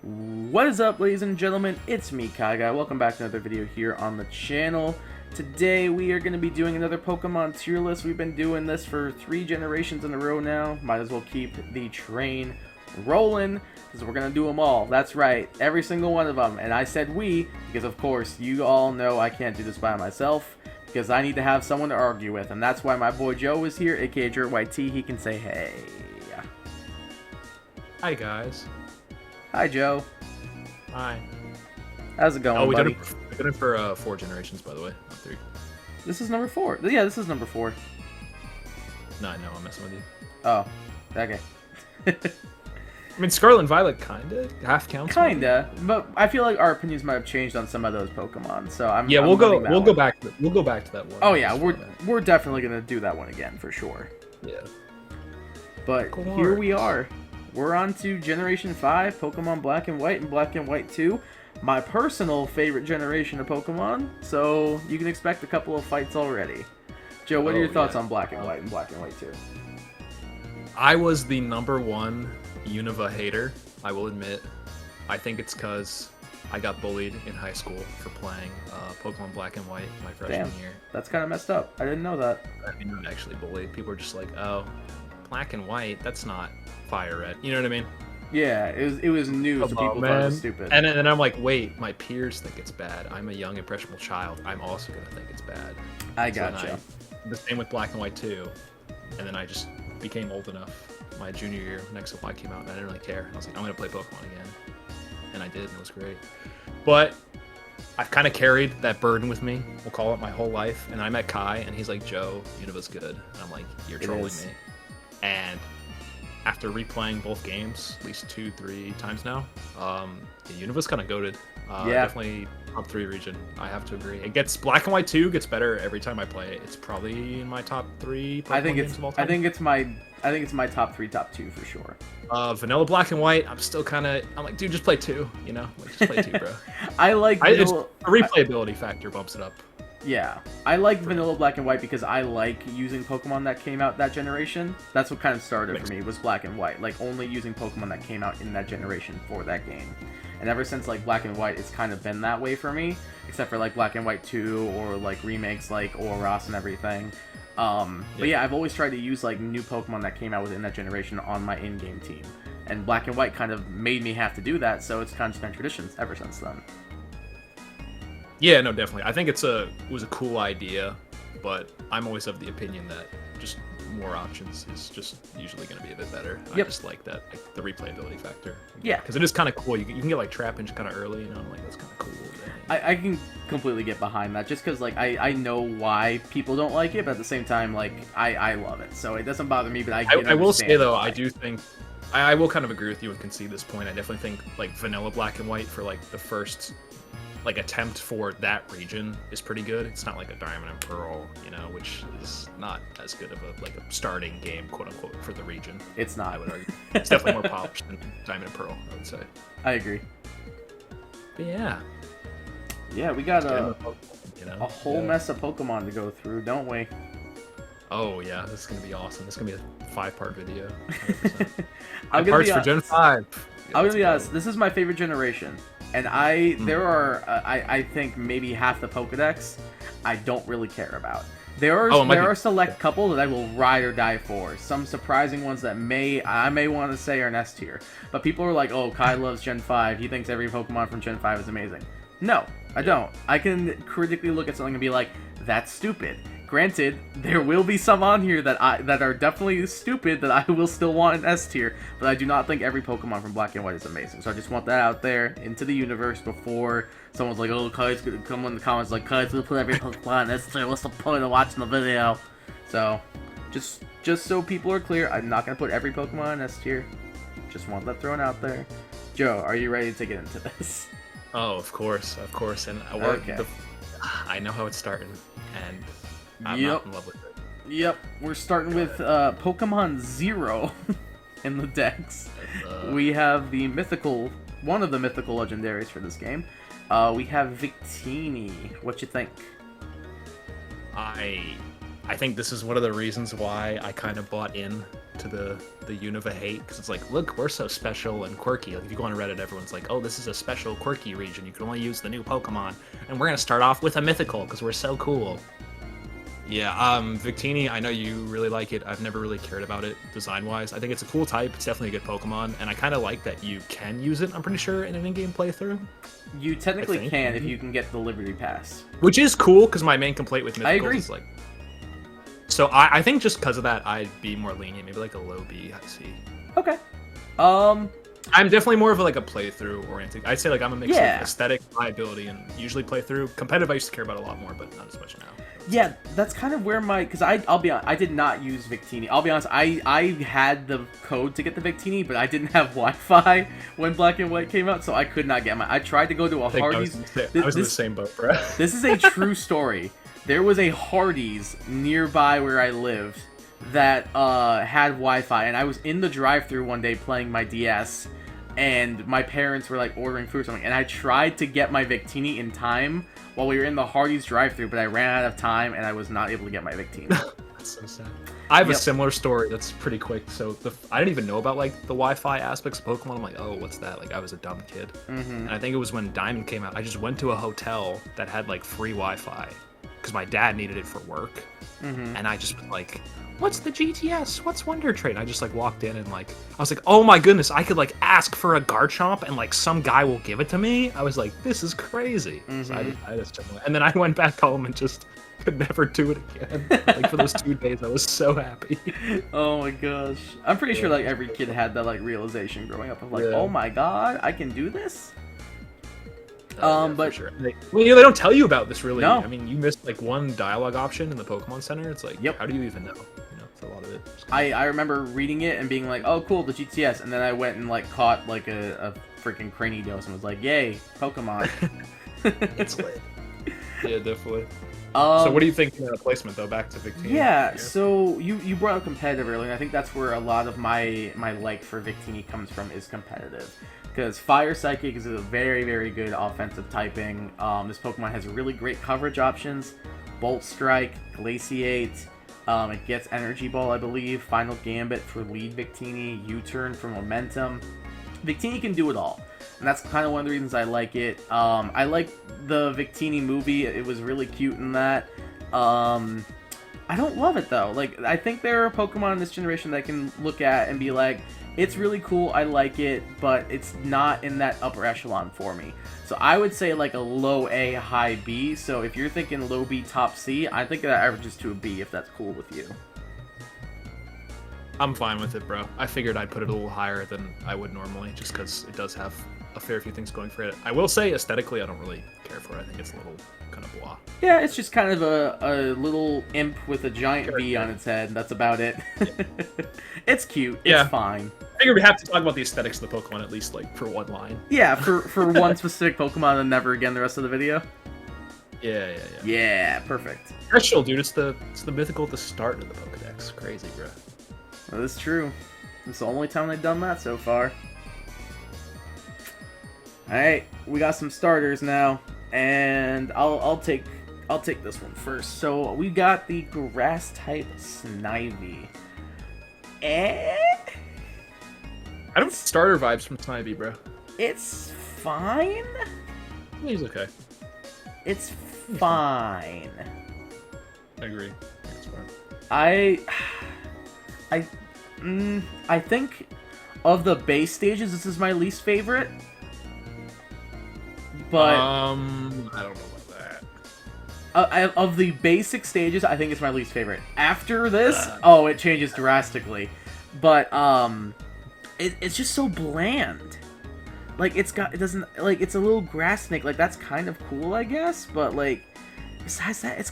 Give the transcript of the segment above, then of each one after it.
What is up, ladies and gentlemen? It's me, Kai Guy. Welcome back to another video here on the channel. Today we are going to be doing another Pokemon tier list. We've been doing this for 3 generations in a row now. Might as well keep the train rolling, because we're going to do them all. That's right, every single one of them. And I said we, because of course you all know I can't do this by myself, because I need to have someone to argue with. And that's why my boy Joe is here, aka jurtyt. He can say hey. Hi guys. Hi Joe. Hi. How's it going, Oh, we buddy? did it for 4 generations, by the way, not 3. This is number 4. Yeah, this is number 4. No, I know, I'm messing with you. Oh, okay. I mean, Scarlet and Violet kinda half counts. Kinda, but I feel like our opinions might have changed on some of those Pokemon. So I'm Yeah, I'm we'll letting that go one. back. We'll go back to that one. Oh yeah, we're definitely gonna do that one again for sure. Yeah. But here we are. We're on to Generation 5, Pokemon Black and White and Black and White 2. My personal favorite generation of Pokemon, so you can expect a couple of fights already. Joe, what are your thoughts on Black and White and Black and White 2? I was the #1 Unova hater, I will admit. I think it's because I got bullied in high school for playing Pokemon Black and White my freshman year. That's kind of messed up. I didn't know that. I mean, not actually bullied. People were just like, oh, Black and White, that's not Fire Red. You know what I mean? Yeah, it was new, so people thought it was stupid. And then I'm like, wait, my peers think it's bad. I'm a young, impressionable child. I'm also going to think it's bad. I gotcha. The same with Black and White 2. And then I just became old enough. My junior year, next Supply came out, and I didn't really care. I was like, I'm going to play Pokemon again. And I did, and it was great. But I've kind of carried that burden with me, we'll call it, my whole life. And I met Kai, and he's like, Joe, Unova's good. And I'm like, you're trolling me. And after replaying both games at least 2-3 times now, the Unova's kind of goated. Definitely top 3 region. I have to agree. It gets Black and White 2 gets better every time I play it. It's probably in my top 3 Pokemon games of all time. I think it's my top 3, top 2 for sure. Vanilla Black and White, I'm like, dude, just play 2. You know, like, just play 2, bro. I like the replayability factor bumps it up. Yeah, I like Vanilla Black and White because I like using Pokemon that came out that generation. That's what kind of started for me, was Black and White. Like, only using Pokemon that came out in that generation for that game. And ever since, like, Black and White, it's kind of been that way for me. Except for, like, Black and White 2 or, like, remakes like Oros and everything. But yeah, I've always tried to use, like, new Pokemon that came out within that generation on my in-game team. And Black and White kind of made me have to do that, so it's kind of been traditions ever since then. Yeah, no, definitely. I think it was a cool idea, but I'm always of the opinion that just more options is just usually going to be a bit better. I just like that, like, the replayability factor. Yeah. Because it is kind of cool. You can get, like, Trapinch kind of early, you know, I'm like, that's kind of cool. I can completely get behind that, just because, like, I know why people don't like it, but at the same time, like, I love it. So it doesn't bother me, but I will say, though, I do think, I will kind of agree with you and concede this point. I definitely think, like, Vanilla Black and White for, like, the first, like, attempt for that region is pretty good. It's not like a Diamond and Pearl, you know, which is not as good of a, like, a starting game, quote unquote, for the region. It's not. I would argue. It's definitely more polished than Diamond and Pearl, I would say. I agree. But yeah. Yeah, we got a whole mess of Pokemon to go through, don't we? Oh yeah, this is gonna be awesome. This is gonna be a 5-part video. Parts for Gen 5. I'm gonna be honest. This is my favorite generation. And there are, I think, maybe half the Pokedex I don't really care about. There are select couple that I will ride or die for. Some surprising ones that I may want to say are an S tier. But people are like, oh, Kai loves Gen 5. He thinks every Pokemon from Gen 5 is amazing. No, I don't. I can critically look at something and be like, that's stupid. Granted, there will be some on here that are definitely stupid that I will still want an S tier, but I do not think every Pokemon from Black and White is amazing. So I just want that out there into the universe before someone's like, oh, Kai's gonna come in the comments like, Kai's gonna put every Pokemon in S tier, what's the point of watching the video? So, just so people are clear, I'm not gonna put every Pokemon in S tier. Just want that thrown out there. Joe, are you ready to get into this? Oh, of course. And I know how it's starting, and I'm not in love with it. Yep, we're starting with Pokemon Zero in the decks. We have one of the mythical legendaries for this game. We have Victini. What you think? I think this is one of the reasons why I kind of bought in to the Unova hate, because it's like, look, we're so special and quirky. Like if you go on Reddit, everyone's like, oh, this is a special quirky region. You can only use the new Pokemon, and we're gonna start off with a mythical because we're so cool. Yeah, Victini, I know you really like it. I've never really cared about it design-wise. I think it's a cool type. It's definitely a good Pokemon, and I kind of like that you can use it, I'm pretty sure, in an in-game playthrough. You technically can if you can get the Liberty Pass. Which is cool, because my main complaint with Mythicals is like... So I think just because of that, I'd be more lenient. Maybe like a low B, I see. Okay. I'm definitely more of a playthrough oriented. I'd say like I'm a mix of aesthetic, viability, and usually playthrough. Competitive I used to care about a lot more, but not as much now. Yeah, that's kind of where because I'll be honest, I did not use Victini. I'll be honest, I had the code to get the Victini, but I didn't have Wi-Fi when Black and White came out, so I could not get I tried to go to a Hardee's. I was in the same boat, bro. This is a true story. There was a Hardee's nearby where I lived that had Wi-Fi, and I was in the drive-thru one day playing my DS, and my parents were like ordering food or something, and I tried to get my Victini in time while we were in the Hardee's drive-thru, but I ran out of time and I was not able to get my Victini. That's so sad. I have a similar story that's pretty quick. So I didn't even know about like the Wi-Fi aspects of Pokemon. I'm like, oh, what's that? Like I was a dumb kid. And I think it was when Diamond came out. I just went to a hotel that had like free Wi-Fi because my dad needed it for work. And I just was like, what's the GTS? What's Wonder Trade? And I just like walked in and like, I was like, oh my goodness, I could like ask for a Garchomp and like some guy will give it to me. I was like, this is crazy. So I just took it. And then I went back home and just could never do it again. Like for those 2 days, I was so happy. Oh my gosh. I'm pretty sure like every kid had that like realization growing up of like, oh my god, I can do this? But sure. They don't tell you about this really. No. I mean, you missed like one dialogue option in the Pokemon Center. It's like, how do you even know? It's a lot of it. I remember reading it and being like, oh cool, the GTS, and then I went and like caught like a freaking Cranidos and was like, yay, Pokemon. It's lit. Yeah, definitely. So what do you think of placement though? Back to Victini. Yeah, so you brought up competitive earlier, and I think that's where a lot of my like for Victini comes from, is competitive. Because Fire Psychic is a very, very good offensive typing. This Pokemon has really great coverage options. Bolt Strike, Glaciate, it gets Energy Ball, I believe. Final Gambit for lead Victini, U-Turn for Momentum. Victini can do it all. And that's kind of one of the reasons I like it. I like the Victini movie. It was really cute in that. I don't love it, though. Like, I think there are Pokemon in this generation that I can look at and be like, it's really cool, I like it, but it's not in that upper echelon for me. So I would say like a low A, high B. So if you're thinking low B, top C, I think that averages to a B if that's cool with you. I'm fine with it, bro. I figured I'd put it a little higher than I would normally, just because it does have a fair few things going for it. I will say, aesthetically, I don't really care for it. I think it's a little kind of blah. Yeah, it's just kind of a little imp with a giant V on its head. That's about it. Yeah. It's cute. Yeah. It's fine. I figured we have to talk about the aesthetics of the Pokemon at least, like, for one line. Yeah, for one specific Pokemon and never again the rest of the video. Yeah. Yeah, perfect. Special, dude. It's the mythical at the start of the Pokedex. Crazy, bro. That is true. It's the only time they've done that so far. Alright, we got some starters now, and I'll take this one first. So we got the grass type Snivy. I don't starter vibes from Snivy, bro. It's fine. He's okay. It's fine. I agree. It's fine. I think of the base stages, this is my least favorite. But I don't know about that. Of the basic stages, I think it's my least favorite. After this, it changes drastically. But it's just so bland. Like it's a little grass snake. Like that's kind of cool, I guess. But like besides that, it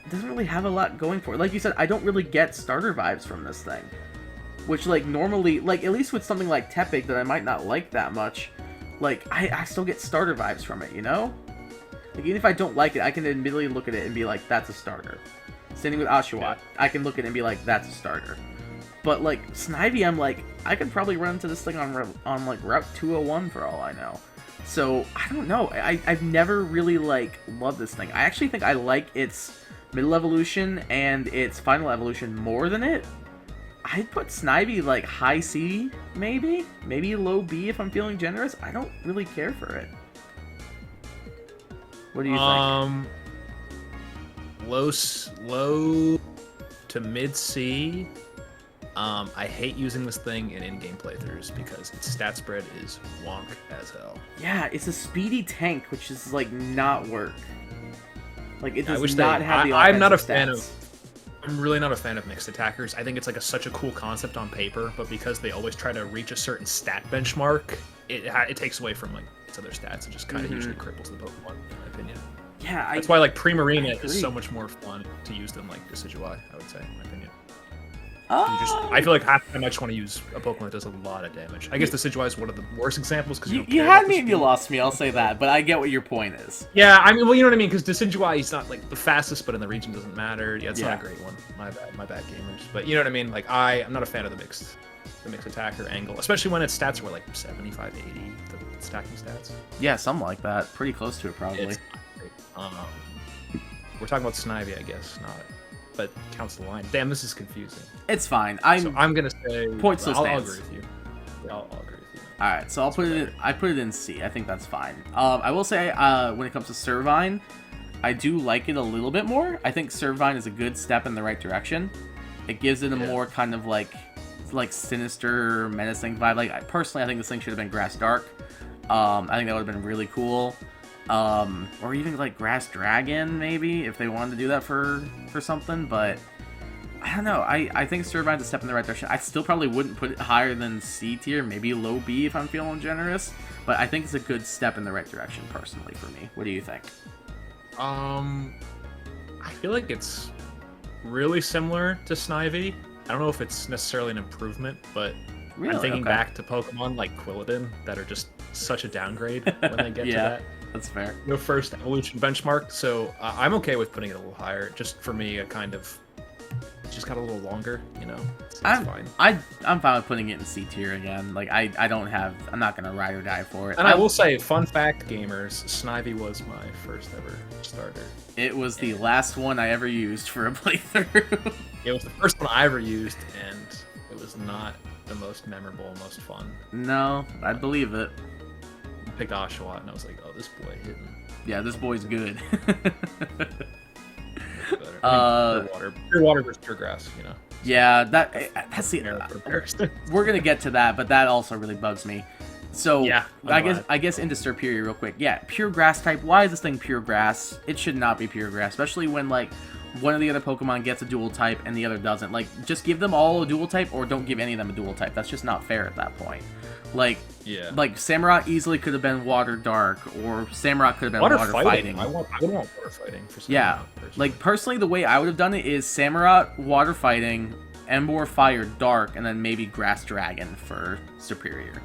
doesn't really have a lot going for it. Like you said, I don't really get starter vibes from this thing. Which, like, normally, like, at least with something like Tepig that I might not like that much, like, I still get starter vibes from it, you know? Like, even if I don't like it, I can admittedly look at it and be like, that's a starter. Same thing with Oshawott. I can look at it and be like, that's a starter. But, like, Snivy, I'm like, I could probably run into this thing on like, Route 201 for all I know. So, I don't know. I've never really, like, loved this thing. I actually think I like its middle evolution and its final evolution more than it. I'd put Snivy like high C, maybe low B if I'm feeling generous. I don't really care for it. What do you think? Low to mid C. I hate using this thing in in-game playthroughs because its stat spread is wonk as hell. Yeah, it's a speedy tank, which is like not work. Like it does not have the I'm not a stats. fan of. I'm really not a fan of mixed attackers. I think it's like such a cool concept on paper, but because they always try to reach a certain stat benchmark, it takes away from like its other stats and just kind of usually cripples the Pokemon, in my opinion. Yeah, that's why like Primarina is so much more fun to use than like Decidueye, I would say, in my opinion. I feel like half the time I just want to use a Pokemon that does a lot of damage. I guess Decidueye is one of the worst examples because you had me and you lost me. I'll say that, but I get what your point is. Yeah, I mean, well, you know what I mean, because Decidueye is not like the fastest, but in the region doesn't matter. Yeah, it's not a great one. My bad, gamers. But you know what I mean. Like I'm not a fan of the mixed attacker angle, especially when its stats were like 75, 80, the stacking stats. Yeah, something like that. Pretty close to it, probably. We're talking about Snivy, I guess, not. But counts the line. Damn, this is confusing. It's fine. So I'm gonna say point still stands. I'll agree with you. I'll agree with you. All right, so I put it in C. I think that's fine. I will say when it comes to Servine, I do like it a little bit more. I think Servine is a good step in the right direction. It gives it a more kind of like sinister, menacing vibe. Like personally, I think this thing should have been Grass Dark. I think that would have been really cool. Or even like Grass Dragon, maybe, if they wanted to do that for something, but I don't know. I think Servine's a step in the right direction. I still probably wouldn't put it higher than C tier, maybe low B if I'm feeling generous, but I think it's a good step in the right direction, personally, for me. What do you think? I feel like it's really similar to Snivy. I don't know if it's necessarily an improvement, but really? I'm thinking back to Pokemon like Quilladin that are just such a downgrade when they get to that. That's fair. No first evolution benchmark, so I'm okay with putting it a little higher. Just for me, it just got a little longer, you know. So I'm fine. I'm fine with putting it in C tier again. Like I'm not gonna ride or die for it. And I will say, fun fact, gamers, Snivy was my first ever starter. It was the last one I ever used for a playthrough. It was the first one I ever used, and it was not the most memorable, most fun. No, I believe it. Picked Oshawott, and I was like, "Oh, this boy hitting." Yeah, this boy's good. Pure water versus pure grass, you know. Yeah, that's the. We're gonna get to that, but that also really bugs me. So yeah, I guess into Serperior real quick. Yeah, pure grass type. Why is this thing pure grass? It should not be pure grass, especially when like one of the other Pokemon gets a dual type and the other doesn't. Like, just give them all a dual type, or don't give any of them a dual type. That's just not fair at that point. Like, Samurott easily could have been Water Dark, or Samurott could have been Water Fighting. I would want Water Fighting for Samurott. Yeah, like personally, the way I would have done it is Samurott Water Fighting, Emboar Fire Dark, and then maybe Grass Dragon for Superior.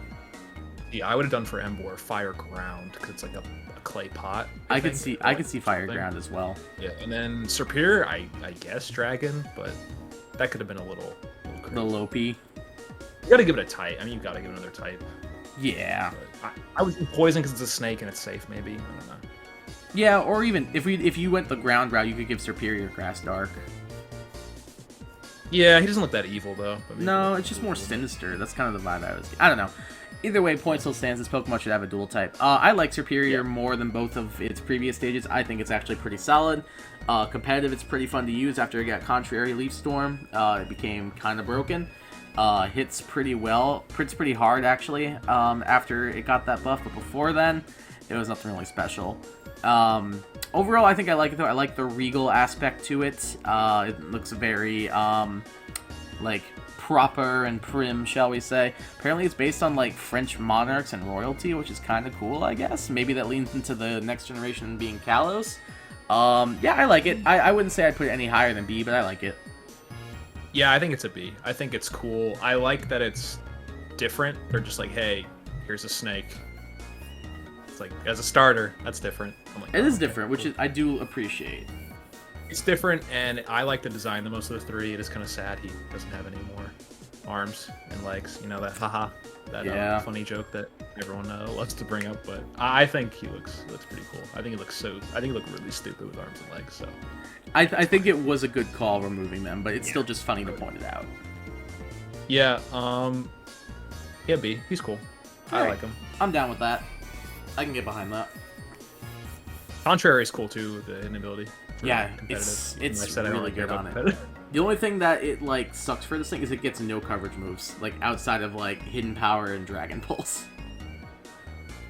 Yeah, I would have done for Emboar Fire Ground because it's like a clay pot. I could see Fire Ground as well. Yeah, and then Superior, I guess Dragon, but that could have been a little crazy. The Lopi. You gotta give it a type. I mean, you gotta give it another type. Yeah. I was poison because it's a snake and it's safe, maybe. I don't know. Yeah, or even if you went the ground route, you could give Superior Grass Dark. Yeah, he doesn't look that evil though. No, it's just more sinister. That's kind of the vibe I don't know. Either way, point still stands. This Pokemon should have a dual type. I like Superior more than both of its previous stages. I think it's actually pretty solid. Competitive, it's pretty fun to use after it got Contrary Leaf Storm. It became kind of broken. Hits pretty well. Hits pretty hard, actually, after it got that buff. But before then, it was nothing really special. Overall, I think I like it, though. I like the regal aspect to it. It looks very, like, proper and prim, shall we say. Apparently it's based on like French monarchs and royalty, which is kind of cool, I guess. Maybe that leans into the next generation being Kalos. Yeah, I like it. I wouldn't say I'd put it any higher than B, but I like it. Yeah, I think it's a B. I think it's cool. I like that it's different. They're just like, hey, here's a snake. It's like, as a starter, that's different. I'm like, it is different, which I do appreciate. It's different, and I like the design the most of the three. It is kind of sad he doesn't have any more arms and legs. You know, that that funny joke that everyone loves to bring up. But I think he looks pretty cool. I think he looks really stupid with arms and legs. So I think it was a good call removing them, but it's still just funny to point it out. Yeah, yeah, B. He's cool. I like him. I'm down with that. I can get behind that. Contrary is cool too, the hidden ability. Yeah, it's really good on it. The only thing that it like sucks for this thing is it gets no coverage moves, like outside of like hidden power and dragon pulse.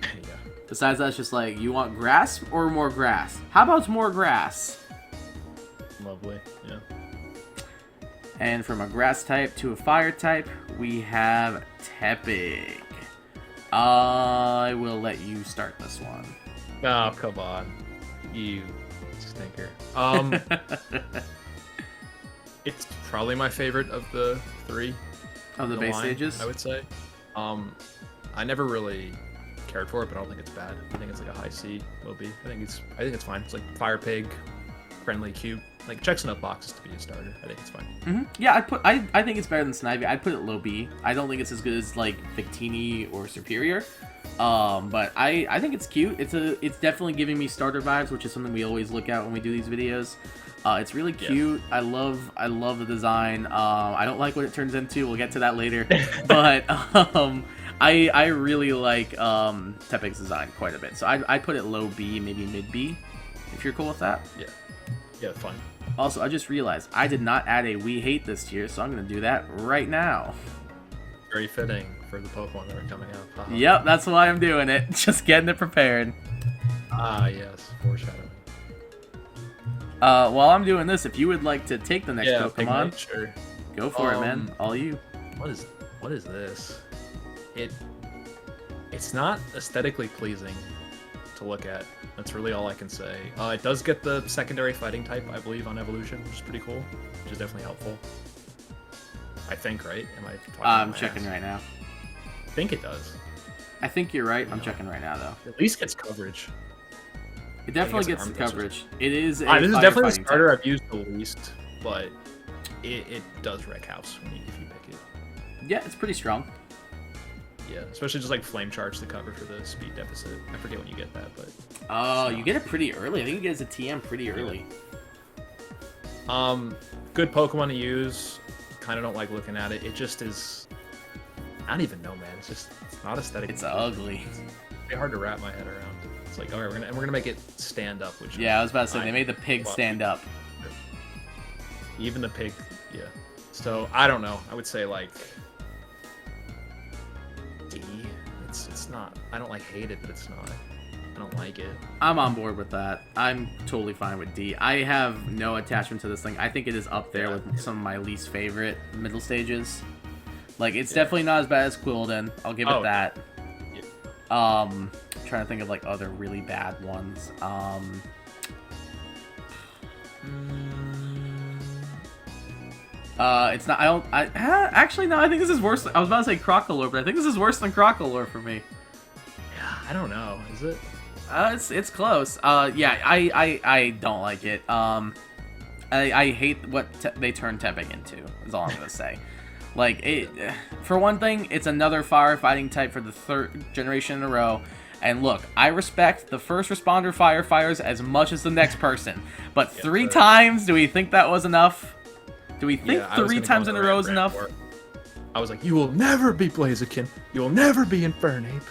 Yeah. Besides that, it's just like, you want grass or more grass? How about more grass? Lovely, yeah. And from a grass type to a fire type, we have Tepig. I will let you start this one. Oh, come on. You stinker. It's probably my favorite of the 3. Of the base stages? I would say. I never really cared for it, but I don't think it's bad. I think it's like a high C, low B. I think it's fine. It's like Fire Pig, friendly, cute. Like, checks enough boxes to be a starter. I think it's fine. Mm-hmm. Yeah, I think it's better than Snivy. I'd put it low B. I don't think it's as good as like Victini or Superior. But I think it's cute. It's definitely giving me starter vibes, which is something we always look at when we do these videos. It's really cute. Yeah. I love the design. I don't like what it turns into. We'll get to that later. But I really like Tepig's design quite a bit. So I put it low B, maybe mid B, if you're cool with that. Yeah. Yeah, fine. Also, I just realized I did not add a We Hate this year, so I'm going to do that right now. Very fitting for the Pokemon that are coming out. Yep, that's why I'm doing it. Just getting it prepared. Ah, yes. Foreshadowing. While I'm doing this, if you would like to take the next Pokemon, Pigmate, sure. Go for it, man. All you. What is this? It's not aesthetically pleasing to look at. That's really all I can say. It does get the secondary fighting type, I believe, on evolution, which is pretty cool, which is definitely helpful. I think, right? Am I talking I'm checking right now. I think it does. I think you're right. I'm checking right now, though. At least gets coverage. It definitely gets the coverage. It is a this is definitely the starter type. I've used the least, but it does wreck house if you pick it. Yeah, it's pretty strong. Yeah, especially just like flame charge the cover for the speed deficit. I forget when you get that, but oh, you get it pretty early. I think you get it as a TM pretty early. Good Pokemon to use. Kind of don't like looking at it. It just is. I don't even know, man. It's not aesthetic. It's ugly. It's very hard to wrap my head around. It's like, all right, we're gonna make it stand up. Which yeah, I was about to say they made the pig stand up. Even the pig, yeah. So I don't know. I would say like D. It's not. I don't like hate it, but it's not. I don't like it. I'm on board with that. I'm totally fine with D. I have no attachment to this thing. I think it is up there with some of my least favorite middle stages. Like, it's definitely not as bad as Quilladin. I'll give it that. Yeah. Trying to think of like other really bad ones. It's not. Actually, no. I think this is worse. I was about to say Crocalor, but I think this is worse than Crocalor for me. Yeah, I don't know. Is it? It's close. Yeah, I don't like it. I hate what they turned Tepig into. Is all I'm gonna say. Like for one thing, it's another firefighting type for the 3rd generation in a row. And look, I respect the first responder firefighters as much as the next person, but 3 times, do we think that was enough? Do we think 3 times in a row is enough? I was like, you will never be Blaziken. You will never be Infernape.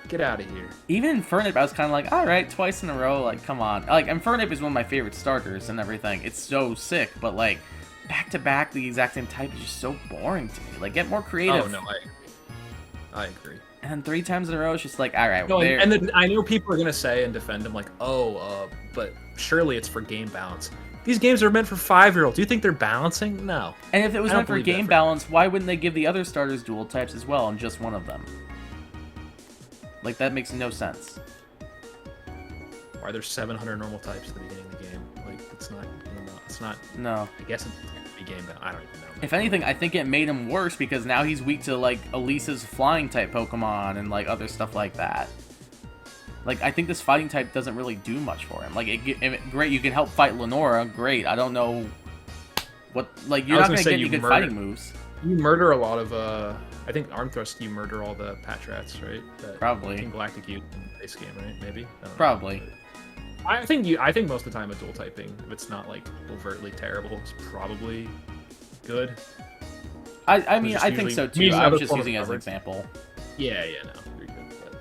Get out of here. Even Infernape, I was kind of like, all right, twice in a row. Like, come on. Like, Infernape is one of my favorite starters and everything. It's so sick, but like, back to back, the exact same type is just so boring to me. Like, get more creative. Oh no, I agree. And then 3 times in a row, it's just like, all right. No, and then I know people are gonna say and defend him like, but surely it's for game balance. These games are meant for 5-year-olds. Do you think they're balancing? No. And if it was meant for game balance, why wouldn't they give the other starters dual types as well and just one of them? Like, that makes no sense. Why there's 700 normal types at the beginning of the game? Like, it's not. It's not. No. I guess it could be game balance. I don't even know. If anything, I think it made him worse because now he's weak to like Elisa's flying type Pokemon and like other stuff like that. Like, I think this fighting type doesn't really do much for him. Like, great, you can help fight Lenora. Great. I don't know what, like, you're not going to get any good fighting moves. You murder a lot of, I think Arm Thrust, you murder all the Patrats, right? Probably. In Galactic Youth in the base game, right? Maybe? Probably. I think most of the time a dual typing, if it's not, like, overtly terrible, it's probably good. I mean, I think so too. I was just using it as an example. Yeah, no, you're good. But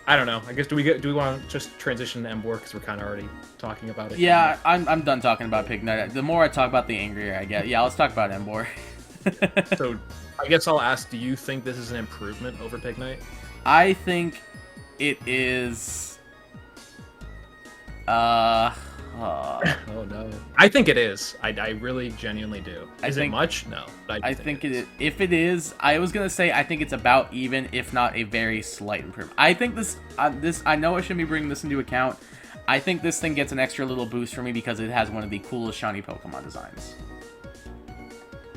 I don't know. I guess do we want to just transition to Embor because we're kind of already talking about it? Yeah, I'm done talking about Pig Knight. The more I talk about, the angrier I get. Yeah, let's talk about Embor. So, I guess I'll ask: do you think this is an improvement over Pig Knight? I think it is. Oh no! I think it is. I really genuinely do. Is it much? No. I think it is. If it is, I was gonna say I think it's about even, if not a very slight improvement. I think this. I know I shouldn't be bringing this into account. I think this thing gets an extra little boost for me because it has one of the coolest shiny Pokemon designs.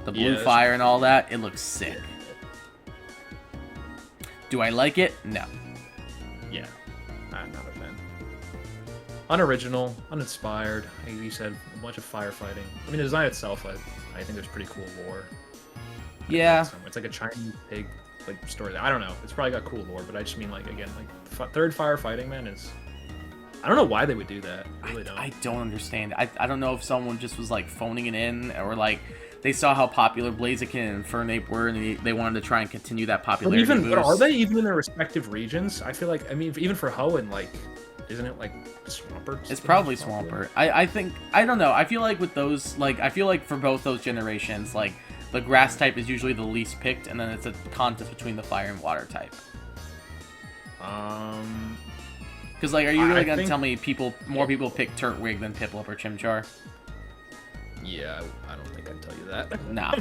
The blue fire and all that. It looks sick. Do I like it? No. Yeah. I'm not a fan. Unoriginal, uninspired. Like you said, a bunch of firefighting. I mean, the design itself, I think there's pretty cool lore. Yeah. It's like a Chinese pig story. I don't know. It's probably got cool lore, but I just mean again, third firefighting man is. I don't know why they would do that. I really don't. I don't understand. I don't know if someone just was phoning it in, or they saw how popular Blaziken and Infernape were, and they wanted to try and continue that popularity. But are they even in their respective regions? I feel like, I mean, even for Hoenn, isn't it Swampert? It's probably Swampert. I think, I don't know. I feel like with those, I feel like for both those generations, the grass type is usually the least picked, and then it's a contest between the fire and water type. Because, are you really going to tell me more people pick Turtwig than Piplup or Chimchar? Yeah, I don't think I'd tell you that. No,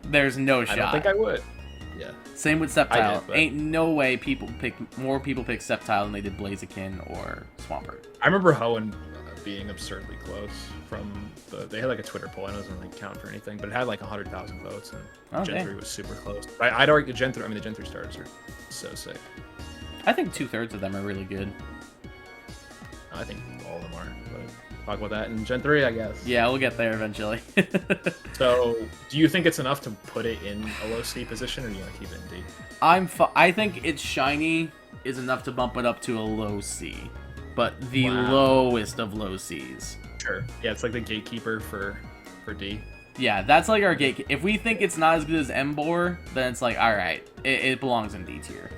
there's no shot. I don't think I would. Yeah. Same with Sceptile. Ain't no way more people pick Sceptile than they did Blaziken or Swampert. I remember Hoenn being absurdly close from they had a Twitter poll. I know it doesn't count for anything, but it had 100,000 votes, and Gen 3 was super close. I'd argue the Gen 3 starters are so sick. I think 2/3 of them are really good. I think all of them are, but talk about that in Gen 3, I guess. Yeah, we'll get there eventually. So, do you think it's enough to put it in a low C position, or do you want to keep it in D? I think its shiny is enough to bump it up to a low C, but the lowest of low Cs. Sure. Yeah, it's like the gatekeeper for D. Yeah, that's our gate. If we think it's not as good as Embor, then it's all right, it belongs in D tier.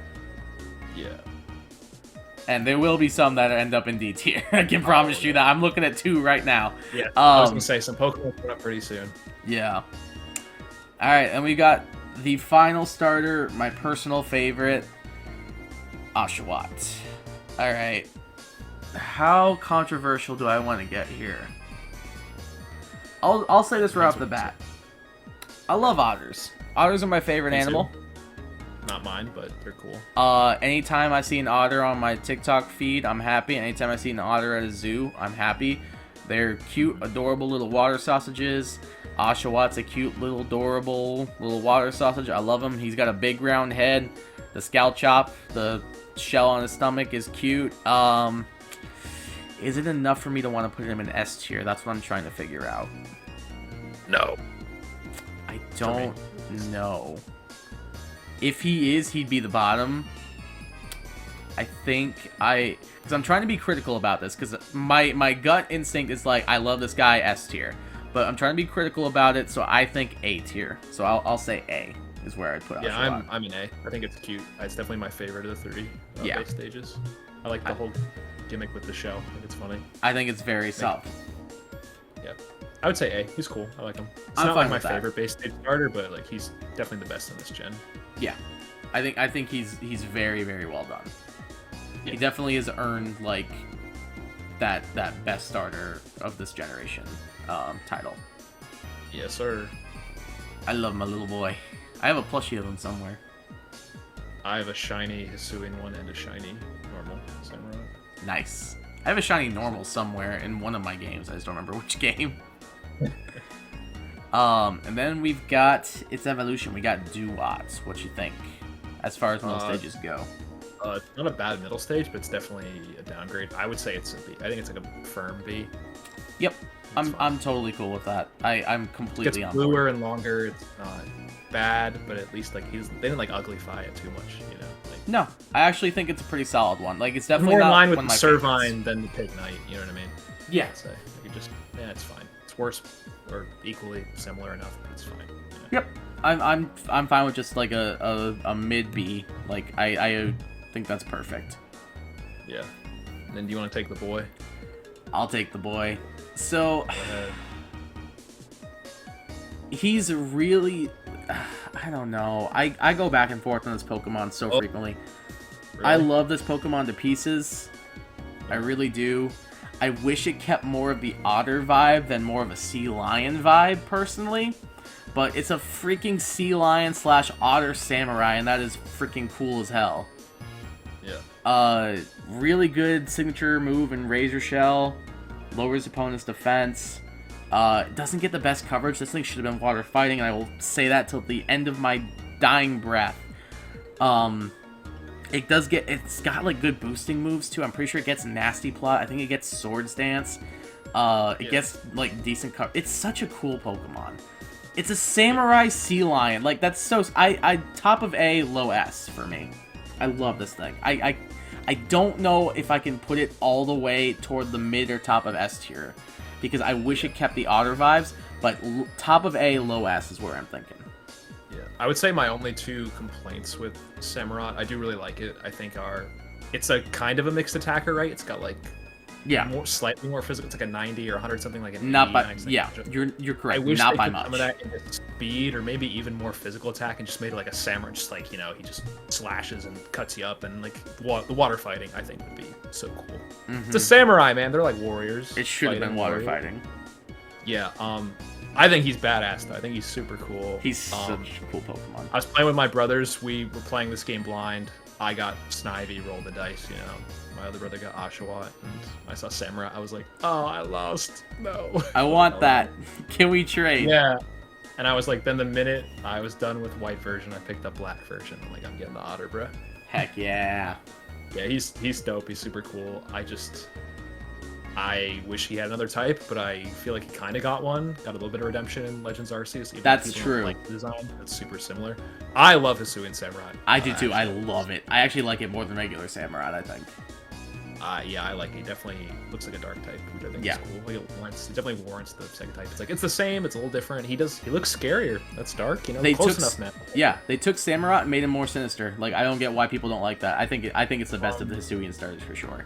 Yeah. And there will be some that end up in D tier. I can promise you that. I'm looking at 2 right now. Yeah, I was going to say, some Pokemon coming up pretty soon. Yeah. Alright, and we got the final starter, my personal favorite, Oshawott. Alright. How controversial do I want to get here? I'll say this right off the bat. I love otters. Otters are my favorite animal. Not mine, but they're cool. Anytime I see an otter on my TikTok feed, I'm happy. Anytime I see an otter at a zoo, I'm happy. They're cute, adorable little water sausages. Oshawott's a cute, little, adorable little water sausage. I love him. He's got a big round head. The scalp chop, the shell on his stomach is cute. Is it enough for me to want to put him in S tier? That's what I'm trying to figure out. No. I don't know. If he is, he'd be the bottom. I think because I'm trying to be critical about this, because my gut instinct is I love this guy, S tier. But I'm trying to be critical about it, so I think A tier. So I'll say A is where I'd put it. Yeah, I'm an A. I think it's cute. It's definitely my favorite of the 3 base stages. I like the whole gimmick with the shell. I think it's funny. I think it's very soft. Yeah. I would say A. He's cool. I like him. It's not my favorite base stage starter, but he's definitely the best in this gen. Yeah. I think he's very, very well done. Yeah. He definitely has earned that best starter of this generation title. Yes, sir. I love my little boy. I have a plushie of him somewhere. I have a shiny Hisuian one and a shiny normal Samurai. Nice. I have a shiny normal somewhere in one of my games. I just don't remember which game. And then we've got its evolution. We got Duat. What you think, as far as middle stages go? It's not a bad middle stage, but it's definitely a downgrade. I would say it's a B. I think it's a firm B. Yep, I'm totally cool with that. I'm completely on board. It's bluer and longer. It's not bad, but at least they didn't uglify it too much, No, I actually think it's a pretty solid one. It's definitely more in not line with one the of my Servine favorites. than the Pig Knight. You know what I mean? Yeah. So you could it's fine. It's worse or equally similar enough, but it's fine. Yep. I'm fine with just like a mid B. Like I think that's perfect. Yeah. And then do you want to take the boy? I'll take the boy. So he's really, I don't know. I go back and forth on this Pokemon so frequently. Really? I love this Pokemon to pieces. I really do. I wish it kept more of the otter vibe than more of a sea lion vibe, personally. But it's a freaking sea lion / otter samurai, and that is freaking cool as hell. Yeah. Really good signature move in Razor Shell. Lowers opponent's defense. Doesn't get the best coverage. This thing should have been water fighting, and I will say that till the end of my dying breath. It's got like good boosting moves too. I'm pretty sure it gets Nasty Plot. I think it gets Swords Dance. It gets like decent cover. It's such a cool Pokemon. It's a samurai sea lion. Like that's so. I top of A, low S for me. I love this thing. I don't know if I can put it all the way toward the mid or top of S tier, because I wish it kept the otter vibes. But top of A, low S is where I'm thinking. Yeah, I would say my only two complaints with Samurott, I do really like it. I think it's a kind of a mixed attacker, right? It's got like slightly more physical. It's like a 90 or 100 something, like an not by you're correct. I wish not they by could much. Some of that into speed or maybe even more physical attack and just made it like a samurai, just like he just slashes and cuts you up, and like the water fighting I think would be so cool. Mm-hmm. It's a samurai, man. They're like warriors. It should have been water fighting. Yeah. I think he's badass though. I think he's super cool. He's such a cool Pokemon. I was playing with my brothers. We were playing this game blind. I got Snivy, rolled the dice, My other brother got Oshawott, and I saw Samurai. I was like, oh, I lost. No. I want that. Can we trade? Yeah. And I was like, then the minute I was done with white version, I picked up black version. I'm like, I'm getting the otter, bro. Heck yeah. Yeah, he's dope. He's super cool. I wish he had another type, but I feel like he kind of got one. Got a little bit of redemption in Legends Arceus. That's true. Like the design, it's super similar. I love Hisuian Samurai. I do too. I love it. I actually like it more than regular Samurai, I think. Yeah, I like it. He definitely looks like a dark type, which I think is cool. He definitely warrants the second type. It's like it's the same. It's a little different. He looks scarier. That's dark. Close enough now. Yeah, they took Samurott and made him more sinister. Like I don't get why people don't like that. I think it's the best of the Hisuian starters for sure.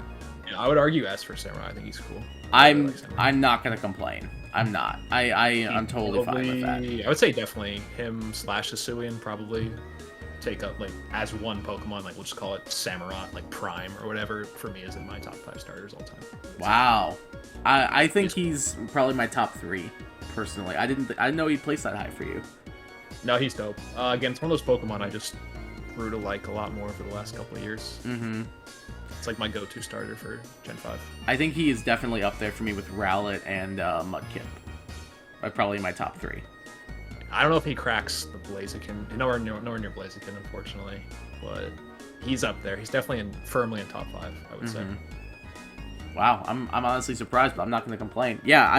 Yeah, I would argue S for Samurai. I think he's cool. I'm not gonna complain. I'm not. I'm totally fine with that. I would say definitely him / Hisuian probably take up like as one Pokemon. Like we'll just call it Samurott, like Prime or whatever. For me, is in my top 5 starters all time. Wow, I think he's probably my top 3 personally. I didn't know he placed that high for you. No, he's dope. Again, it's one of those Pokemon I just grew to like a lot more for the last couple of years. Mm-hmm. It's like my go-to starter for Gen 5. I think he is definitely up there for me with Rowlet and Mudkip. Probably my top 3. I don't know if he cracks the Blaziken. Nowhere near Blaziken, unfortunately. But he's up there. He's definitely firmly in top 5, I would say. Wow, I'm honestly surprised, but I'm not going to complain. Yeah,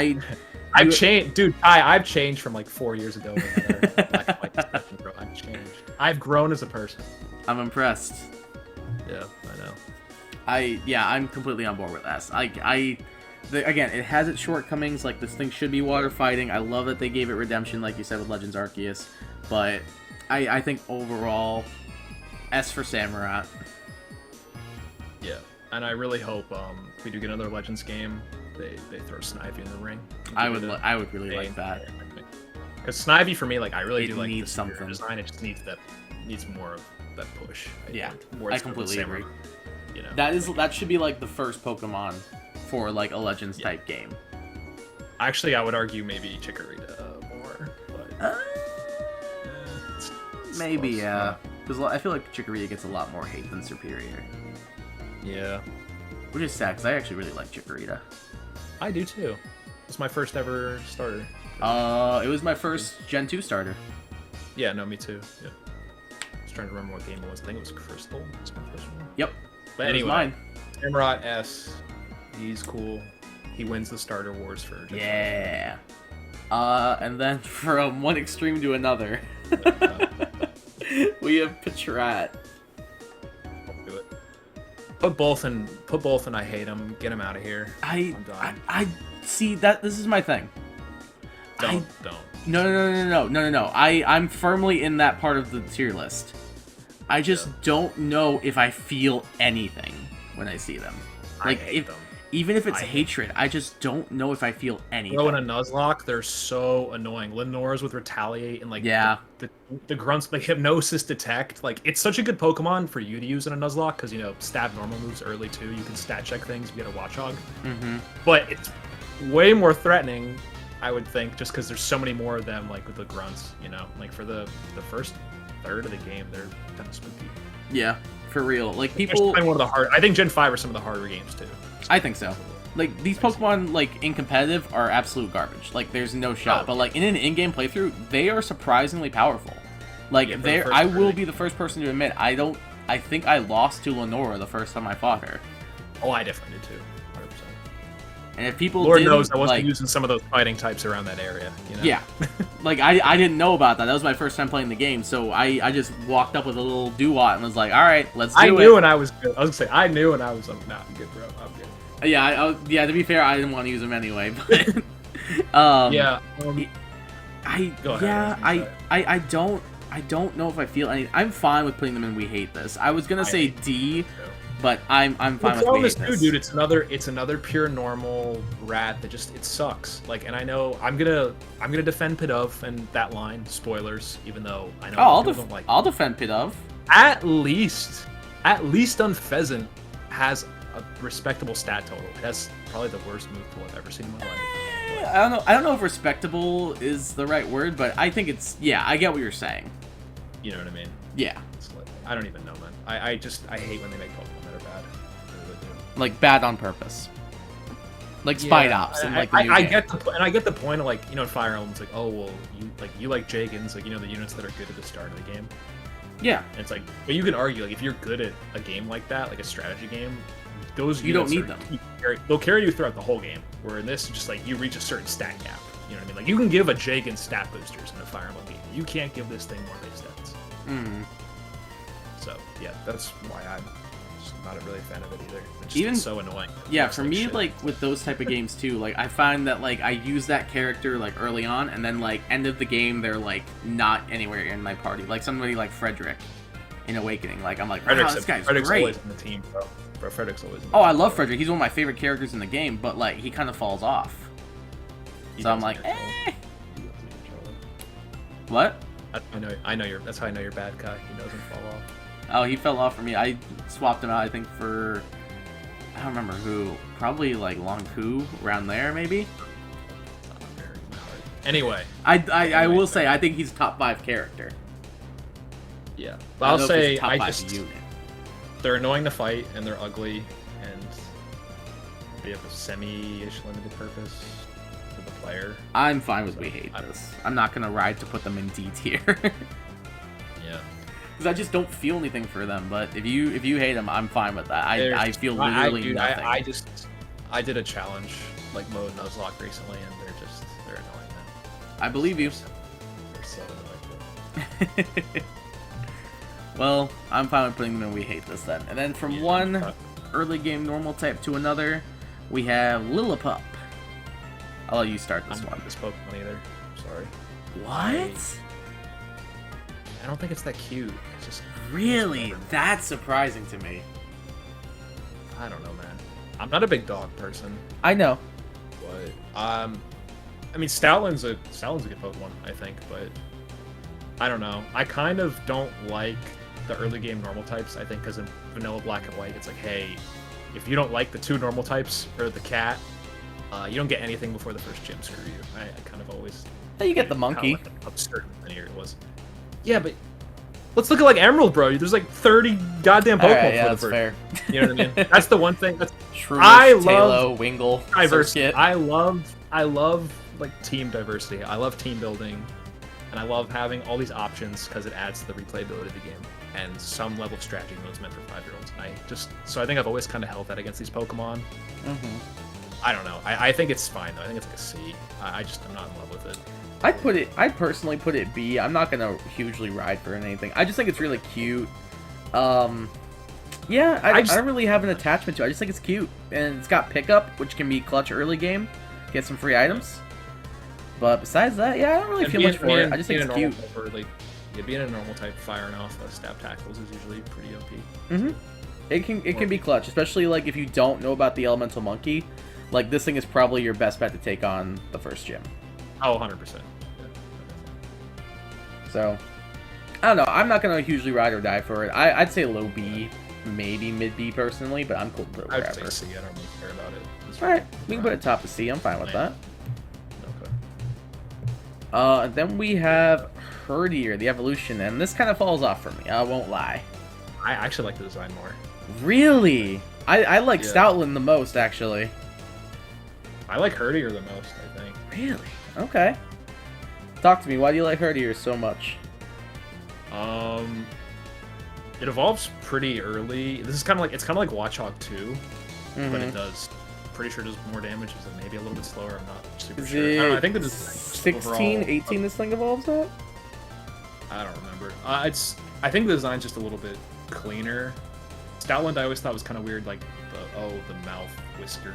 I've changed, dude. I've changed from like 4 years ago. I've changed. I've grown as a person. I'm impressed. Yeah, I know. I'm completely on board with S. Again, it has its shortcomings. Like this thing should be water fighting. I love that they gave it redemption, like you said with Legends Arceus. But I think overall, S for Samurott. Yeah, and I really hope if we do get another Legends game, they throw Snivy in the ring. I would really like that. Because Snivy for me, like I really do like the something design. It just needs more of that push. I completely agree. That should be like the first Pokemon for like a Legends type game. Actually, I would argue maybe Chikorita more, but maybe yeah, because I feel like Chikorita gets a lot more hate than Superior. Yeah, which is sad because I actually really like Chikorita. I do too. It's my first ever starter. It was my first Gen 2 starter. Yeah, no, me too. Yeah. I was trying to remember what game it was. I think it was Crystal. That's my first one. Yep. But anyway, Samurott S. He's cool. He wins the starter wars for Gen 5. And then from one extreme to another, we have Patrat. I'll do it. Put both in. I hate him. Get him out of here. I see that. This is my thing. Don't. No. I'm firmly in that part of the tier list. I just don't know if I feel anything when I see them. Like, even if it's hatred, I just don't know if I feel anything. Bro, in a Nuzlocke, they're so annoying. Lenore's with Retaliate and, like, the grunts, like, Hypnosis Detect. Like, it's such a good Pokemon for you to use in a Nuzlocke, because, you know, stab normal moves early, too. You can stat check things if you get a Watchog. Mm-hmm. But it's way more threatening, I would think, just because there's so many more of them, like, with the grunts, you know? Like, for the first third of the game, they're kind of spooky. Yeah, for real. Like, people... One of the hard... I think Gen 5 are some of the harder games, too. I think so. Like, these Pokemon, like, in competitive are absolute garbage. Like, there's no shot. But, like, in an in-game playthrough, they are surprisingly powerful. Like, I will be the first person to admit, I think I lost to Lenora the first time I fought her. Oh, I definitely did, too. 100%. And if people Lord knows I wasn't using some of those fighting types around that area, you know? Yeah. Like, I didn't know about that. That was my first time playing the game, so I just walked up with a little Dewott and was like, alright, let's do it. I knew when I was good. I was gonna say, I knew when I was like, nah, I'm good, bro. I'm good. Yeah, to be fair, I didn't want to use them anyway, but... I don't know if I feel any... I'm fine with putting them in We Hate This. I was gonna say D, but I'm fine with We Hate This. Dude, it's another pure normal rat that just, it sucks. Like, and I know I'm gonna defend Pidove and that line, spoilers, even though I know people don't like it. I'll defend Pidove. At least Unpheasant has a respectable stat total. That's probably the worst move pool I've ever seen in my life. I don't know if respectable is the right word, but I think it's... Yeah, I get what you're saying. You know what I mean? Yeah. I don't even know, man. I hate when they make Pokemon that are bad. I really do. Like, bad on purpose. Like Spidops and like the new game. I get the point of, like, you know, in Fire Emblem, it's like, oh well, you like Jagans, like, you know, the units that are good at the start of the game. Yeah. And it's like, but you can argue, like, if you're good at a game like that, like a strategy game, those you don't need them. They'll carry you throughout the whole game. Where in this, just like you reach a certain stat cap. You know what I mean? Like, you can give a Jagan stat boosters in a Fire Emblem game. You can't give this thing more base stats. Mm. So yeah, that's why I'm just not really a fan of it either. It's so annoying. Yeah, for me, like with those type of games too, like I find that like I use that character like early on, and then like end of the game they're like not anywhere in my party. Like somebody like Frederick in Awakening. Like I'm like, wow, this guy's Frederick's great. Always in the team, bro. Frederick's always in the team. I love Frederick. He's one of my favorite characters in the game, but like he kind of falls off. So I'm like, What? I know you're. That's how I know you're bad, Kai. He doesn't fall off. Oh, he fell off for me. I swapped him out, I think, for... I don't remember who. Probably, like, Longku, around there, maybe? Anyway. I will say, I think he's top 5 character. Yeah. But I'll say, they're annoying to fight, and they're ugly, and they have a semi-ish limited purpose to the player. I'm fine with We Hate This. I'm not gonna ride to put them in D tier. Yeah. Because I just don't feel anything for them, but if you hate them, I'm fine with that. I feel literally nothing. I did a challenge like mode Nuzlocke recently, and they're annoying, man. I believe you. They're so annoying. Well, I'm fine with putting them in We Hate This then. And then from one early game normal type to another, we have Lillipup. I'll let you start this one. This Pokemon either. Sorry. What? I don't think it's that cute. It's just really? That's surprising to me. I don't know, man. I'm not a big dog person. I know. But I mean, Stoutland's a good Pokemon, I think, but I don't know. I kind of don't like the early game normal types. I think because in vanilla Black and White, it's like, hey, if you don't like the 2 normal types or the cat, you don't get anything before the first gym. Screw you. I kind of always. You get the monkey. Absurd linear it was. Yeah, but let's look at like Emerald, bro. There's like 30 goddamn Pokemon. Right, yeah, that's fair. You know what I mean? That's the one thing. Shroomish, I love Wingull, diversity. I love like team diversity. I love team building, and I love having all these options because it adds to the replayability of the game and some level of strategy modes meant for 5-year-olds. So I think I've always kind of held that against these Pokemon. Mm-hmm. I don't know. I think it's fine though. I think it's like a C. I'm not in love with it. I'd personally put it B. I'm not gonna hugely ride for it or anything. I just think it's really cute. Yeah, I don't really have an attachment to it. I just think it's cute. And it's got pickup, which can be clutch early game. Get some free items. But besides that, yeah, I don't really feel much for it. I just think it's cute. Being a normal type, firing off stab tackles is usually pretty OP. Mm-hmm. It can be clutch, especially like if you don't know about the elemental monkey. Like this thing is probably your best bet to take on the first gym. Oh, 100%. Yeah. So, I don't know. I'm not gonna hugely ride or die for it. I'd say low B, maybe mid B personally, but I'm cool to put it wherever. I'd say C. I don't really care about it. All right, we can put it top of C. I'm fine with that. Okay. Then we have Herdier, the evolution, and this kind of falls off for me. I won't lie. I actually like the design more. Really? I like Stoutland the most, actually. I like Herdier the most, I think. Really? Okay. Talk to me. Why do you like Herdier so much? It evolves pretty early. This is kind of like Watchog 2, but it does. Pretty sure it does more damage. Is it maybe a little bit slower? I'm not super sure. I don't know. I think the design 16, 18 this thing evolves at? I don't remember. I think the design's just a little bit cleaner. Stoutland I always thought was kind of weird, like the mouth whisker,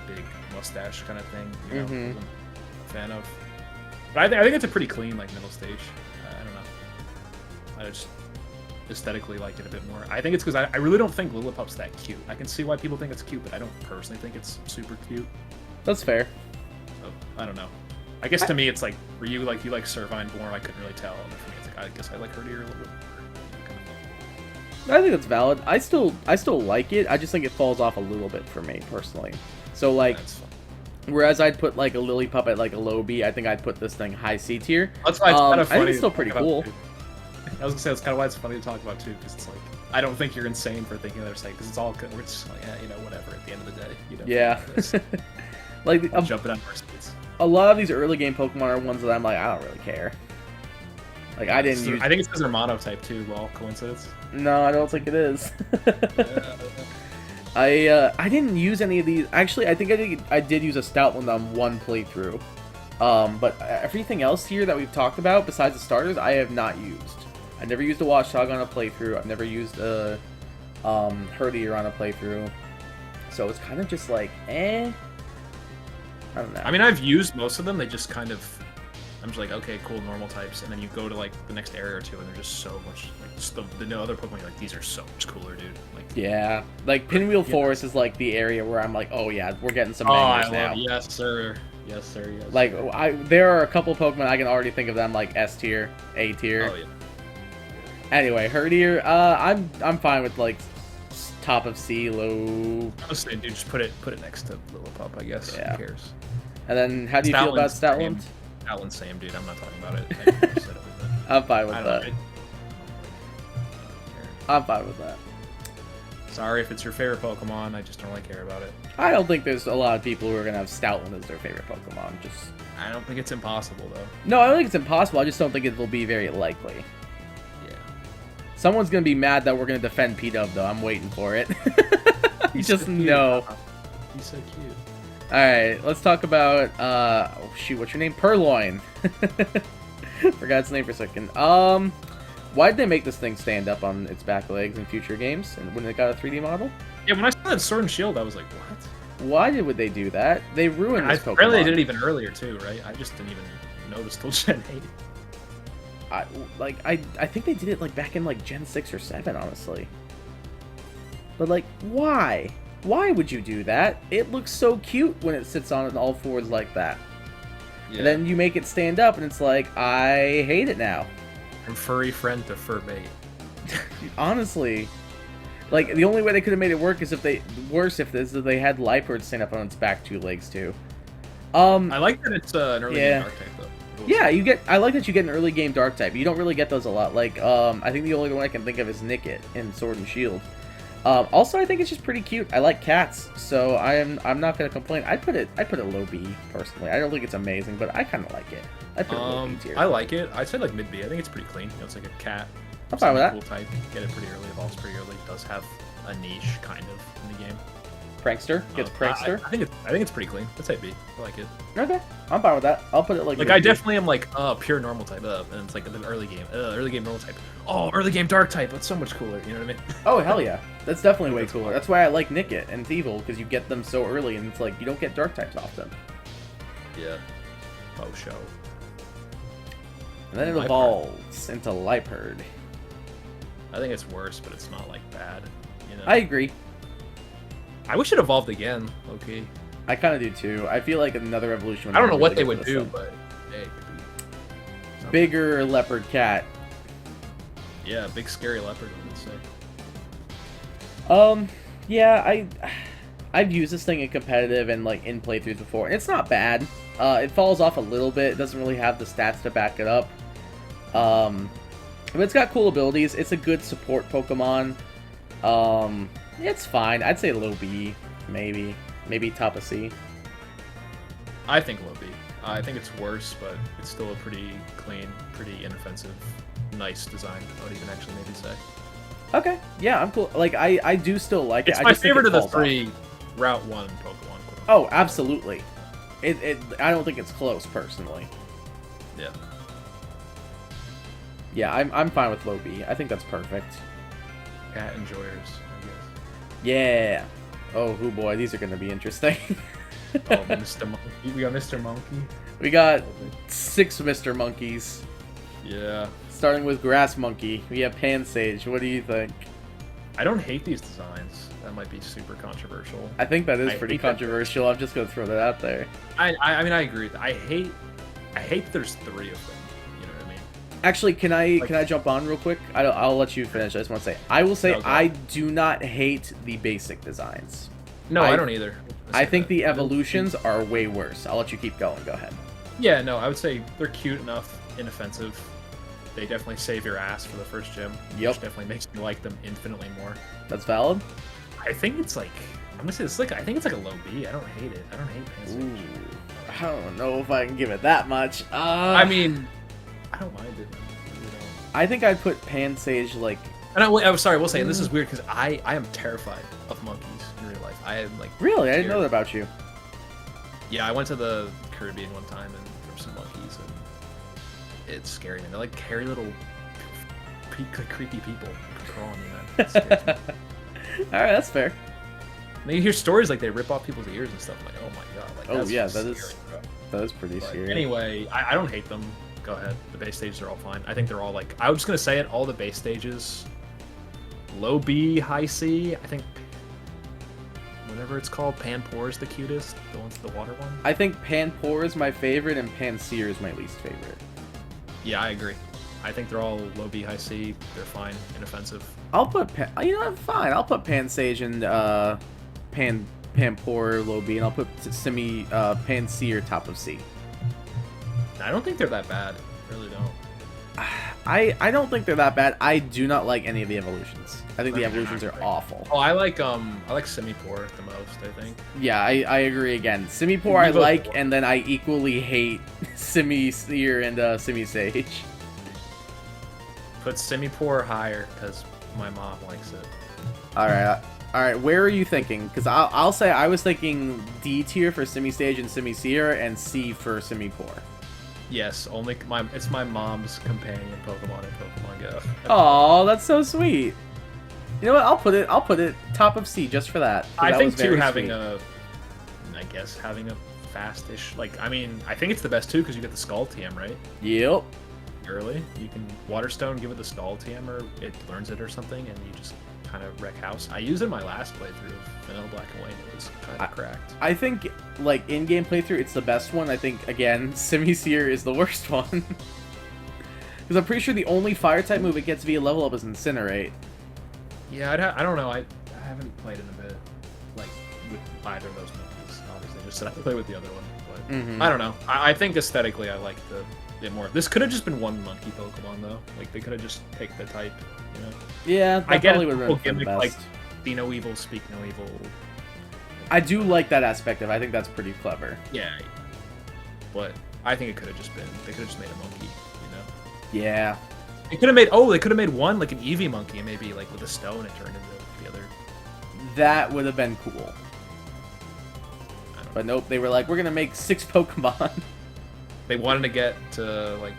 big mustache kind of thing. You know, wasn't a fan of. But I think it's a pretty clean like middle stage. I don't know. I just aesthetically like it a bit more. I think it's because I really don't think Lillipup's that cute. I can see why people think it's cute, but I don't personally think it's super cute. That's fair. So, I don't know. I guess to me it's like, were you like Servine more? I couldn't really tell. And for me, it's like, I guess I like Herdier a little bit more. I think that's valid. I still like it. I just think it falls off a little bit for me personally. So like, whereas I'd put like a Lillipup at like a low B, I think I'd put this thing high C tier. That's why it's kind of funny. I think it's still pretty cool. I was gonna say that's kind of why it's funny to talk about too, because it's like I don't think you're insane for thinking they're saying, because it's all good. We're just like, yeah, you know, whatever. At the end of the day, you know. Yeah. Like jumping on our speeds. A lot of these early game Pokemon are ones that I'm like, I don't really care. Like I didn't use. I think it's because they're monotype too. Well, coincidence. No, I don't think it is. I didn't use any of these. Actually, I think I did use a Stoutland on one playthrough. But everything else here that we've talked about, besides the starters, I have not used. I never used a Watchdog on a playthrough. I've never used a Herdier on a playthrough. So it's kind of just like, eh. I don't know. I mean, I've used most of them. They just kind of, I'm just like, okay, cool, normal types, and then you go to like the next area or two, and they're just so much like just the other Pokemon. You're like, these are so much cooler, dude. Like, yeah, like Pinwheel Forest is like the area where I'm like, oh yeah, we're getting some bangers now. Yes, sir. Yes, sir. Yes. Like there are a couple Pokemon I can already think of them like S tier, A tier. Oh yeah. Anyway, Herdier, I'm fine with like top of C, low. I was saying, dude, just put it next to Lillipup, I guess. Yeah. Who cares? And then, how do you feel about Stoutland? Stoutland's same, dude. I'm not talking about it. I'm fine with that. I'm fine with that. Sorry if it's your favorite Pokemon. I just don't really care about it. I don't think there's a lot of people who are gonna have Stoutland as their favorite Pokemon. I don't think it's impossible though. No, I don't think it's impossible. I just don't think it will be very likely. Someone's gonna be mad that we're gonna defend P-Dub though. I'm waiting for it. Just so know. He's so cute. Alright, let's talk about oh shoot, what's your name? Purloin. Forgot its name for a second. Why did they make this thing stand up on its back legs in future games and when it got a 3D model? Yeah, when I saw that Sword and Shield, I was like, what? Why would they do that? They ruined this Pokemon. Apparently they did it even earlier too, right? I just didn't even notice till Gen 8. I think they did it like back in like Gen 6 or 7, honestly. But like, why? Why would you do that? It looks so cute when it sits on all fours like that. Yeah. And then you make it stand up and it's like, I hate it now. From furry friend to fur bait. Honestly. Like, the only way they could have made it work is if they had Liepard stand up on its back two legs too. I like that it's an early game Dark type though. Yeah, I like that you get an early game Dark type. You don't really get those a lot. Like, I think the only one I can think of is Nickit in Sword and Shield. Also, I think it's just pretty cute. I like cats, so I'm not gonna complain. I put it low B personally. I don't think it's amazing, but I kind of like it. I put it low B tier. I like it. I'd say like mid B. I think it's pretty clean. You know, it's like a cat. I'm fine with that. Cool type. Get it pretty early. Evolves pretty early. It does have a niche kind of in the game. Prankster gets Prankster. I think it's pretty clean. Let's say B. I like it. Okay, I'm fine with that. I'll put it like. Like I definitely am like pure normal type and it's like an early game normal type. Oh, early game Dark type. That's so much cooler. You know what I mean? Oh hell yeah, that's definitely way cooler. That's why I like Nickit and Thievul because you get them so early and it's like you don't get Dark types often. Yeah. faux show. And then it evolves into Liepard. I think it's worse, but it's not like bad. You know? I agree. I wish it evolved again, low-key. I kind of do too. I feel like another evolution. I don't know what they would do, but hey, it could be something. Bigger leopard cat. Yeah, big scary leopard, I would say. Yeah, I've used this thing in competitive and like in playthroughs before, and it's not bad. It falls off a little bit. It doesn't really have the stats to back it up. But it's got cool abilities. It's a good support Pokemon. It's fine. I'd say low B, maybe top of C. I think low B. I think it's worse, but it's still a pretty clean, pretty inoffensive, nice design. I would even actually maybe say. Okay, yeah, I'm cool. Like I do still like it. It's my favorite of the three Route 1 Pokemon. Oh, absolutely. I don't think it's close personally. Yeah. Yeah, I'm fine with low B. I think that's perfect. Cat enjoyers, I guess. Yeah. Oh boy, these are gonna be interesting. Oh, Mr. Monkey. We got Mr. Monkey. We got 6 Mr. Monkeys. Yeah. Starting with Grass Monkey, we have Pansage. What do you think? I don't hate these designs. That might be super controversial. I think that is pretty controversial. I'm just gonna throw that out there. I mean, I agree. I hate there's 3 of them. You know what I mean? Actually, can I jump on real quick? I'll let you finish. I just want to say, I will say, I do not hate the basic designs. No, I don't either. I think the evolutions are way worse. I'll let you keep going. Go ahead. Yeah, no, I would say they're cute enough, inoffensive. They definitely save your ass for the first gym. Yep. Which definitely makes me like them infinitely more. That's valid. I think it's like, I'm gonna say it's like, I think it's like a low B. I don't hate it. I don't hate Pansage. I don't know if I can give it that much. I mean, I don't mind it. I think I'd put Pansage like. And I'm sorry, I will say, and this is weird because I am terrified of monkeys in real life. I am like. Really, I didn't know that about you. Yeah, I went to the Caribbean one time and there were some monkeys, and it's scary. Man, they're like hairy little, creepy people crawling on you, man. It scares me. All right, that's fair. And you hear stories like they rip off people's ears and stuff. I'm like, oh my god! Like, oh yeah, that is pretty scary. Anyway, I don't hate them. Go ahead. The base stages are all fine. I think they're all like, I was just gonna say it. All the base stages, low B, high C. I think whatever it's called, Panpour is the cutest. The one's the water one. I think Panpour is my favorite and Pansear is my least favorite. Yeah, I agree. I think they're all low B, high C. They're fine, inoffensive. I'll put fine. I'll put Pansage and Panpour low B, and I'll put Pansear top of C. I don't think they're that bad. I really don't. I don't think they're that bad. I do not like any of the evolutions. I think the evolutions are awful. Oh, I like Simipour the most, I think. Yeah, I agree again. Simipour I like, and then I equally hate Simisear and Simisage. Put Simipour higher because my mom likes it. All right. Where are you thinking? Because I'll say I was thinking D tier for Simisage and Simisear, and C for Simipour. Yes, it's my mom's companion Pokemon in Pokemon Go. Oh, that's so sweet. You know what? I'll put it top of C just for that. I think too having having a fast-ish, like, I mean, I think it's the best too because you get the Skull TM, right? Yep. Early, you can Waterstone, give it the Skull TM, or it learns it or something, and you just kind of wreck house. I used it in my last playthrough of Vanilla Black and White. It was kind of cracked. I think, like, in-game playthrough, it's the best one. I think, again, Simisear is the worst one. Because I'm pretty sure the only Fire-type move it gets via level up is Incinerate. Yeah, I don't know. I haven't played in a bit, like, with either of those movies. Obviously, just said I play with the other one. But I don't know. I think aesthetically I like it more. This could have just been one monkey Pokemon, though. Like, they could have just picked the type, you know? Yeah, that probably would have been the best. Like, see no evil, speak no evil. I do like that aspect of it. I think that's pretty clever. Yeah. But I think it could have just been, they could have just made a monkey, you know? Yeah. They could have made one, like an Eevee monkey, and maybe, like, with a stone it turned into the other. That would have been cool. But nope, they were like, we're going to make 6 Pokemon. They wanted to get to, like,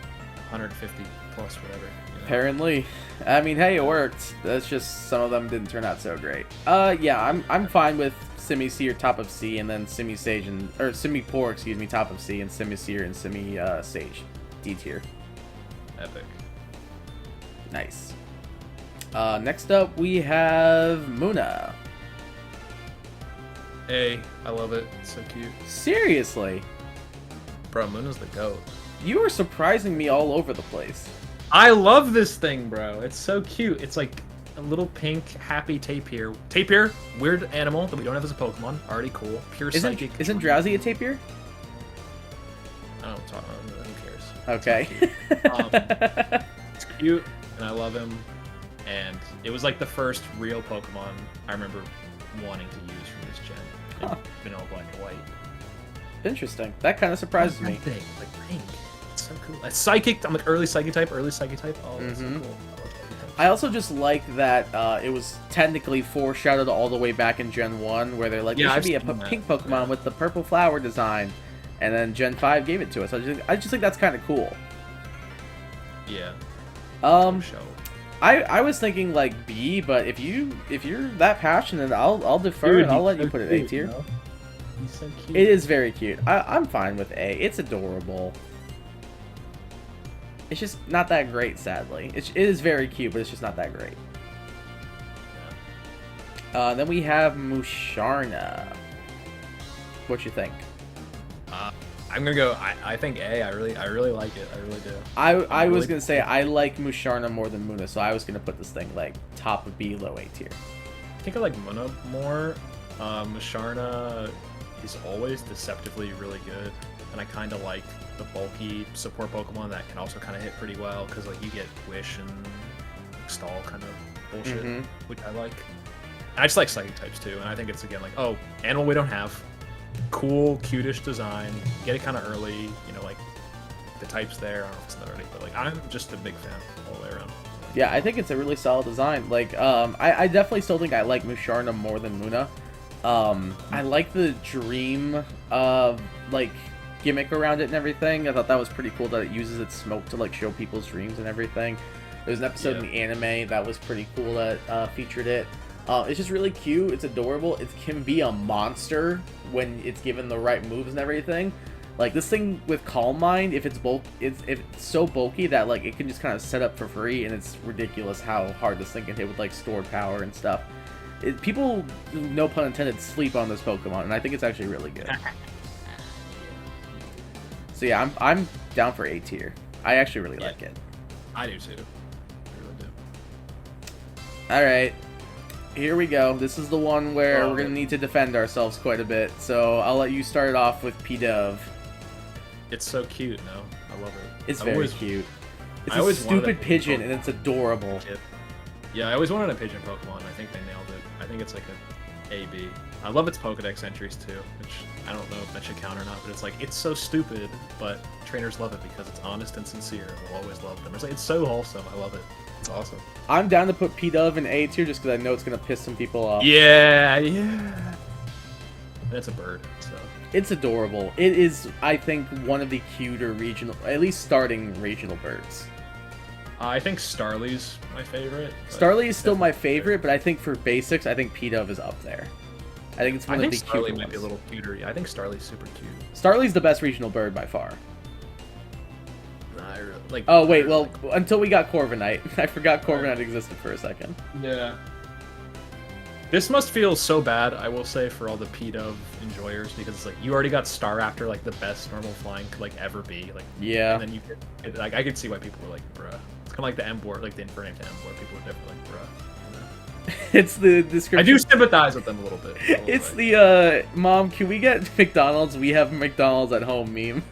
150 plus whatever. You know? Apparently. I mean, hey, it worked. That's just some of them didn't turn out so great. Yeah, I'm fine with Simi-Seer top of C, and then Simi-Sage or Simi-Poor, excuse me, top of C, and Simi-Seer and Simi-Sage D tier. Epic. Nice. Next up we have Muna. A, I love it. It's so cute. Seriously? Bro, Muna's the GOAT. You are surprising me all over the place. I love this thing, bro. It's so cute. It's like a little pink, happy tapir. Tapir, weird animal that we don't have as a Pokemon. Already cool. Pure psychic. Isn't Drowsy a tapir? I don't talk. Who cares? Okay. It's cute, and I love him. And it was like the first real Pokemon I remember wanting to use from this gen. In vanilla black and white. Interesting. That kind of surprises me. Thing, like pink. It's so cool. It's psychic. I'm like early psychic type. Oh, that's so cool. I also just like that it was technically foreshadowed all the way back in Gen 1, where they're like, there should be a pink Pokemon with the purple flower design, and then Gen 5 gave it to us. I just think that's kind of cool. Yeah. I was thinking like B, but if you're that passionate, I'll defer and I'll let you put it A tier. He's so cute. It is very cute. I'm fine with A. It's adorable. It's just not that great, sadly. It is very cute, but it's just not that great. Yeah. Then we have Musharna. What you think? I'm gonna go. I think A. I really like it. I really do. I was gonna say I like Musharna more than Muna, so I was gonna put this thing like top of B, low A tier. I think I like Muna more. Musharna is always deceptively really good, and I kind of like the bulky support Pokemon that can also kind of hit pretty well, because like you get Wish and Stall kind of bullshit, which I like. And I just like psychic types too, and I think it's again like, oh, animal we don't have, cool, cutish design, get it kind of early, you know, like the types there. I don't know if it's not already, but like I'm just a big fan all the way around. Yeah, I think it's a really solid design. Like, I definitely still think I like Musharna more than Muna. I like the dream, like, gimmick around it and everything. I thought that was pretty cool that it uses its smoke to, like, show people's dreams and everything. There's an episode in the anime that was pretty cool that featured it. It's just really cute. It's adorable. It can be a monster when it's given the right moves and everything. Like, this thing with Calm Mind, if it's so bulky that, like, it can just kind of set up for free, and it's ridiculous how hard this thing can hit with, like, stored power and stuff. People, no pun intended, sleep on this Pokemon, and I think it's actually really good. So yeah, I'm down for A tier. I actually really like it. I do too. I really do. Alright. Here we go. This is the one where we're going to need to defend ourselves quite a bit. So I'll let you start off with P-Dove. It's so cute, no? I love it. It's very cute. It's a stupid pigeon, and it's adorable. Yeah, I always wanted a pigeon Pokemon. I think they nailed it. I think it's like a A-B. I love its Pokedex entries too, which I don't know if that should count or not, but it's like, it's so stupid, but trainers love it because it's honest and sincere, and we'll always love them. It's so wholesome. I love it. It's awesome. I'm down to put P-Dove in A tier just because I know it's going to piss some people off. Yeah. And it's a bird, so. It's adorable. It is, I think, one of the cuter regional, at least starting regional birds. I think Starly's my favorite. Starly is still my favorite, but I think for basics, I think P-Dove is up there. I think it's one of the cuter ones. Starly might be a little cuter. Yeah, I think Starly's super cute. Starly's the best regional bird by far. Oh wait, well, until we got Corviknight. I forgot Corviknight existed for a second. Yeah. This must feel so bad, I will say, for all the P-Dove enjoyers, because it's like, you already got Staraptor, like, the best normal flying could, like, ever be. Like, yeah. And then you could, like, I could see why people were like, bruh. It's kind of like the M-Board, like the Infernape to M-Board. People were definitely like, bruh. You know? It's the description. I do sympathize with them a little bit. It's the, Mom, can we get McDonald's? We have McDonald's at home meme.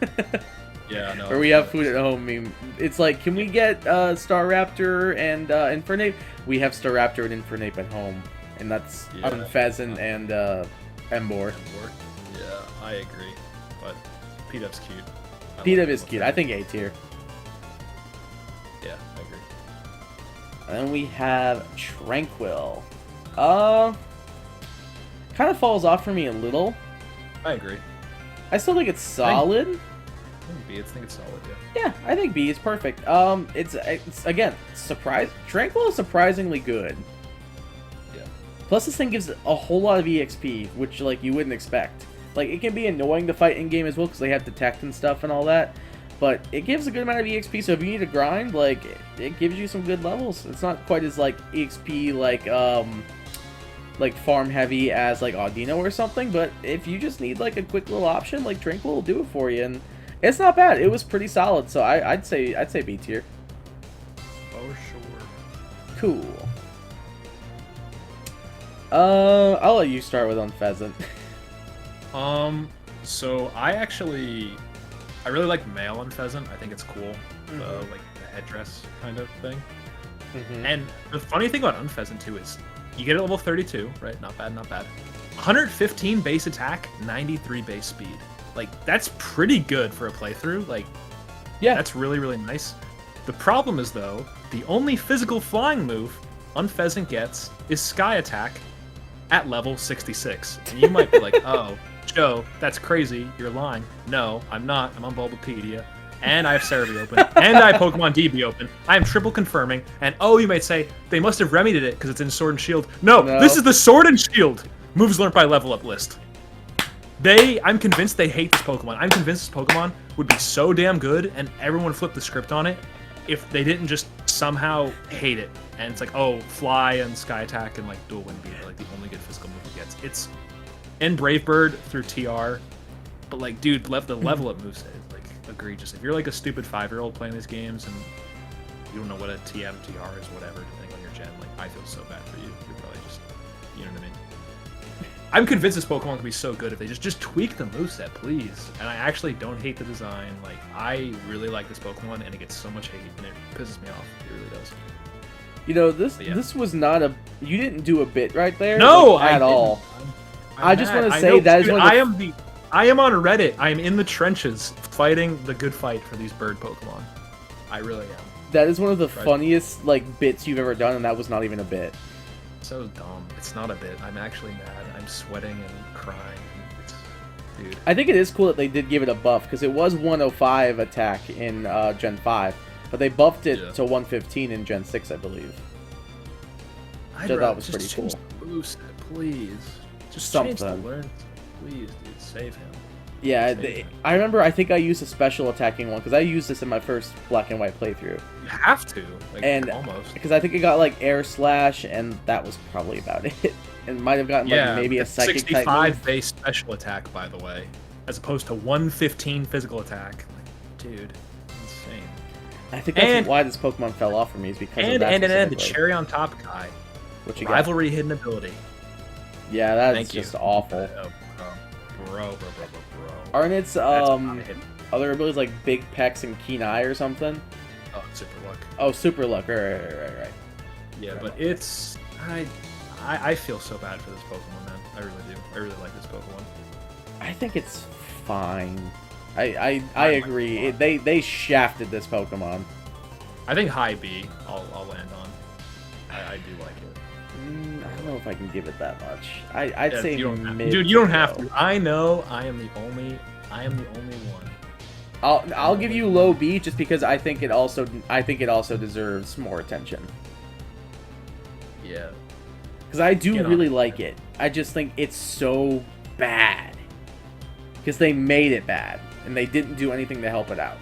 Yeah, no. Or we have food at home meme. It's like, can we get Staraptor and Infernape? We have Staraptor and Infernape at home. And that's Pheasant and M-Board. Yeah, I agree. But P-Dove's cute. P-Dove is cute. I think A tier. Yeah, I agree. And then we have Tranquil. Kind of falls off for me a little. I agree. I still think it's solid. B. I think it's solid. Yeah, I think B is perfect. It's again Tranquil is surprisingly good. Yeah. Plus, this thing gives a whole lot of EXP, which like you wouldn't expect. Like it can be annoying to fight in game as well because they have detect and stuff and all that. But it gives a good amount of EXP, so if you need to grind, like, it gives you some good levels. It's not quite as, like, EXP, like farm heavy as, like, Audino or something, but if you just need, like, a quick little option, like, Tranquil will do it for you, and it's not bad. It was pretty solid, so I'd say B tier. Oh, sure. Cool. I'll let you start with Unpheasant. So I really like male on Pheasant. I think it's cool, like the headdress kind of thing. And the funny thing about Unpheasant too is you get it level 32, right? Not bad, not bad. 115 base attack, 93 base speed. Like that's pretty good for a playthrough. Like, yeah, that's really really nice. The problem is though, the only physical flying move Unpheasant gets is Sky Attack at level 66, and you might be like, oh. Joe, that's crazy. You're lying. No, I'm not. I'm on Bulbapedia. And I have Cerebi open. And I have Pokemon DB open. I am triple confirming. And oh, you might say, they must have remedied it because it's in Sword and Shield. No, this is the Sword and Shield moves learned by level up list. I'm convinced they hate this Pokemon. I'm convinced this Pokemon would be so damn good and everyone flipped the script on it if they didn't just somehow hate it. And it's like, oh, Fly and Sky Attack and like Dual Wind Beat are like the only good physical move it gets. It's and Brave Bird through TR, but like, dude, the level up moveset is like egregious. If you're like a stupid 5-year-old playing these games and you don't know what a TM, TR is, whatever, depending on your gen, like I feel so bad for you. You're probably just, you know what I mean? I'm convinced this Pokemon could be so good if they just tweak the moveset, please. And I actually don't hate the design. Like I really like this Pokemon, and it gets so much hate, and it pisses me off. It really does. You know, this was not a. You didn't do a bit right there. No, like, at all. I just want to say that is one of the... I am on Reddit. I am in the trenches fighting the good fight for these bird Pokemon. I really am. That is one of the funniest like bits you've ever done, and that was not even a bit. So dumb. It's not a bit. I'm actually mad. I'm sweating and crying. Dude. I think it is cool that they did give it a buff because it was 105 attack in Gen 5, but they buffed it to 115 in Gen 6, I believe. I thought that was pretty cool. Boost, please. Just something. Change the learn. Please, dude, save him. Yeah, I remember. I think I used a special attacking one because I used this in my first Black and White playthrough. You have to, like, and almost because I think it got like Air Slash, and that was probably about it. And might have gotten like maybe a psychic 65 type move. Base special attack, by the way, as opposed to 115 physical attack. Like, dude, insane. I think that's why this Pokemon fell off for me is because of that. And the cherry on top guy, what you rivalry hidden ability. Yeah, that's just awful. Bro. Aren't its other abilities like Big Pecs and Keen Eye or something? Oh, Super Luck. Oh, Super Luck. Right. Yeah, but it's I feel so bad for this Pokemon, man. I really do. I really like this Pokemon. I think it's fine. I agree. They shafted this Pokemon. I think high B. I'll land on. I do like it. I don't know if I can give it that much. I'd say mid. Dude, you don't have to. I know. I am the only one. I'll give you low B just because I think it also deserves more attention. Yeah. Because I do really like it. I just think it's so bad. Because they made it bad and they didn't do anything to help it out.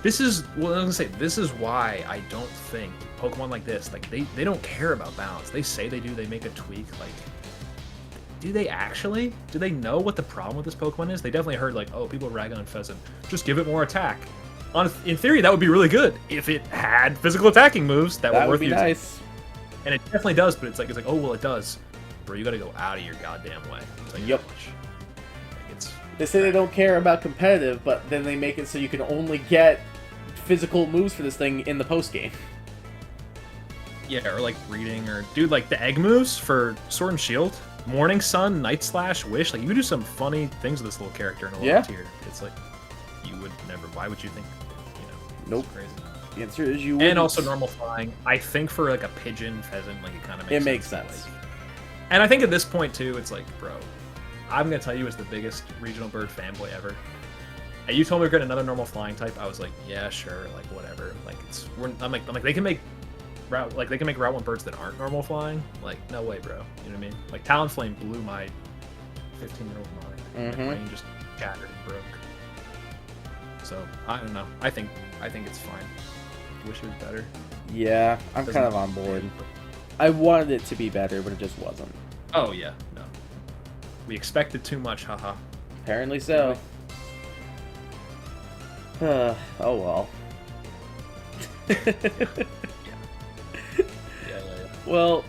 This is what I was gonna say. This is why I don't think Pokemon like this, like they don't care about balance. They say they do. They make a tweak. Like, do they actually? Do they know what the problem with this Pokemon is? They definitely heard like, oh, people rag on Pheasant. Just give it more attack. In theory, that would be really good if it had physical attacking moves that were worth using. Nice. And it definitely does. But it's like, oh well, it does. Bro, you got to go out of your goddamn way. It's like, yep. They say they don't care about competitive, but then they make it so you can only get physical moves for this thing in the post game. Yeah, or like breeding, or dude, like the egg moves for Sword and Shield, Morning Sun, Night Slash, Wish. Like you do some funny things with this little character in a lower tier. It's like you would never. Why would you think? You know, nope. Crazy. The answer is you. And also normal flying. I think for like a pigeon pheasant, like it kind of makes sense. Like, and I think at this point too, it's like, bro, I'm gonna tell you as the biggest regional bird fanboy ever, you told me we're getting another normal flying type. I was like, yeah, sure, like whatever. Like I'm like they can make route 1 birds that aren't normal flying. Like no way, bro. You know what I mean? Like Talonflame blew my 15-year-old mind. My brain just shattered and broke. So I don't know. I think it's fine. Wish it was better. Yeah, I'm kind of on board. I wanted it to be better, but it just wasn't. Oh yeah, no. We expected too much, haha. Apparently so. Oh well. Yeah. Well,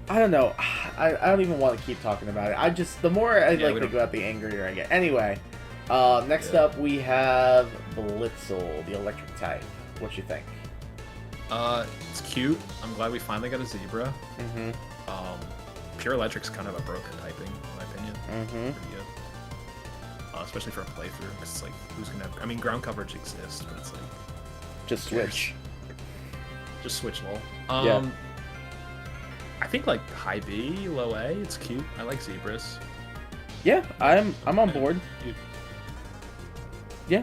I don't know. I don't even want to keep talking about it. The more I think about, the angrier I get. Anyway, next up we have Blitzel, the electric type. What you think? It's cute. I'm glad we finally got a zebra. Mm-hmm. Pure Electric's kind of a broken typing, in my opinion. Mm-hmm. Pretty good. Especially for a playthrough, because it's like, who's gonna have... I mean, ground coverage exists, but it's like... Just switch. Just switch, lol. Yeah. I think, like, high B, low A, it's cute. I like zebras. Yeah, I'm on board. Yeah,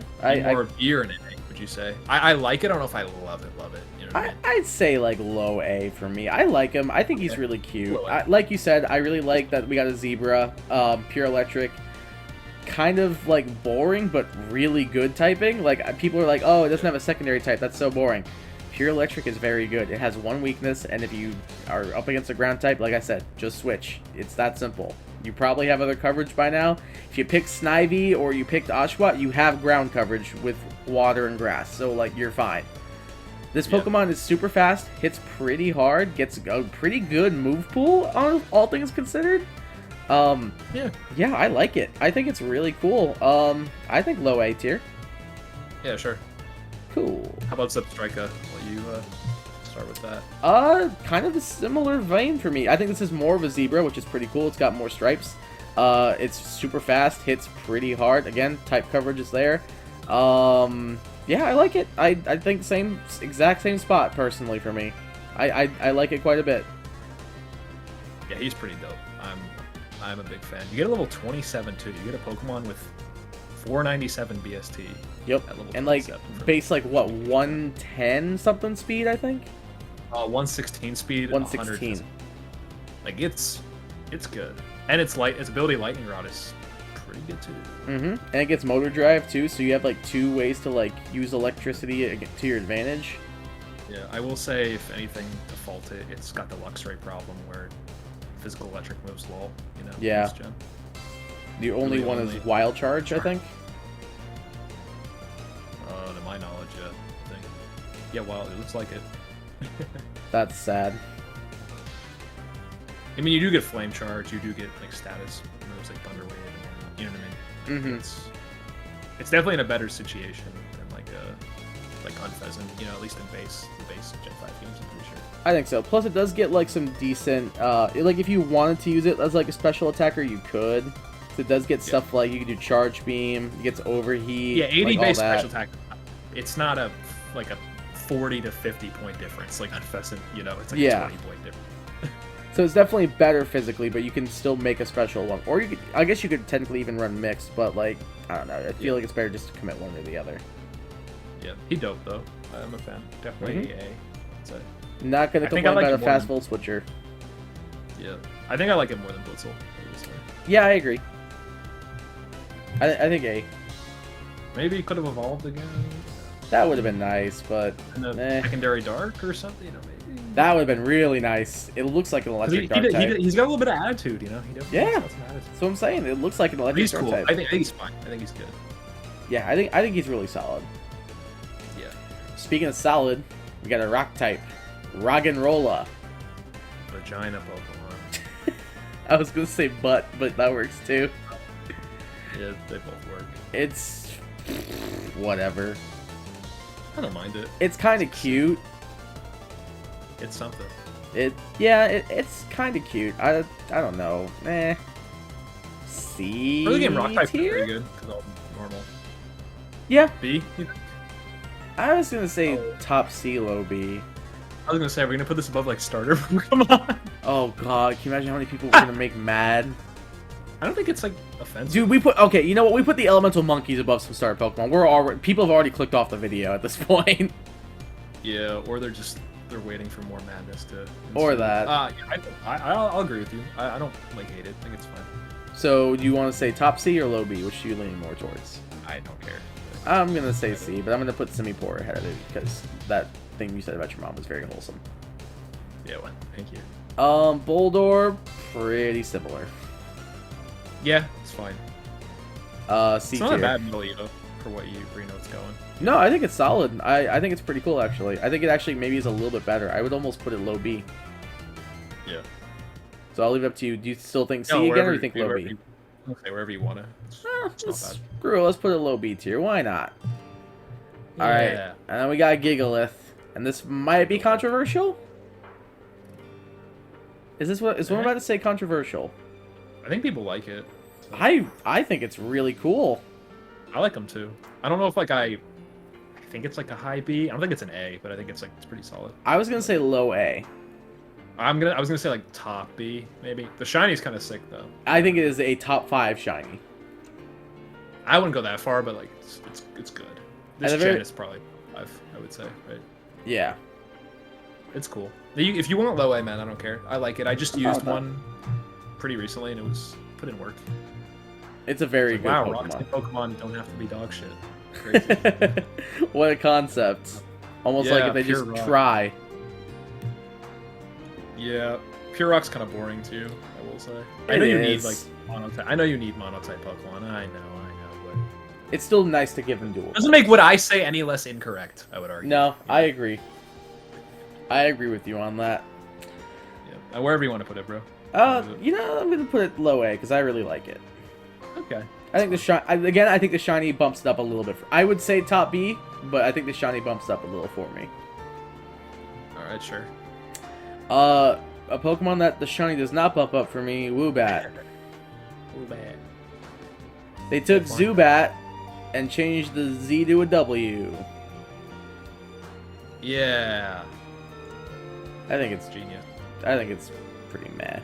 more B or an A, would you say? I like it. I don't know if I love it. You know what I mean? I'd say like low A for me. I like him. I think he's really cute. Like you said, I really like that we got a zebra. Pure Electric, kind of like boring but really good typing. Like people are like, oh, it doesn't have a secondary type. That's so boring. Pure Electric is very good. It has one weakness, and if you are up against a ground type, like I said, just switch. It's that simple. You probably have other coverage by now. If you pick Snivy or you picked Oshawott, you have ground coverage with water and grass, so like you're fine. This Pokemon is super fast, hits pretty hard, gets a pretty good move pool, all things considered. Yeah, I like it. I think it's really cool. I think low A tier. Yeah, sure. Cool. How about Substrika? Will you start with that? Kind of a similar vein for me. I think this is more of a zebra, which is pretty cool. It's got more stripes. It's super fast, hits pretty hard. Again, type coverage is there. Yeah, I like it. I think exact same spot personally for me. I like it quite a bit. Yeah, he's pretty dope. I'm a big fan. You get a level 27 too. You get a Pokemon with 497 BST. Yep. And like base like what 110 something speed, I think. 116 speed. 116. Like it's good, and its ability Lightning Rod is pretty good too. And it gets motor drive too, so you have like 2 ways to like use electricity to your advantage. Yeah, I will say if anything to fault it, it's got the Luxray problem where physical electric moves low. You know. Yeah. The only one is Wild Charge, I think. To my knowledge, yeah. I think. Yeah, Wild. It looks like it. That's sad. I mean, you do get Flame Charge. You do get like status moves like Thunder Wave. You know what I mean? It's definitely in a better situation than like Unpheasant. You know, at least in the base Gen 5 games, I'm pretty sure. I think so. Plus, it does get like some decent. Like if you wanted to use it as like a special attacker, you could. It does get stuff like you can do Charge Beam, it gets Overheat. Yeah, 80 base special attack. It's not a 40 to 50 point difference like Unpheasant, you know, it's like a 20 point difference. So it's definitely better physically, but you can still make a special one. Or I guess you could technically even run mixed, but like, I don't know, I feel like it's better just to commit one or the other. Yeah, he dope though. I'm a fan. Definitely A. So not gonna complain about a fast volt switcher. Yeah. I think I like it more than Blitzel. Yeah, I agree. I think A. Maybe it could have evolved again. That would have been nice, but secondary dark or something, you know, maybe. That would have been really nice. It looks like an electric dark type. He's got a little bit of attitude, you know. He definitely has some attitude. That's what I'm saying. It looks like an electric dark type. I think he's fine. I think he's good. Yeah, I think he's really solid. Yeah. Speaking of solid, we got a rock type, Roggenrola. Vagina Pokemon. I was gonna say butt, but that works too. Yeah, they both work. It's whatever. I don't mind it. It's kind of cute. It's something. It's kind of cute. I don't know. C. Early game rock type is pretty good because all normal. Yeah. B. I was gonna say top C, low B. I was gonna say, are we gonna put this above like starter Pokemon? Oh god, can you imagine how many people we're gonna make mad? I don't think it's like offensive. Dude, we put you know what? We put the elemental monkeys above some starter Pokemon. People have already clicked off the video at this point. Yeah, or they're waiting for more madness to. Or that. I'll agree with you. I don't like hate it. I think it's fine. So, do you want to say top C or low B? Which do you lean more towards? I don't care. I'm gonna say C, but I'm gonna put Simipour ahead of it because that thing you said about your mom was very wholesome. Yeah, well, thank you. Boldor, pretty similar. Yeah, it's fine. C tier. It's not a bad middle either for what you know it's going. No, I think it's solid. I think it's pretty cool actually. I think it actually maybe is a little bit better. I would almost put it low B. Yeah. So I'll leave it up to you. Do you still think C again, or do you think low B? Okay, wherever you want to. Screw it. Let's put it low B tier. Why not? Yeah. All right. And then we got Gigalith, and this might be controversial. Is what I'm about to say controversial? I think people like it. So. I think it's really cool. I like them too. I don't know if I think it's like a high B. I don't think it's an A, but I think it's pretty solid. I was gonna say low A. I was gonna say like top B maybe. The shiny's kind of sick though. I think it is a top 5 shiny. I wouldn't go that far, but like it's good. This gen is probably 5, I would say, right? Yeah. It's cool. If you want low A, man, I don't care. I like it. I just used one pretty recently, and it was put in work. It's a very good Pokemon. Wow, Pokemon don't have to be dog shit. Crazy. What a concept. Almost like if they just try. Yeah, Pure Rock's kind of boring too, I will say. I know you need like monotype. I know you need monotype Pokemon. I know, but it's still nice to give them dual. Doesn't make what I say any less incorrect, I would argue. No, I agree. I agree with you on that. Yeah, wherever you want to put it, bro. You know, I'm gonna put it low A because I really like it. Okay. I think I think the shiny bumps it up a little bit. I would say top B, but I think the shiny bumps it up a little for me. All right, sure. A Pokemon that the shiny does not bump up for me, Woobat. Woobat. They took Zubat and changed the Z to a W. Yeah. I think it's genius. I think it's pretty meh,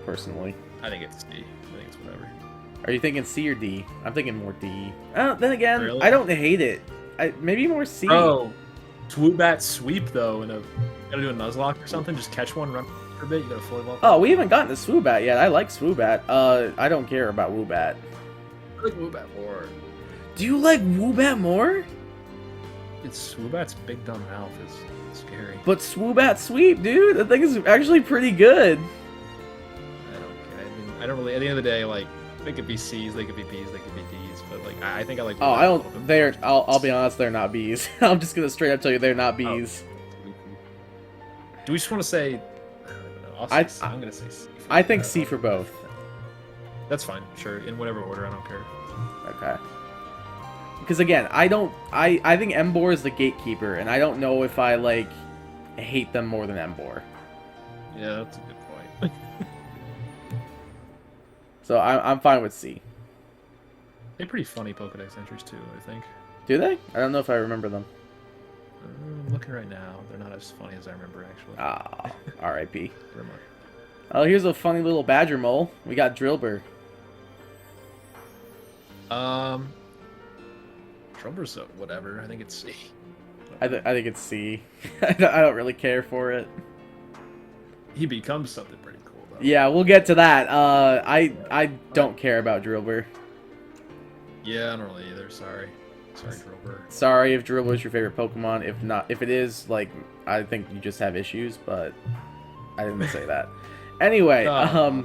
personally. I think it's D. I think it's whatever. Are you thinking C or D? I'm thinking more D. Then again, really? I don't hate it. Maybe more C. Oh, Woobat sweep though, you gotta do a Nuzlocke or something. Just catch one, run for a bit. You gotta fully evolve. Oh, we haven't gotten to Swoobat yet. I like Swoobat. I don't care about Woobat. I like Woobat more. Do you like Woobat more? It's Swoobat's big dumb mouth is scary. But Swoobat sweep, dude. The thing is actually pretty good. I mean, I don't really. At the end of the day, like they could be C's, they could be B's, they could be D's. But like, I think I like. Oh, I don't. I'll be honest. They're not B's. I'm just gonna straight up tell you they're not B's. Oh. Do we just want to say? I don't know. I'm gonna say C. I think C for both. That's fine. Sure, in whatever order. I don't care. Okay. Because again, I think Emboar is the gatekeeper, and I don't know if I like hate them more than Emboar. Yeah, that's a good point. So I'm fine with C. They're pretty funny Pokedex entries too, I think. Do they? I don't know if I remember them. I'm looking right now. They're not as funny as I remember, actually. Ah, R.I.P. Oh, here's a funny little badger mole. We got Drillbur. Drillbur's whatever. I think it's C. I think it's C. I don't really care for it. He becomes something pretty cool, though. Yeah, we'll get to that. I don't care about Drillbur. Yeah, I don't really either. Sorry, Drillbur. Sorry if Drillbur is your favorite Pokemon. If it is, like, I think you just have issues, but I didn't say that. Anyway,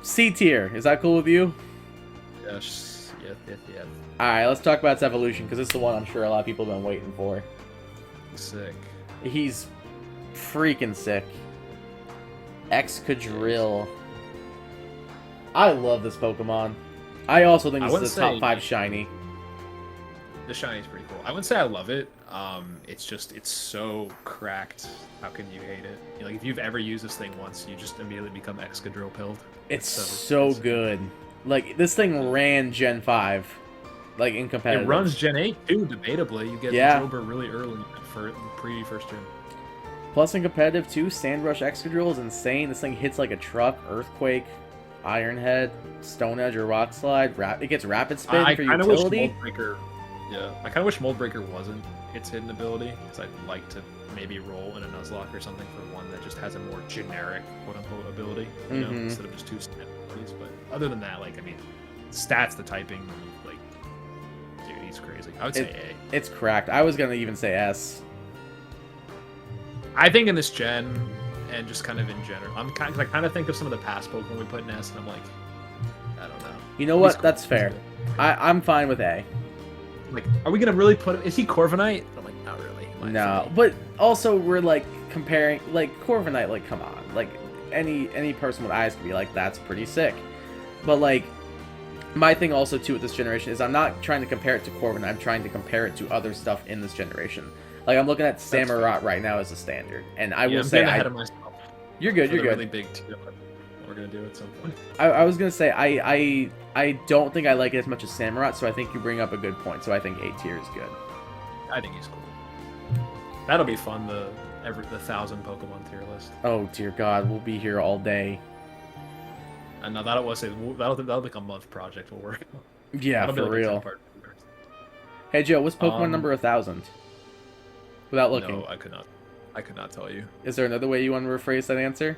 C tier. Is that cool with you? Yes. Alright, let's talk about its evolution, because it's the one I'm sure a lot of people have been waiting for. Sick. He's freaking sick. Excadrill. I love this Pokemon. I also think this is a top 5 shiny. The shiny's pretty cool. I wouldn't say I love it. It's so cracked. How can you hate it? You know, like if you've ever used this thing once, you just immediately become Excadrill pilled. It's so good. Like this thing ran Gen 5. Like in competitive. It runs Gen 8 too, debatably. You get Drillbur really early for pre-first gen. Plus in competitive too, Sandrush Excadrill is insane. This thing hits like a truck, Earthquake. Ironhead, Stone Edge, or Rock Slide. It gets Rapid Spin for I utility. Wish Moldbreaker, yeah, I kind of wish Moldbreaker wasn't its hidden ability, because I'd like to maybe roll in a Nuzlocke or something for one that just has a more generic quote-unquote ability, you know, instead of just 2 stat abilities. But other than that, like, I mean, stats, the typing, like, dude, he's crazy. I would say A. It's cracked. I was gonna even say S. I think in this gen, and just kind of in general, I kind of think of some of the past Pokemon we put in S, and I'm like, I don't know. You know what? That's fair. I'm fine with A. Like, are we gonna really put him? Is he Corviknight? I'm like, not really. No, but also we're like comparing, like, Corviknight. Like, come on, like any person with eyes could be like, that's pretty sick. But like, my thing also too with this generation is I'm not trying to compare it to Corviknight. I'm trying to compare it to other stuff in this generation. Like, I'm looking at Samurott right now as a standard, and I will say, ahead of myself. You're good. You're good. Really big too. We're gonna do at some point. I was gonna say I don't think I like it as much as Samurott, so I think you bring up a good point. So I think A tier is good. I think he's cool. That'll be fun. The 1,000 Pokemon tier list. Oh dear God, we'll be here all day. And now that'll be a month project. We'll work on. Yeah, that'll for real. Hey Joe, what's Pokemon number 1,000? Without looking. No, I could not tell you. Is there another way you want to rephrase that answer?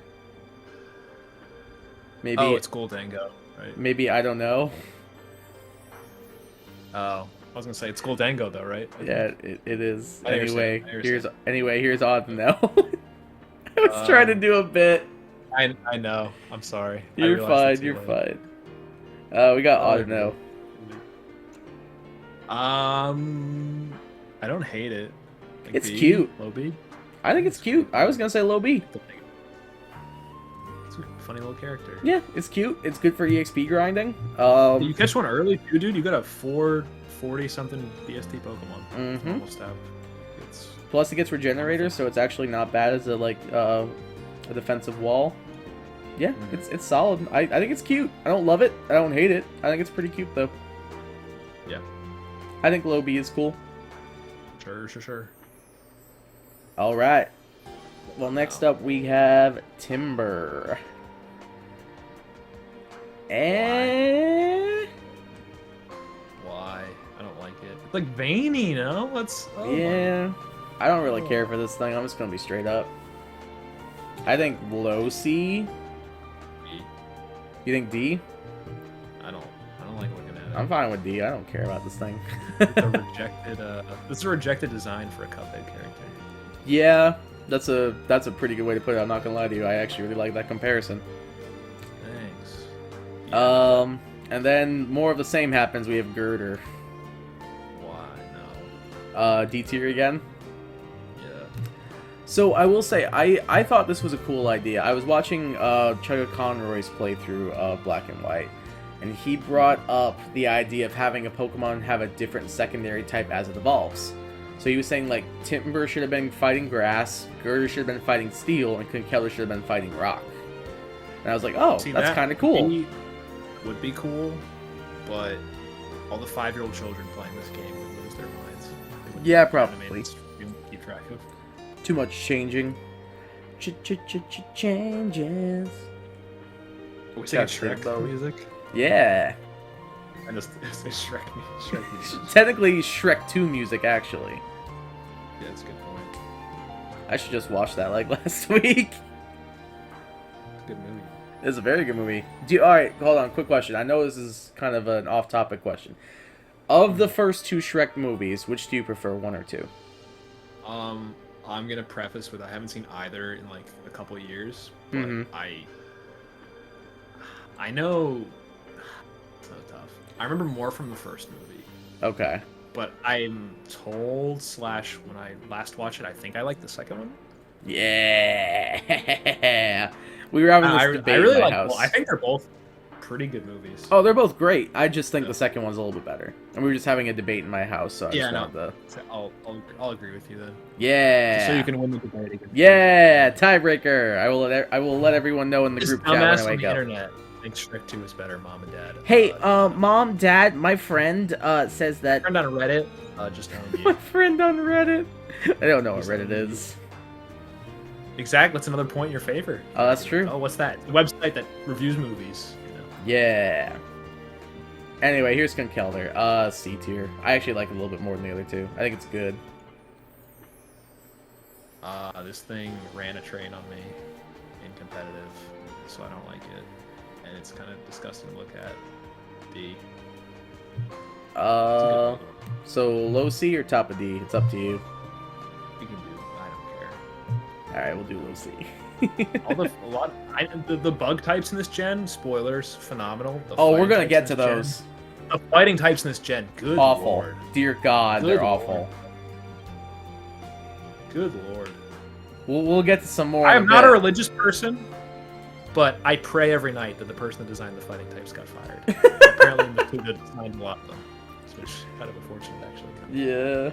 Maybe. Oh, it's Goldango, right? Maybe, I don't know. Oh, I was gonna say it's Goldango though, right? Yeah, it is. Anyway, here's odd to know. I was trying to do a bit. I know. I'm sorry. You're fine. You're fine. We got odd to know. I don't hate it. Like it's cute. Low B. I think it's cute. I was gonna say low B. It's a funny little character. Yeah, it's cute. It's good for EXP grinding. You catch one early too, dude. You got a 440 something BST Pokemon. Almost out. Plus, it gets regenerators, so it's actually not bad as a defensive wall. Yeah, it's solid. I think it's cute. I don't love it. I don't hate it. I think it's pretty cute though. Yeah. I think low B is cool. Sure. All right. Well, next up we have Timber. Why? I don't like it. It's like veiny, no? Yeah. I don't really care for this thing. I'm just gonna be straight up. I think low C. D. You think D? I don't like looking at it. I'm fine with D. I don't care about this thing. It's a rejected. This is a rejected design for a Cuphead character. Yeah, that's a pretty good way to put it. I'm not gonna lie to you. I actually really like that comparison. Thanks. Yeah. And then more of the same happens. We have Girder. Why no? D tier again. Yeah. So I will say I thought this was a cool idea. I was watching Chugga Conroy's playthrough of Black and White, and he brought up the idea of having a Pokemon have a different secondary type as it evolves. So he was saying, like, Timber should have been fighting Grass, Girder should have been fighting Steel, and Conkeldurr should have been fighting Rock. And I was like, oh, that's kind of cool. Would be cool, but all the 5-year-old children playing this game would lose their minds. Yeah, probably. Keep track of. Too much changing. Changes. Are we singing Shrek music? Yeah. I just say Shrek music. Technically, Shrek 2 music, actually. Yeah, that's a good point. I should just watch that like last week. Good movie. It's a very good movie. Alright, hold on, quick question. I know this is kind of an off-topic question. Of the first 2 Shrek movies, which do you prefer, 1 or 2? I'm gonna preface with I haven't seen either in like a couple of years, but I know. So tough. I remember more from the first movie. Okay. But I'm told / when I last watched it, I think I like the second one. Yeah. We were having this debate I really in my like house. I think they're both pretty good movies. Oh, they're both great. I just think the second one's a little bit better. And we were just having a debate in my house, so I just wanted to... I'll agree with you then. Yeah. Just so you can win the debate again. Yeah, tiebreaker. I will let everyone know in the group chat when I wake up. Internet thinks Shrek 2 is better, Mom and Dad. Hey, Mom, Dad, my friend says that... Friend on Reddit, just telling you. My friend on Reddit. I don't know what Reddit is. Exactly. That's another point in your favor. Oh, that's true. Oh, what's that? The website that reviews movies. You Yeah. Anyway, here's Skunkelder. C tier. I actually like it a little bit more than the other two. I think it's good. This thing ran a train on me in competitive, so I don't like it. And it's kind of disgusting to look at. D. So low C or top of D? It's up to you. You can do. I don't care. All right, we'll do low C. The bug types in this gen, spoilers, phenomenal. We're gonna get to those. The fighting types in this gen, good awful. Lord. Dear God, they're awful. Good Lord. We'll get to some more. I am not a religious person, but I pray every night that the person that designed the fighting types got fired. Apparently, Makuta designed a lot of them, which is kind of unfortunate, actually. Yeah.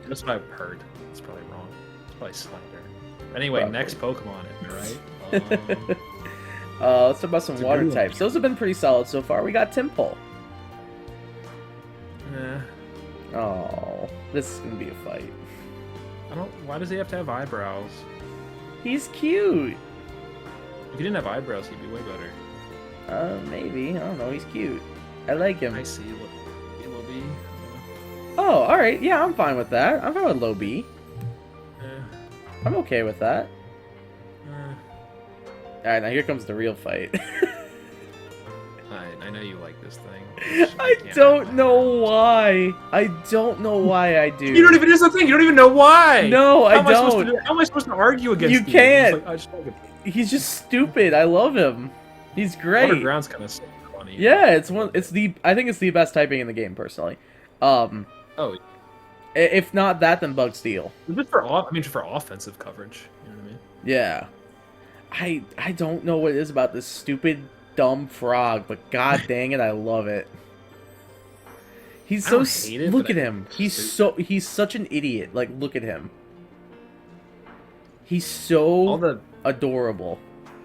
That's what I've heard. It's probably wrong. It's probably slander. Anyway, probably. Next Pokemon, right? Let's talk about some water types. Those have been pretty solid so far. We got Timpole. Oh, this is gonna be a fight. Why does he have to have eyebrows? He's cute. If he didn't have eyebrows, he'd be way better. Maybe. I don't know. He's cute. I like him. I see. Low B. Oh, all right. Yeah, I'm fine with that. I'm fine with low B. Eh. I'm okay with that. All right, now here comes the real fight. I know you like this thing. I don't know why. I don't know why I do. You don't even. Here's the thing. You don't even know why. No, I don't. How am I supposed to argue against you? You Can't. Like, I just like He's just stupid. I love him. He's great. Water ground's kind of funny. Yeah, it's one. It's the. I think it's the best typing in the game, personally. Oh. If not that, then Bug Steel. Just for offensive coverage. You know what I mean? Yeah. I don't know what it is about this stupid, dumb frog, but god dang it, I love it. He's so. Look at him. He's such an idiot. Like, look at him. He's so adorable.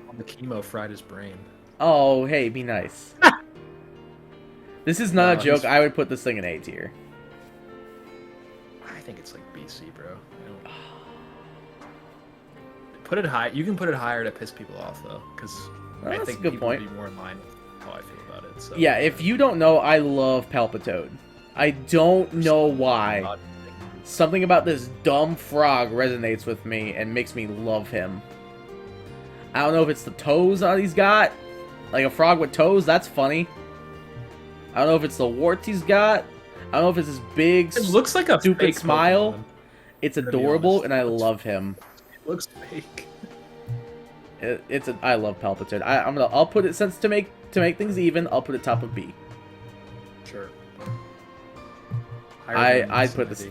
All the chemo fried his brain. Oh, hey, be nice. This is not a joke. I would put this thing in A tier. I think it's like BC, bro. Put it high. You can put it higher to piss people off, though, because I think people would be more in line with how I feel about it. So. Yeah, if you don't know, I love Palpitoad. I don't know why. Something about this dumb frog resonates with me and makes me love him. I don't know if it's the toes that he's got. Like a frog with toes, that's funny. I don't know if it's the warts he's got. I don't know if it's his big, it looks like a stupid fake smile. Pokemon. It's adorable, and I love him. It looks fake. I love Palpitoad. I'll put it, since to make things even, I'll put it top of B. Sure. I'd put this.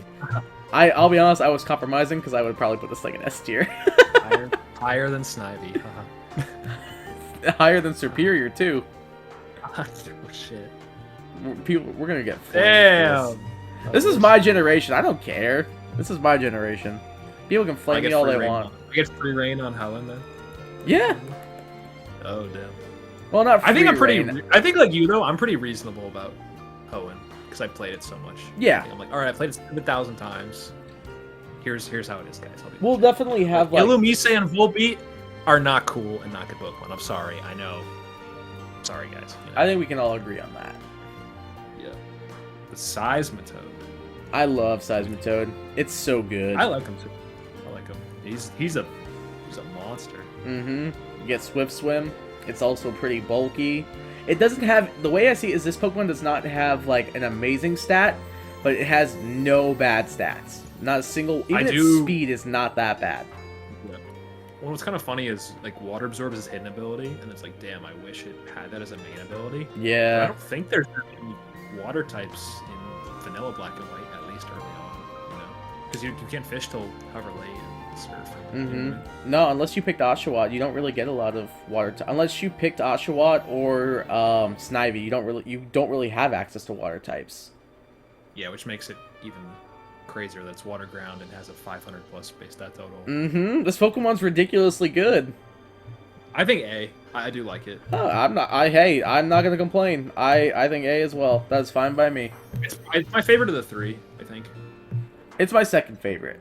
I'll be honest. I was compromising because I would probably put this thing in S tier. higher than Snivy. Higher than Superior too. Oh shit. We're gonna get. Damn. This is my generation. I don't care. This is my generation. People can flame me all they want. I get free reign on Helen then. Yeah. Oh damn. Well, not. Free reign. I think like you though. I'm pretty reasonable about Hoenn because I played it so much. Yeah. I'm like, all right, I played it 1,000 times. Here's how it is, guys. We'll definitely have like Illumise and Volbeat are not cool and not good Pokemon. I'm sorry. I know. Sorry, guys. You know? I think we can all agree on that. Yeah. The Seismitoad. I love Seismitoad. It's so good. I like him too. I like him. He's a monster. Mm-hmm. You get Swift Swim. It's also pretty bulky. It doesn't have, the way I see it is this Pokemon does not have like an amazing stat, but it has no bad stats. Not a single, even its speed is not that bad. Yeah. Well, what's kind of funny is like Water Absorb is his hidden ability, and it's like, damn, I wish it had that as a main ability. Yeah. But I don't think there's any water types in Vanilla Black and White, at least early on, you know, because you can't fish till however late and surf. Mm-hmm. No, unless you picked Oshawott, you don't really get a lot of water. Unless you picked Oshawott or Snivy, you don't really have access to water types. Yeah, which makes it even crazier that it's water ground and has a 500 plus base stat total. Mm-hmm. This Pokemon's ridiculously good. I think A. I do like it. Oh, I'm not gonna complain. I think A as well. That's fine by me. It's my favorite of the three, I think. It's my second favorite.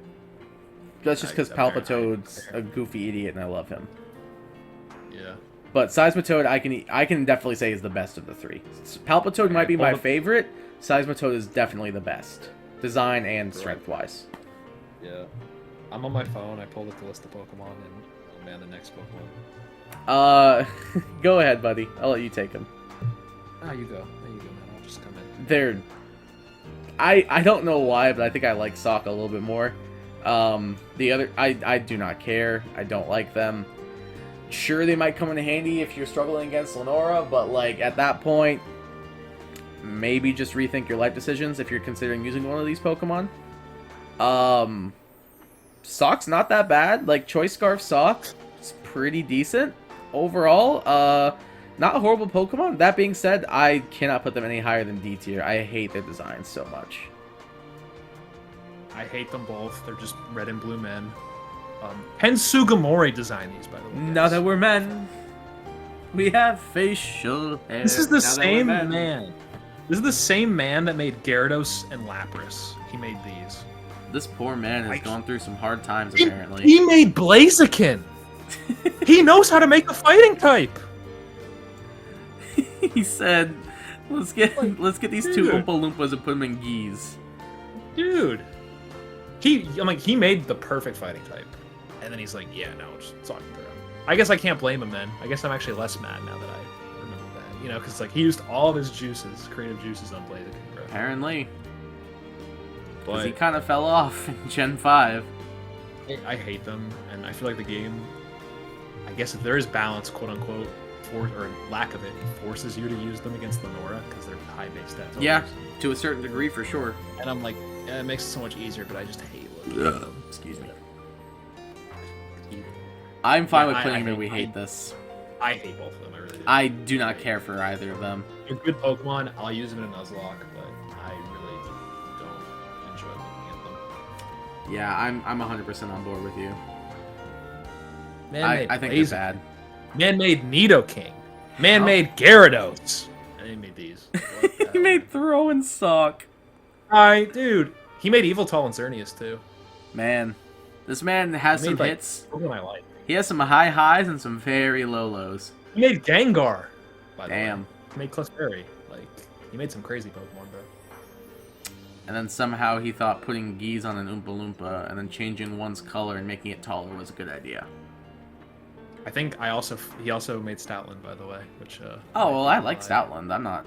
That's just because Palpitoad's a goofy idiot and I love him. Yeah. But Seismitoad, I can definitely say is the best of the three. Palpitoad might be my favorite. Seismitoad is definitely the best, design and strength-wise. Yeah, I'm on my phone. I pulled up the list of Pokemon, and oh man, the next Pokemon. Go ahead, buddy. I'll let you take them. Ah, you go. There you go, man. I'll just come in. They're... I don't know why, but I think I like Sokka a little bit more. The other... I do not care. I don't like them. Sure, they might come in handy if you're struggling against Lenora, but, like, at that point, maybe just rethink your life decisions if you're considering using one of these Pokemon. Sock's not that bad. Like, Choice Scarf Sock is pretty decent overall. Not a horrible Pokemon. That being said, I cannot put them any higher than D tier. I hate their designs so much. I hate them both. They're just red and blue men. Ken Sugimori designed these, by the way. Now that we're men, we have facial hair. This is the same man. This is the same man that made Gyarados and Lapras. He made these. This poor man has gone through some hard times, apparently. He made Blaziken! He knows how to make a fighting type! He said, let's get these two Oompa Loompas and put them in geese. Dude. He made the perfect fighting type. And then he's like, yeah, no, just talking to him. I guess I can't blame him then. I guess I'm actually less mad now that I remember that. You know, because like he used all of his juices, creative juices on Blaziken, bro. Apparently. Because he kind of fell off in Gen 5. I hate them, and I feel like the game, I guess if there is balance, quote-unquote, or lack of it, forces you to use them against Lenora, because they're high base stats. Yeah, to a certain degree, for sure. And I'm like, yeah, it makes it so much easier, but I just hate looking at them. Excuse me. I'm fine with putting them in We Hate This. I hate both of them, I really do. I do not care for either of them. They're good Pokemon, I'll use them in a Nuzlocke, but I really don't enjoy looking at them. Yeah, I'm 100% on board with you. I think they're bad. Man made Nidoking. Man made Gyarados. And he made these. He made Throw and Sock. Dude. He made Eviltal and Xerneas too. Man. This man has some hits. Pokemon I like. He has some high highs and some very low lows. He made Gengar. By the Damn. way. He made Clefairy. Like, he made some crazy Pokemon, bro. And then somehow he thought putting geese on an Oompa Loompa and then changing one's color and making it taller was a good idea. I think he also made Stoutland, by the way, which oh well, I like Stoutland. I'm not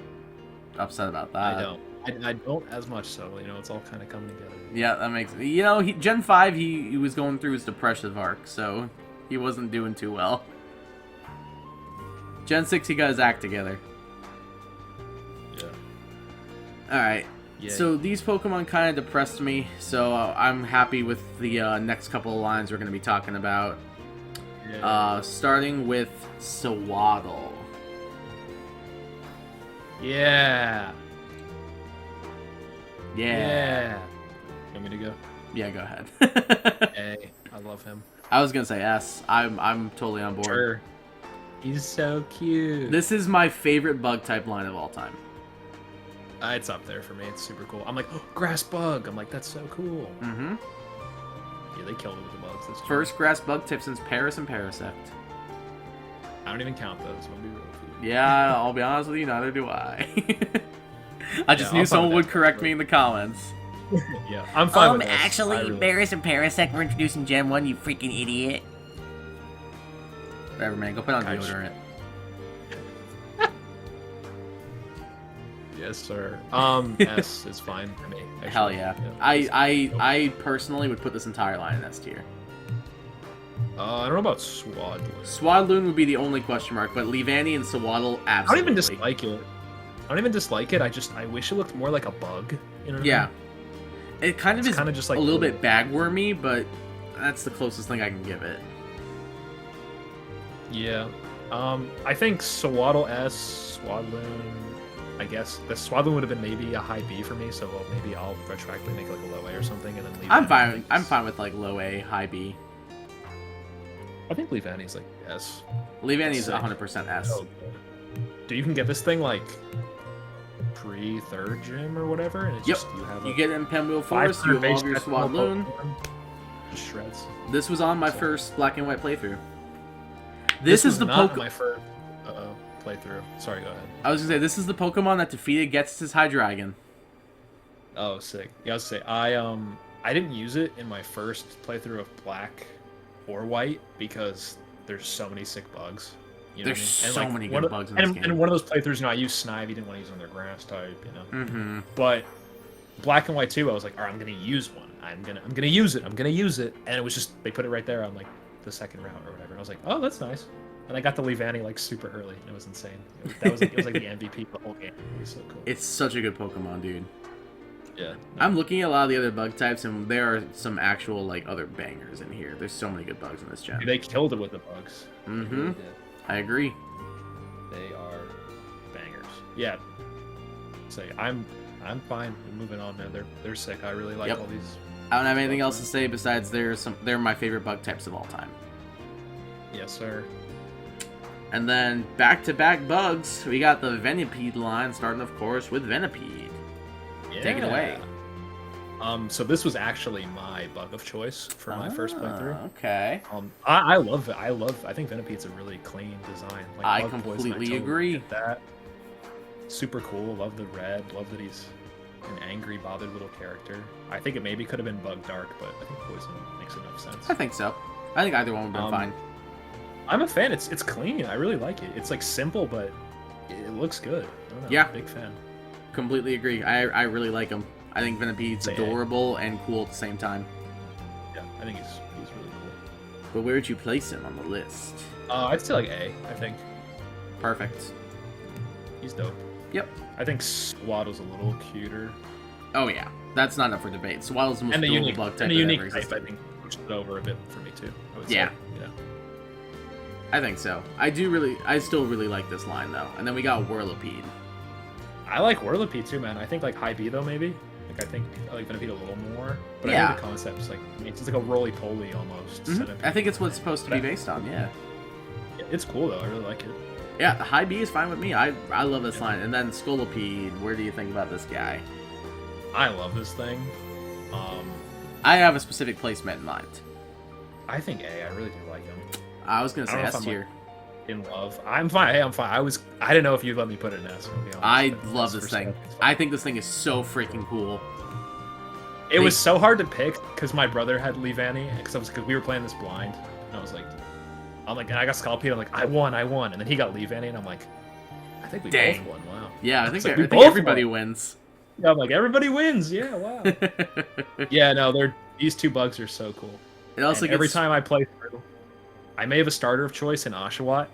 upset about that. I don't as much, so you know it's all kind of coming together. Yeah, that makes Gen 5 he was going through his depressive arc, so he wasn't doing too well. Gen 6 he got his act together. Yeah. All right. Yeah, so these Pokemon kind of depressed me, so I'm happy with the next couple of lines we're going to be talking about. Starting with Sewaddle. Yeah. Yeah. You want me to go? Yeah, go ahead. A. I love him. I was gonna say S. I'm totally on board. Sure. He's so cute. This is my favorite bug type line of all time. It's up there for me. It's super cool. I'm like, oh, grass bug. I'm like, that's so cool. Mm-hmm. Yeah, they killed it with the bugs this time. First grass bug tip since Paris and Parasect. I don't even count those. I'll be real with you. Yeah, I'll be honest with you, neither do I. I just knew someone would correct me in the comments. Yeah, I'm fine with this. Actually, Paris and Parasect were introduced in Gen 1, you freaking idiot. Whatever, man. Go put on deodorant. Yes, sir. S is fine for me. Actually. Hell yeah. I personally would put this entire line in S tier. I don't know about Swadloon. Swadloon would be the only question mark, but Leavanny and Sewaddle, absolutely. I don't even dislike it. I wish it looked more like a bug. You know what I mean? It kind of is just like a little bit bagwormy, but that's the closest thing I can give it. Yeah. I think Sewaddle S, Swadloon. I guess the Swadloon would have been maybe a high B for me, so maybe I'll retroactively make like a low A or something, and then leave. I'm fine with like low A, high B. I think Leavanny's like S. Leavanny's 100% S. Oh, dude, you can get this thing like pre-3rd gym or whatever, and it's just you get it in Pinwheel Forest, you evolve your Swadloon. Just shreds. This was on my first Black and White playthrough. This is the not my first playthrough. Sorry, go ahead. I was gonna say this is the Pokemon that defeated Ghetsis' Hydreigon. Oh, sick. Yeah, I was gonna say I didn't use it in my first playthrough of Black or White because there's so many sick bugs. You know there's so many good bugs in this game. And one of those playthroughs, I used Snivy, didn't want to use it on their grass type, Mm-hmm. But Black and White 2, I was like, all right, I'm gonna use one. I'm gonna use it. And it was just they put it right there on like the second round or whatever. And I was like, oh, that's nice. And I got the Leavanny like super early. It was insane. It was like the MVP of the whole game. It was so cool. It's such a good Pokemon, dude. Yeah. I'm looking at a lot of the other bug types, and there are some actual like other bangers in here. There's so many good bugs in this gen. They killed it with the bugs. Mm-hmm. Really I agree. They are bangers. Yeah. Say I'm fine. We're moving on, man. They're sick. I really like all these. I don't have anything else to say besides they're my favorite bug types of all time. Yes, sir. And then back-to-back bugs, we got the Venipede line, starting of course with Venipede. Yeah. Take it away. So this was actually my bug of choice for my first playthrough. Okay. I love it. I think Venipede's a really clean design. Like, I bug completely poison, agree. Get that. Super cool. Love the red. Love that he's an angry, bothered little character. I think it maybe could have been Bug Dark, but I think Poison makes enough sense. I think so. I think either one would have been fine. I'm a fan. It's clean. I really like it. It's like simple, but it looks good. I don't know. Yeah. Big fan. Completely agree. I really like him. I think Venipede's adorable and cool at the same time. Yeah, I think he's really cool. But where would you place him on the list? I'd say like A, I think. Perfect. He's dope. Yep. I think Swaddle's a little cuter. Oh yeah, that's not up for debate. Swaddle's the most adorable bug type and a unique ever type, existed. I think, pushed it over a bit for me too. I would Yeah. say, I think so. I still really like this line though. And then we got Whirlipede. I like Whirlipede too, man. I think like High B though, maybe. Like I think I like Venipede a little more. But I think the concept's like it's like a roly-poly almost. Mm-hmm. I think it's what it's supposed to be based on. Yeah. It's cool though. I really like it. Yeah, High B is fine with me. I love this line. And then Scolipede, where do you think about this guy? I love this thing. I have a specific placement in mind. I think A. I really do like him. I was gonna say S tier. In love. I'm fine. Hey, I'm fine. I didn't know if you'd let me put it in S. To be honest, I love this thing. I think this thing is so freaking cool. It was so hard to pick because my brother had Leavanny because we were playing this blind, and I was like, and I got Scolipede. I'm like, I won, and then he got Leavanny, and I'm like, I think we both won. Wow. Yeah, I think like, everybody wins. Yeah, I'm like everybody wins. Yeah, wow. Yeah, no, these two bugs are so cool. It also every time I play through, I may have a starter of choice in Oshawott.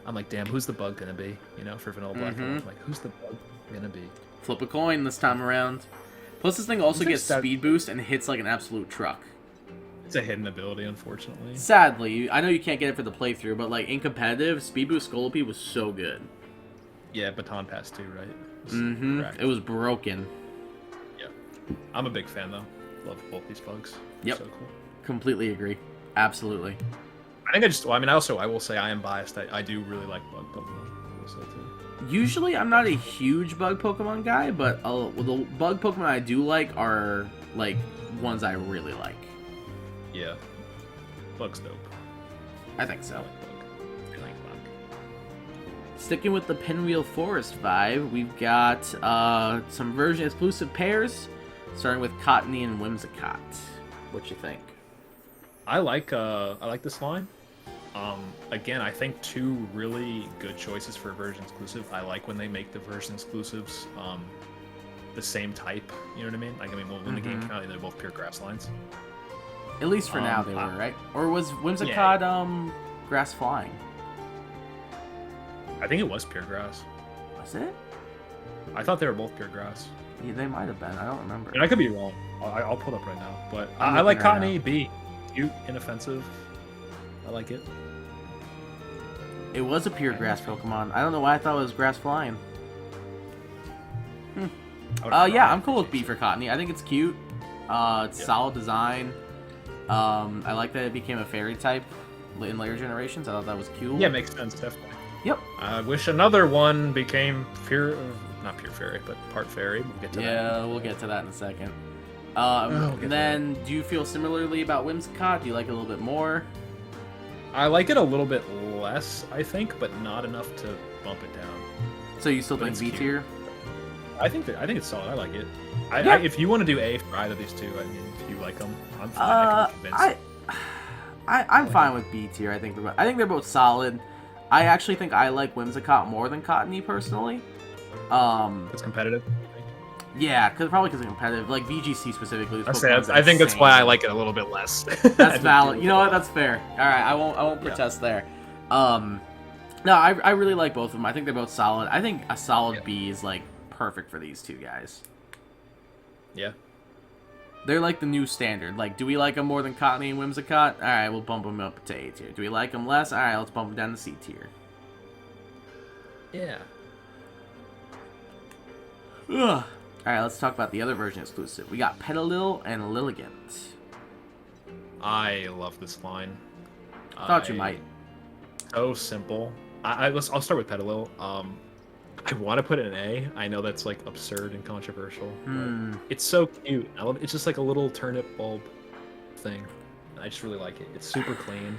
I'm like, damn, who's the bug gonna be? You know, for Vanilla Black. I'm like, who's the bug gonna be? Flip a coin this time around. Plus, this thing also gets speed boost and hits like an absolute truck. It's a hidden ability, unfortunately. Sadly, I know you can't get it for the playthrough, but like in competitive, speed boost Scolipede was so good. Yeah, Baton Pass too, right? It was broken. Yeah, I'm a big fan though. Love both these bugs. Yep. So cool. Completely agree. Absolutely. I think I will say I am biased. I do really like bug Pokemon. I will say too. Usually, I'm not a huge bug Pokemon guy, but the bug Pokemon I do like are like ones I really like. Yeah. Bug's dope. I think so. I like bug. Sticking with the Pinwheel Forest vibe, we've got some version exclusive pairs, starting with Cottony and Whimsicott. What you think? I like this line. Again, I think two really good choices for version exclusive. I like when they make the version exclusives the same type. You know what I mean? Like, when the game came out, they're both pure grass lines. At least for now, they were, right? Or was Whimsicott grass flying? I think it was pure grass. Was it? I thought they were both pure grass. Yeah, they might have been. I don't remember. And I could be wrong. I'll pull it up right now. But I like Cottony B. Cute, inoffensive. I like it. It was a pure grass Pokemon. I don't know why I thought it was grass flying. Yeah, I'm cool with B for Cottony. I think it's cute. It's solid design. I like that it became a fairy type in later generations. I thought that was cool. Yeah, makes sense, definitely. Yep. I wish another one became not pure fairy, but part fairy. We'll get to that. Yeah, we'll get to that in a second. Do you feel similarly about Whimsicott? Do you like it a little bit more? I like it a little bit less, I think, but not enough to bump it down. So you still think B tier? I think it's solid. I like it. Yeah. If you want to do A for either of these two, I mean, if you like them, I'm fine. I can be convinced. I'm fine with B tier. I think they're both solid. I actually think I like Whimsicott more than Cottony personally. It's competitive. Yeah, probably because it's competitive. Like VGC specifically. I think that's why I like it a little bit less. That's valid. You know what? That's fair. All right, I won't protest there. No, I really like both of them. I think they're both solid. I think a solid B is like perfect for these two guys. Yeah. They're like the new standard. Like, do we like them more than Cottony and Whimsicott? All right, we'll bump them up to A tier. Do we like them less? All right, let's bump them down to C tier. Yeah. Ugh. All right, let's talk about the other version exclusive. We got Petalil and Lilligant. I love this line. Thought you might. So simple. I'll start with Petalil. I want to put it in A. I know that's like absurd and controversial. But it's so cute. It's just like a little turnip bulb thing. I just really like it. It's super clean.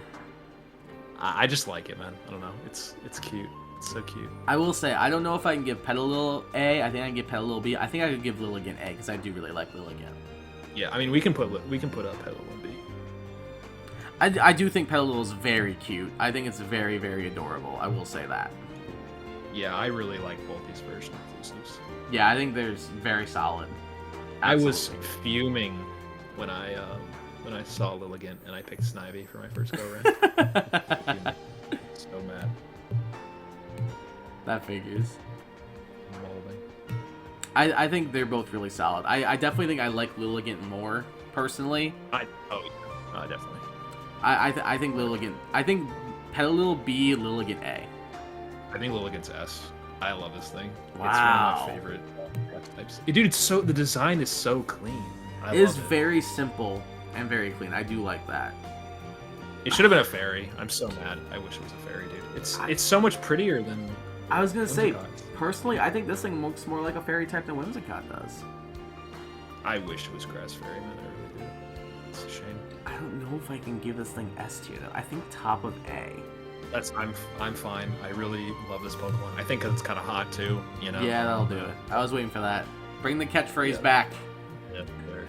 I just like it, man. I don't know. It's cute. It's so cute. I will say, I don't know if I can give Petalil A. I think I can give Petalil B. I think I could give Lilligant A because I do really like Lilligant. Yeah, I mean we can put a Petalil in B. I do think Petalil is very cute. I think it's very, very adorable. I will say that. Yeah, I really like both these version exclusives. Yeah, I think they're very solid. Absolutely. I was fuming when I saw Lilligant and I picked Snivy for my first go round. So mad. That figures. Molding. I think they're both really solid. I definitely think I like Lilligant more personally. Definitely. I think Lilligant. I think Petalil B, Lilligant A. I think Lilligant's S. I love this thing. Wow. It's one of my favorite types. Dude, the design is so clean. It is very simple and very clean. I do like that. It should have been a fairy. I'm so mad. I wish it was a fairy, dude. It's so much prettier than. I was gonna say, Whimsicott. personally, I think this thing looks more like a fairy type than Whimsicott does. I wish it was grass fairy, man. I really do. It's a shame. I don't know if I can give this thing S tier though. I think top of A. I'm fine. I really love this Pokemon. I think 'cause it's kind of hot too. You know. Yeah, that'll do it. I was waiting for that. Bring the catchphrase back. Yeah, there.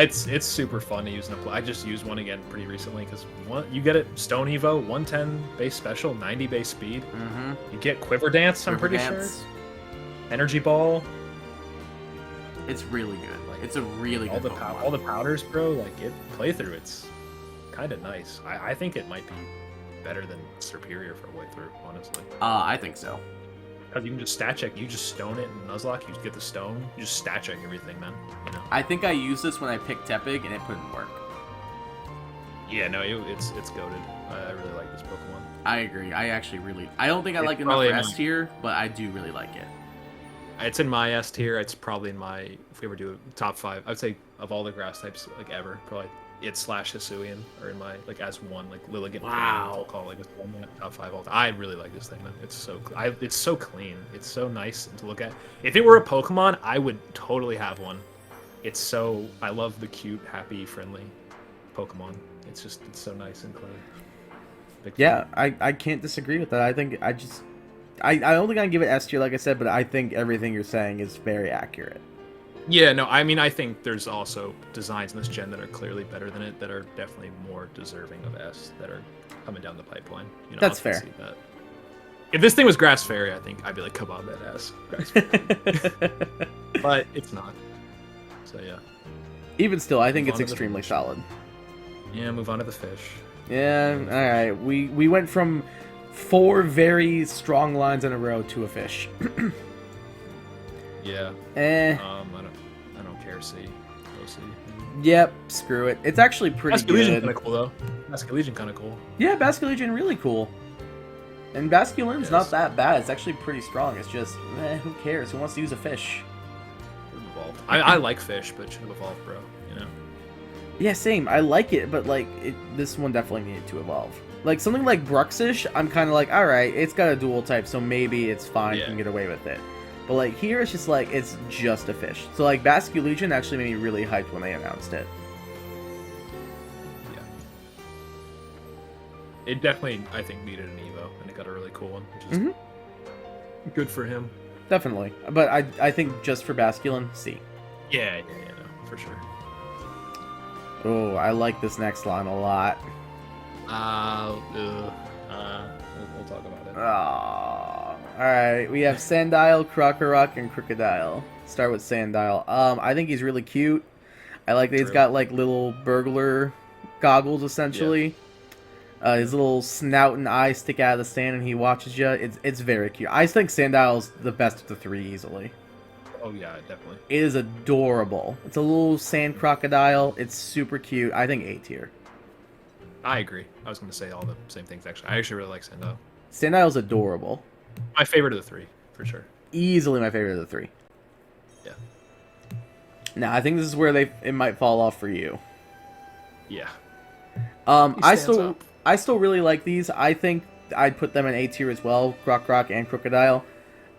It's super fun to use in a play. I just used one again pretty recently because you get it Stone Evo 110 base special, 90 base speed. Mm-hmm. You get Quiver Dance. I'm pretty sure. Energy Ball. It's really good. Like, it's a really good Pokemon. All the powders, bro. Like playthrough, it's kind of nice. I think it might be better than Superior for a way through, honestly. I think so. Because you can just stat check. You just stone it and Nuzlocke. You just get the stone. You just stat check everything, man. You know. I think I used this when I picked Tepig and it couldn't work. Yeah, no, it's goated. I really like this Pokemon. I agree. I don't think I like it enough for S tier, but I do really like it. It's in my S tier. It's probably in my, if we ever do a top 5, I would say of all the grass types like ever, probably it / Hisuian are in my like as one, like Lilligant. Wow. I'll call like one top 5 all time. I really like this thing, man. It's so clean. It's so nice to look at. If it were a Pokemon, I would totally have one. I love the cute, happy, friendly Pokemon. It's so nice and clean. Yeah, I can't disagree with that. I think I don't think I can give it S tier, like I said, but I think everything you're saying is very accurate. Yeah, no, I mean, I think there's also designs in this gen that are clearly better than it, that are definitely more deserving of S, that are coming down the pipeline. You know, that's fair. That. If this thing was Grass Fairy, I think I'd be like, come on, that S. Grass Fairy. But it's not. So, yeah. Even still, I think it's extremely solid. Yeah, move on to the fish. Yeah, alright. We went from 4 very strong lines in a row to a fish. Yeah. I don't care. C. Go C. Yep. Screw it. It's actually pretty good. Basculegion kind of cool though. Basculegion kind of cool. Yeah, Basculegion really cool. And Basculin's not that bad. It's actually pretty strong. It's just, who cares? Who wants to use a fish? Evolved. I like fish, but it should have evolved, bro. You know. Yeah, same. I like it, but like this one definitely needed to evolve. Like something like Bruxish, I'm kind of like, all right, it's got a dual type, so maybe it's fine. You can get away with it. But like here, it's just like it's just a fish. So like Basculegion actually made me really hyped when they announced it. it definitely, I think, needed an Evo, and it got a really cool one, which is good for him. Definitely. But I think just for Basculin, C. Yeah, no, for sure. Oh, I like this next line a lot. We'll talk about it. Alright, we have Sandile, Krokorok, and Crocodile. Start with Sandile. I think he's really cute. I like that he's got like little burglar goggles essentially. Yeah. His little snout and eyes stick out of the sand and he watches you. It's very cute. I think Sandile's the best of the three easily. Oh yeah, definitely. It is adorable. It's a little sand crocodile. It's super cute. I think A tier. I agree. I was going to say all the same things actually. I actually really like Sandile. Sandile's adorable. My favorite of the three, for sure. Easily my favorite of the three. Yeah. Now I think this is where it might fall off for you. Yeah. I still really like these. I think I'd put them in A tier as well. Krokorok and Crocodile.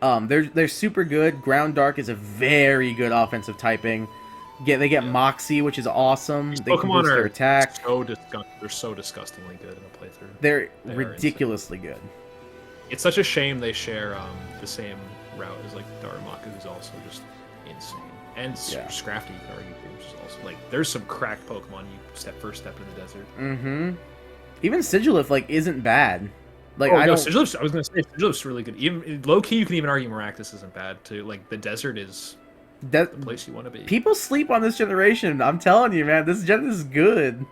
They're super good. Ground Dark is a very good offensive typing. They get Moxie, which is awesome. These they can boost their attack. They're so disgustingly good in a playthrough. They're ridiculously good. It's such a shame they share the same route as like Darumaka, who's also just insane. And Scrafty, you can argue, which is also like there's some cracked Pokemon you first step in the desert. Mm-hmm. Even Sigilif isn't bad. Like Sigilif's, I was gonna say Sigilif's really good. Even low key, you can even argue Maractus isn't bad too. Like the desert is the place you want to be. People sleep on this generation. I'm telling you, man, this gen is good.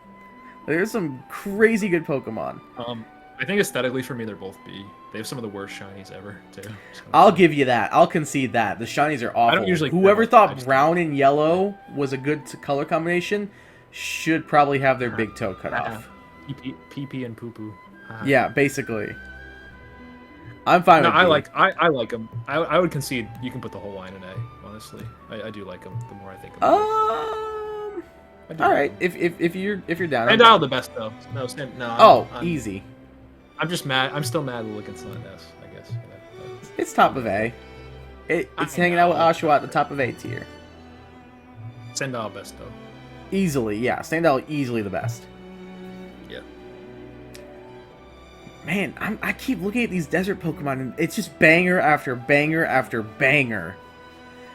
There's some crazy good Pokemon. I think aesthetically for me, they're both B. They have some of the worst shinies ever too. I'll give you that. I'll concede that. The shinies are awful. I don't usually. Whoever thought brown and yellow was a good color combination should probably have their big toe cut off. PP and poo poo. Yeah, basically. I'm fine with I like them. I would concede you can put the whole line in A, honestly. I do like them the more I think about it. All right. If you're down. Sandile the best though. No. I'm easy. I'm just mad. I'm still mad looking at S, I guess. It's top of A. It's hanging out with Oshawott at the top of A tier. Sandile best though. Easily, yeah. Sandile easily the best. Yeah. Man, I keep looking at these desert Pokemon, and it's just banger after banger after banger.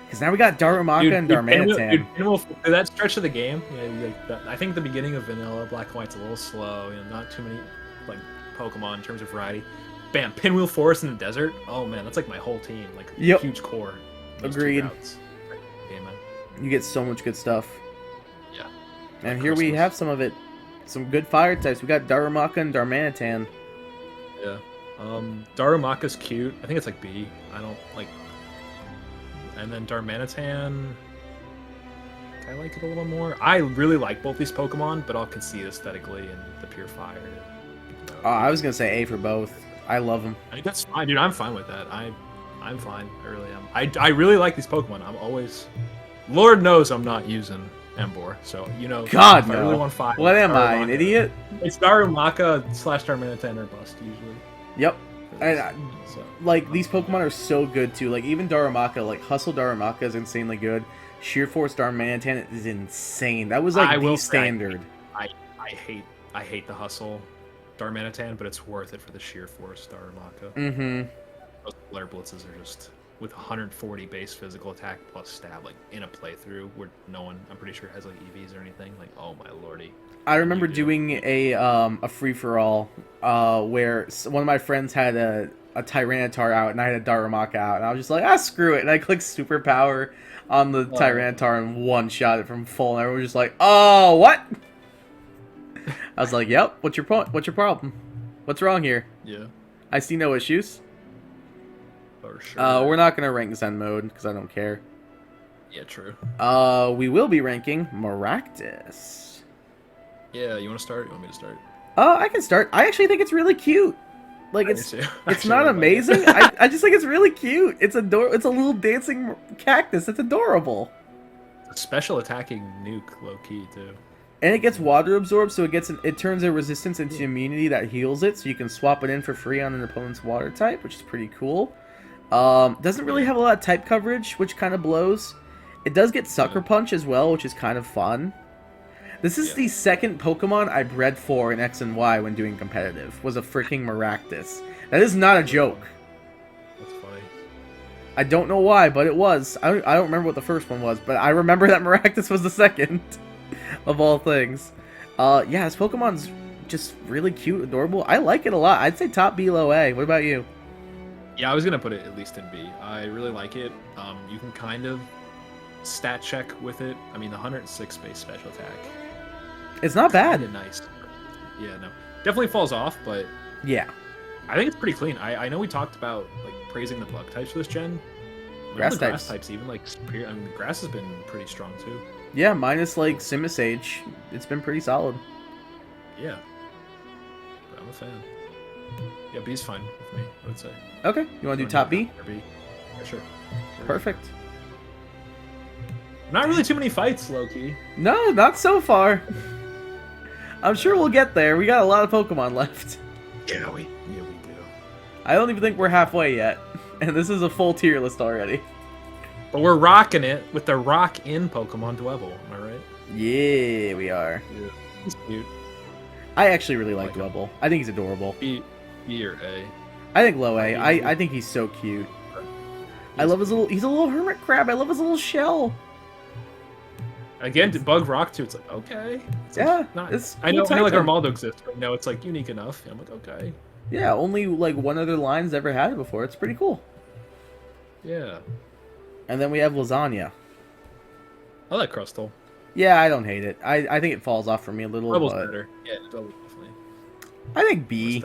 Because now we got Darumaka and Darmanitan. That stretch of the game, I think the beginning of Vanilla Black and White's a little slow. Not too many like Pokemon in terms of variety. Bam, Pinwheel Forest in the desert. Oh man, that's like my whole team. Like huge core. Agreed. Yeah, man. You get so much good stuff. Yeah. And here we have some of it. Some good fire types. We got Darumaka and Darmanitan. Yeah. Darumaka's cute. I think it's like B. I don't like. And then Darmanitan, I like it a little more. I really like both these Pokemon, but I'll concede aesthetically and the pure fire. I was gonna say A for both. I love them. I think that's fine, dude. I'm fine with that. I'm fine. I really am. I really like these Pokemon. I'm always. Lord knows I'm not using Emboar, so God, no. I really want 5. What am I, an idiot? It's Darumaka / Darmanitan or bust usually. Yep. And these Pokemon are so good too. Like even Darumaka, like Hustle Darumaka is insanely good. Sheer Force Darmanitan is insane. That was like the standard. I hate the Hustle Darmanitan, but it's worth it for the Sheer Force Darumaka. Mm-hmm. Those Flare Blitzes are just with 140 base physical attack plus stab, like in a playthrough where no one, I'm pretty sure, has like EVs or anything. Like, oh my lordy. I remember doing a free for all where one of my friends had a Tyranitar out and I had a Darumaka out, and I was just like, screw it, and I clicked Superpower on the Tyranitar and one shot it from full, and everyone was just like, oh, what? I was like, yep. What's your problem? What's wrong here? Yeah. I see no issues. For sure. We're not gonna rank Zen mode because I don't care. Yeah, true. We will be ranking Maractus. Yeah, you want to start? You want me to start? I can start. I actually think it's really cute. Like it's not amazing. I just think it's really cute. It's a little dancing cactus. It's adorable. It's a special attacking nuke, low key too. And it gets water absorbed, so it turns a resistance into immunity that heals it, so you can swap it in for free on an opponent's water type, which is pretty cool. Doesn't really have a lot of type coverage, which kind of blows. It does get Sucker Punch as well, which is kind of fun. This is the second Pokemon I bred for in X and Y when doing competitive. Was a freaking Maractus. That is not a joke. That's funny. I don't know why, but it was. I don't remember what the first one was, but I remember that Maractus was the second. Of all things. Yeah, this Pokemon's just really cute, adorable. I like it a lot. I'd say top B, low A. What about you? Yeah, I was gonna put it at least in B. I really like it. You can kind of stat check with it. I mean, the 106 base special attack. It's not bad. Kinda nice. Yeah, no, definitely falls off, but yeah, I think it's pretty clean. I know we talked about like praising the bug types for this gen. Grass types even like superior. I mean, the grass has been pretty strong too. Yeah, minus like Simisage, it's been pretty solid. Yeah, but I'm a fan. Yeah, B's fine with me, I would say. Okay, you want to do top B? B? Yeah, sure. Perfect. Not really too many fights, Loki. No, not so far. I'm sure we'll get there. We got a lot of Pokemon left. Yeah, we do. I don't even think we're halfway yet, and this is a full tier list already. But we're rocking it with the rock-in Pokemon Dwebble, am I right? Yeah, we are. Yeah. He's cute. I actually really like Dwebble. I think he's adorable. B or A? I think low A. I think he's so cute. I love his little... He's a little hermit crab. I love his little shell. Again, to bug rock too. It's like, okay. It's yeah. Like, not, it's I know like Armaldo exists, but no, it's like unique enough. I'm like, okay. Yeah, only like one other line's ever had it before. It's pretty cool. Yeah. And then we have Lasagna. I like Crustle. Yeah, I don't hate it. I think it falls off for me a little. Double's but better. Yeah, double definitely. I think B.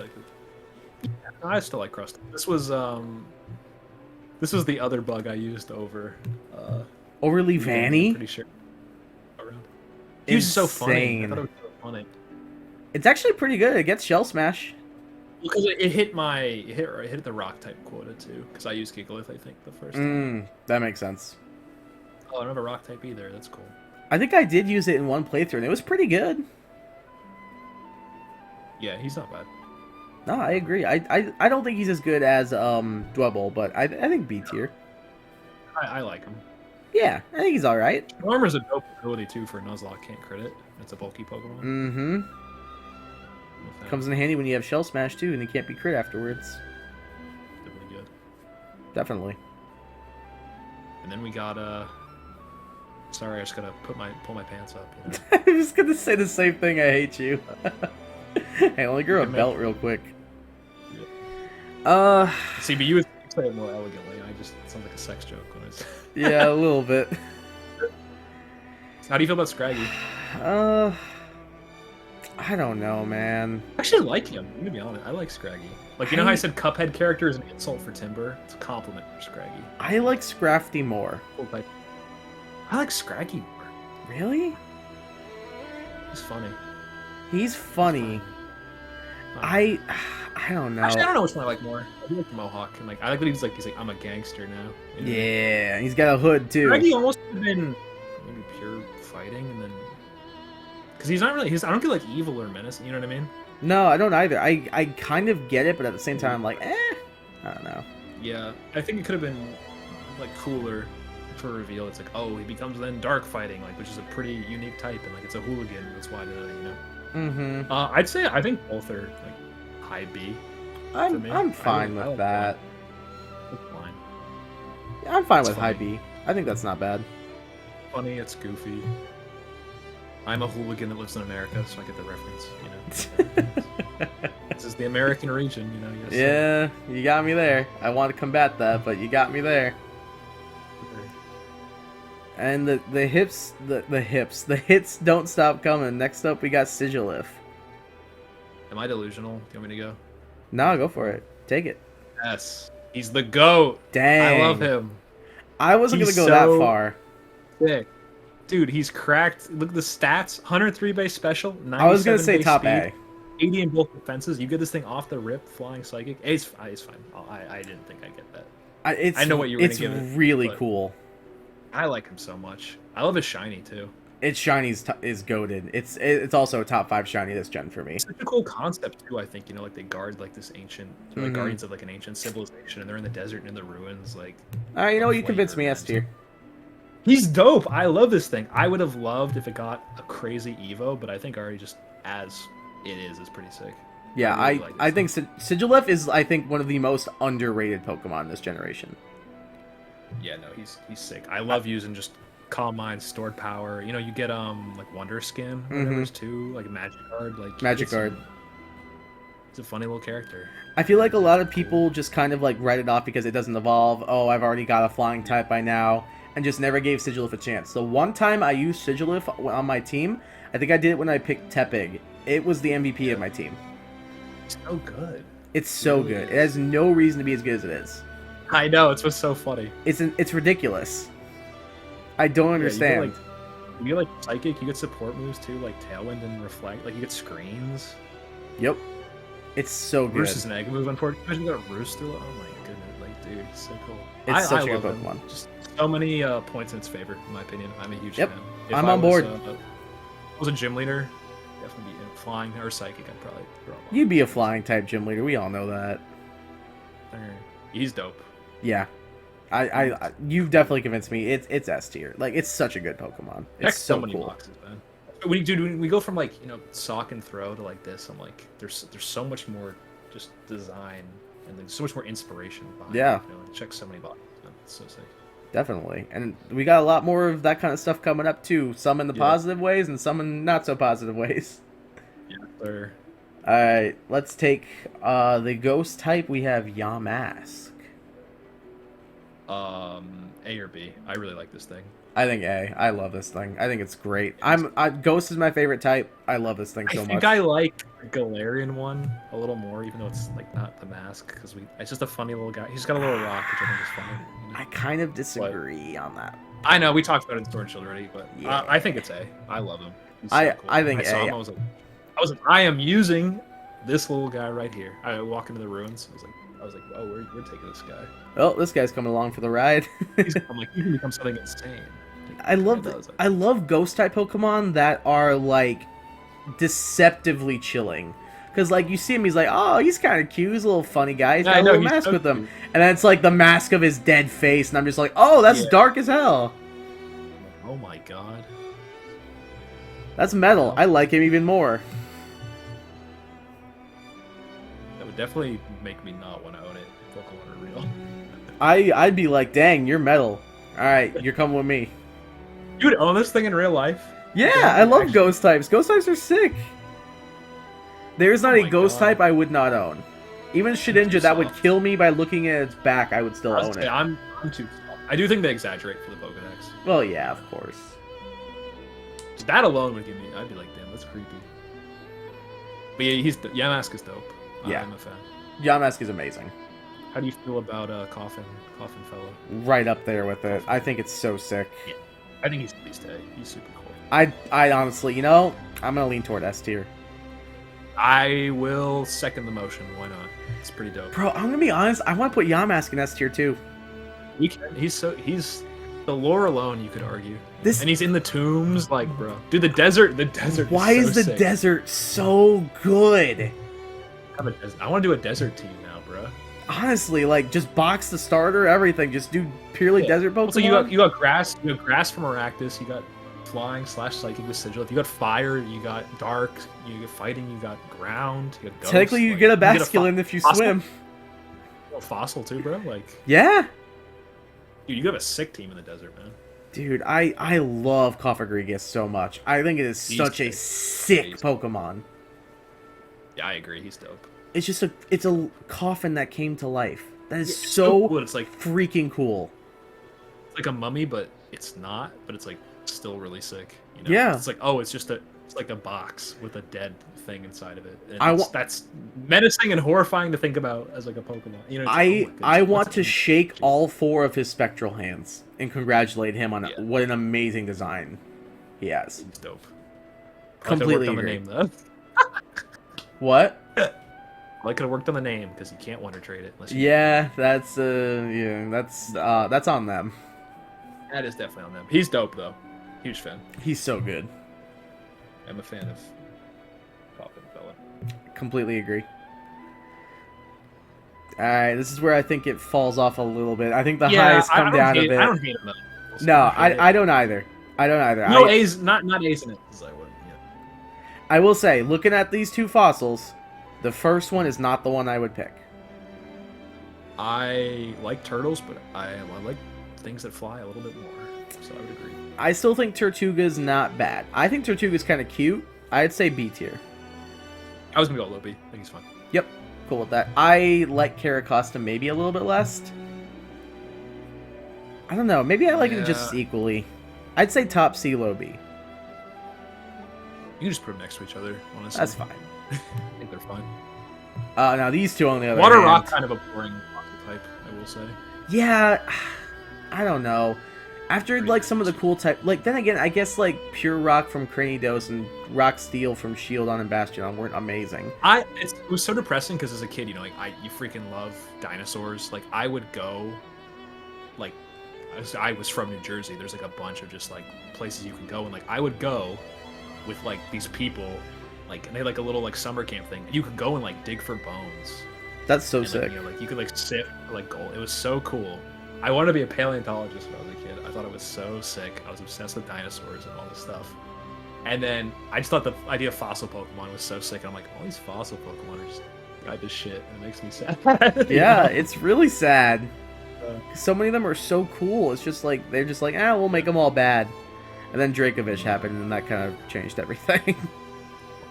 Yeah, I still like Crustle. This was the other bug I used over. Overly Vanny. Pretty sure. He was so funny. I thought it was so funny. It's actually pretty good. It gets Shell Smash. Because it hit the rock type quota too. Because I used Gigalith, I think, the first time. That makes sense. Oh, I don't have a rock type either. That's cool. I think I did use it in one playthrough, and it was pretty good. Yeah, he's not bad. No, I agree. I don't think he's as good as Dwebble, but I think B tier. I like him. Yeah, I think he's all right. Armor's a dope ability too for Nuzlocke. Can't crit it. It's a bulky Pokemon. Mm-hmm. Comes in handy when you have Shell Smash too, and you can't be crit afterwards. Definitely good. Definitely. And then we got Sorry, I just gotta pull my pants up. You know? I'm just gonna say the same thing. I hate you. Hey, let me grow a belt real quick. Yeah. See, but you would say it more elegantly. It sounds like a sex joke when it's. Yeah, a little bit. How do you feel about Scraggy? I don't know, man. I actually like him. I'm gonna be honest. I like Scraggy. Like, you know how I said Cuphead character is an insult for Timber? It's a compliment for Scraggy. I like Scrafty more. I like Scraggy more. Really? He's funny. He's funny. I don't know. Actually, I don't know which one I like more. I do like the Mohawk, and like I like that he's like I'm a gangster now. You know? Yeah, he's got a hood too. Scraggy almost would have been maybe pure fighting, and then because he's not really. I don't feel like evil or menacing. You know what I mean? No, I don't either. I kind of get it, but at the same time, I'm like, I don't know. Yeah, I think it could have been like cooler for a reveal. It's like, oh, he becomes then dark fighting, like, which is a pretty unique type, and like it's a hooligan. That's why, you know. Mm-hmm. I think both are like high B. I'm fine with that. It's fine. Yeah, I'm fine with high B. I think that's not bad. Funny, it's goofy. I'm a hooligan that lives in America, so I get the reference, you know. This is the American region, you know. Yeah, you got me there. I want to combat that, but you got me there. And the hits don't stop coming. Next up, we got Sigilif. Am I delusional? Do you want me to go? No, go for it. Take it. Yes. He's the GOAT. Dang. I love him. I wasn't going to go that far. Sick. Dude, he's cracked. Look at the stats. 103 base special. I was going to say top speed, A. 80 in both defenses. You get this thing off the rip, flying psychic. It's fine. I didn't think I'd get that. I know what you were going to give it. It's really cool. I like him so much. I love his shiny, too. Its shiny is goated. It's also a top 5 shiny this gen for me. It's such a cool concept too. I think, you know, like they guard like this ancient, like guardians of like an ancient civilization, and they're in the desert and in the ruins. Like, all right, you know what? You convinced me. S tier. He's dope. I love this thing. I would have loved if it got a crazy Evo, but I think already just as it is pretty sick. Yeah, I think Sigilif is, I think, one of the most underrated Pokemon in this generation. Yeah, no, he's sick. I love using just Calm Mind, Stored Power. You know, you get like Wonder Skin, whatever too, like a Magic Card. Like Magic Card. It's a funny little character. I feel like a lot of people just kind of like write it off because it doesn't evolve. Oh, I've already got a flying type by now, and just never gave Sigilif a chance. The one time I used Sigilif on my team, I think I did it when I picked Tepig. It was the MVP of my team. It's so good. It's so good. It has no reason to be as good as it is. I know, it's what's so funny. It's ridiculous. I don't understand. You get like Psychic, you get support moves too, like Tailwind and Reflect. Like you get screens. Yep. It's so good. Roost is an egg move, unfortunately. You got Roost still. Oh my goodness, like dude, it's so cool. It's such a good love Pokemon. Him. Just so many points in its favor, in my opinion. I'm a huge fan. I'm on board. If I was a gym leader, definitely be flying or psychic. I'd probably throw him. You'd be a flying type gym leader. We all know that. He's dope. Yeah, I you've definitely convinced me. It's S tier. Like it's such a good Pokemon. It's so many cool. boxes, man. When we go from like sock and throw to like this, I'm like there's so much more just design and there's so much more inspiration behind yeah. it. It checks so many boxes. Man. It's so sick. Definitely, and we got a lot more of that kind of stuff coming up too. Some in the positive ways and some in not so positive ways. Yeah, sir. All right, let's take the ghost type. We have Yamask. A or B. I really like this thing. I think A. I love this thing. I think it's great. Ghost is my favorite type. I love this thing so much. I think I like the Galarian one a little more, even though it's like not the mask, because it's just a funny little guy. He's got a little rock, which I think is funny. I kind of disagree on that. I know we talked about it in Sword and Shield already, but yeah. I think it's A. I love him. He's so cool. I think I saw A. him, I was like, I am using this little guy right here. I walk into the ruins. I was like, oh, we're taking this guy. Oh, this guy's coming along for the ride. I'm like, he can become something insane. I love ghost type Pokemon that are like deceptively chilling. Because like you see him, he's like, oh, he's kind of cute. He's a little funny guy. He's got a little mask with him, and then it's like the mask of his dead face, and I'm just like, oh, that's dark as hell. Oh my god, that's metal. I like him even more. That would definitely make me not want to own it. Pokemon are real. I'd be like, dang, you're metal. All right, you're coming with me. You would own this thing in real life? Yeah, I love ghost types. Ghost types are sick. There's not a ghost type I would not own. Even Shedinja that would kill me by looking at its back, I would still own it. I'm too soft. I do think they exaggerate for the Pokedex. Well, yeah, of course. Just that alone would give me. I'd be like, damn, that's creepy. But yeah, Yamask is dope. Yeah, I'm a fan. Yamask is amazing. How do you feel about Coffin Fellow? Right up there with it. I think it's so sick. Yeah. I think he's at least A. He's super cool. I honestly, I'm gonna lean toward S tier. I will second the motion. Why not? It's pretty dope. Bro, I'm gonna be honest. I want to put Yamask in S tier too. We can. He's the lore alone. You could argue. And he's in the tombs, like, bro. Dude, the desert. Why is the desert so good? I want to do a desert team now, bro. Honestly, like, just box the starter, everything. Just do purely desert Pokemon. So you got grass. You got grass from Arachnus. You got flying / psychic with Sigilif. You got fire. You got dark. You got fighting. You got ground. You got ghost. Technically, you get a Basculin if you swim. Fossil too, bro. Like, yeah. Dude, you have a sick team in the desert, man. Dude, I love Cofagrigus so much. I think it is such a sick Pokemon. Yeah, I agree. He's dope. It's just it's a coffin that came to life. That is so cool. It's like freaking cool. It's like a mummy, but it's not. But it's like still really sick. Yeah. It's like, oh, it's like a box with a dead thing inside of it. And that's menacing and horrifying to think about as like a Pokemon. I want to shake all 4 of his spectral hands and congratulate him on what an amazing design he has. It's dope. Completely agree. On the name, though. What? I could have worked on the name because you can't Wonder Trade it. That's on them. That is definitely on them. He's dope though. Huge fan. He's so good. I'm a fan of Coffin Fella. Completely agree. Alright, this is where I think it falls off a little bit. I think the highest come down a bit. I don't hate him though. We'll see. No, I don't either. I don't either. No A's, not A's in it. I would. Yeah. I will say, looking at these two fossils, the first one is not the one I would pick. I like turtles, but I like things that fly a little bit more. So I would agree. I still think Tortuga's not bad. I think Tortuga's kind of cute. I'd say B tier. I was gonna go low B. I think he's fun. Yep, cool with that. I like Caracosta maybe a little bit less. I don't know. Maybe I like it just equally. I'd say top C, low B. You can just put them next to each other, honestly. That's fine. I think they're fine. Now these two on the other Water hand. Rock, kind of a boring type, I will say. Yeah, I don't know. After like some of the cool type, like then again, I guess like Pure Rock from Cranidos and Rock Steel from Shieldon and Bastion weren't amazing. It was so depressing because as a kid, you know, like you freaking love dinosaurs. Like I would go, like I was from New Jersey. There's like a bunch of just like places you can go, and like I would go with like these people, like and they had like a little like summer camp thing. You could go and like dig for bones. That's so and, sick. Like, you know, like you could like sift for, like gold. It was so cool. I wanted to be a paleontologist when I was a kid. I thought it was so sick. I was obsessed with dinosaurs and all this stuff. And then I just thought the idea of fossil Pokemon was so sick. And I'm like, all these fossil Pokemon are just guide this shit, and it makes me sad. Yeah, know? it's really sad. So many of them are so cool. It's just like they're just like, we'll make them all bad. And then Dracovish happened, and that kind of changed everything.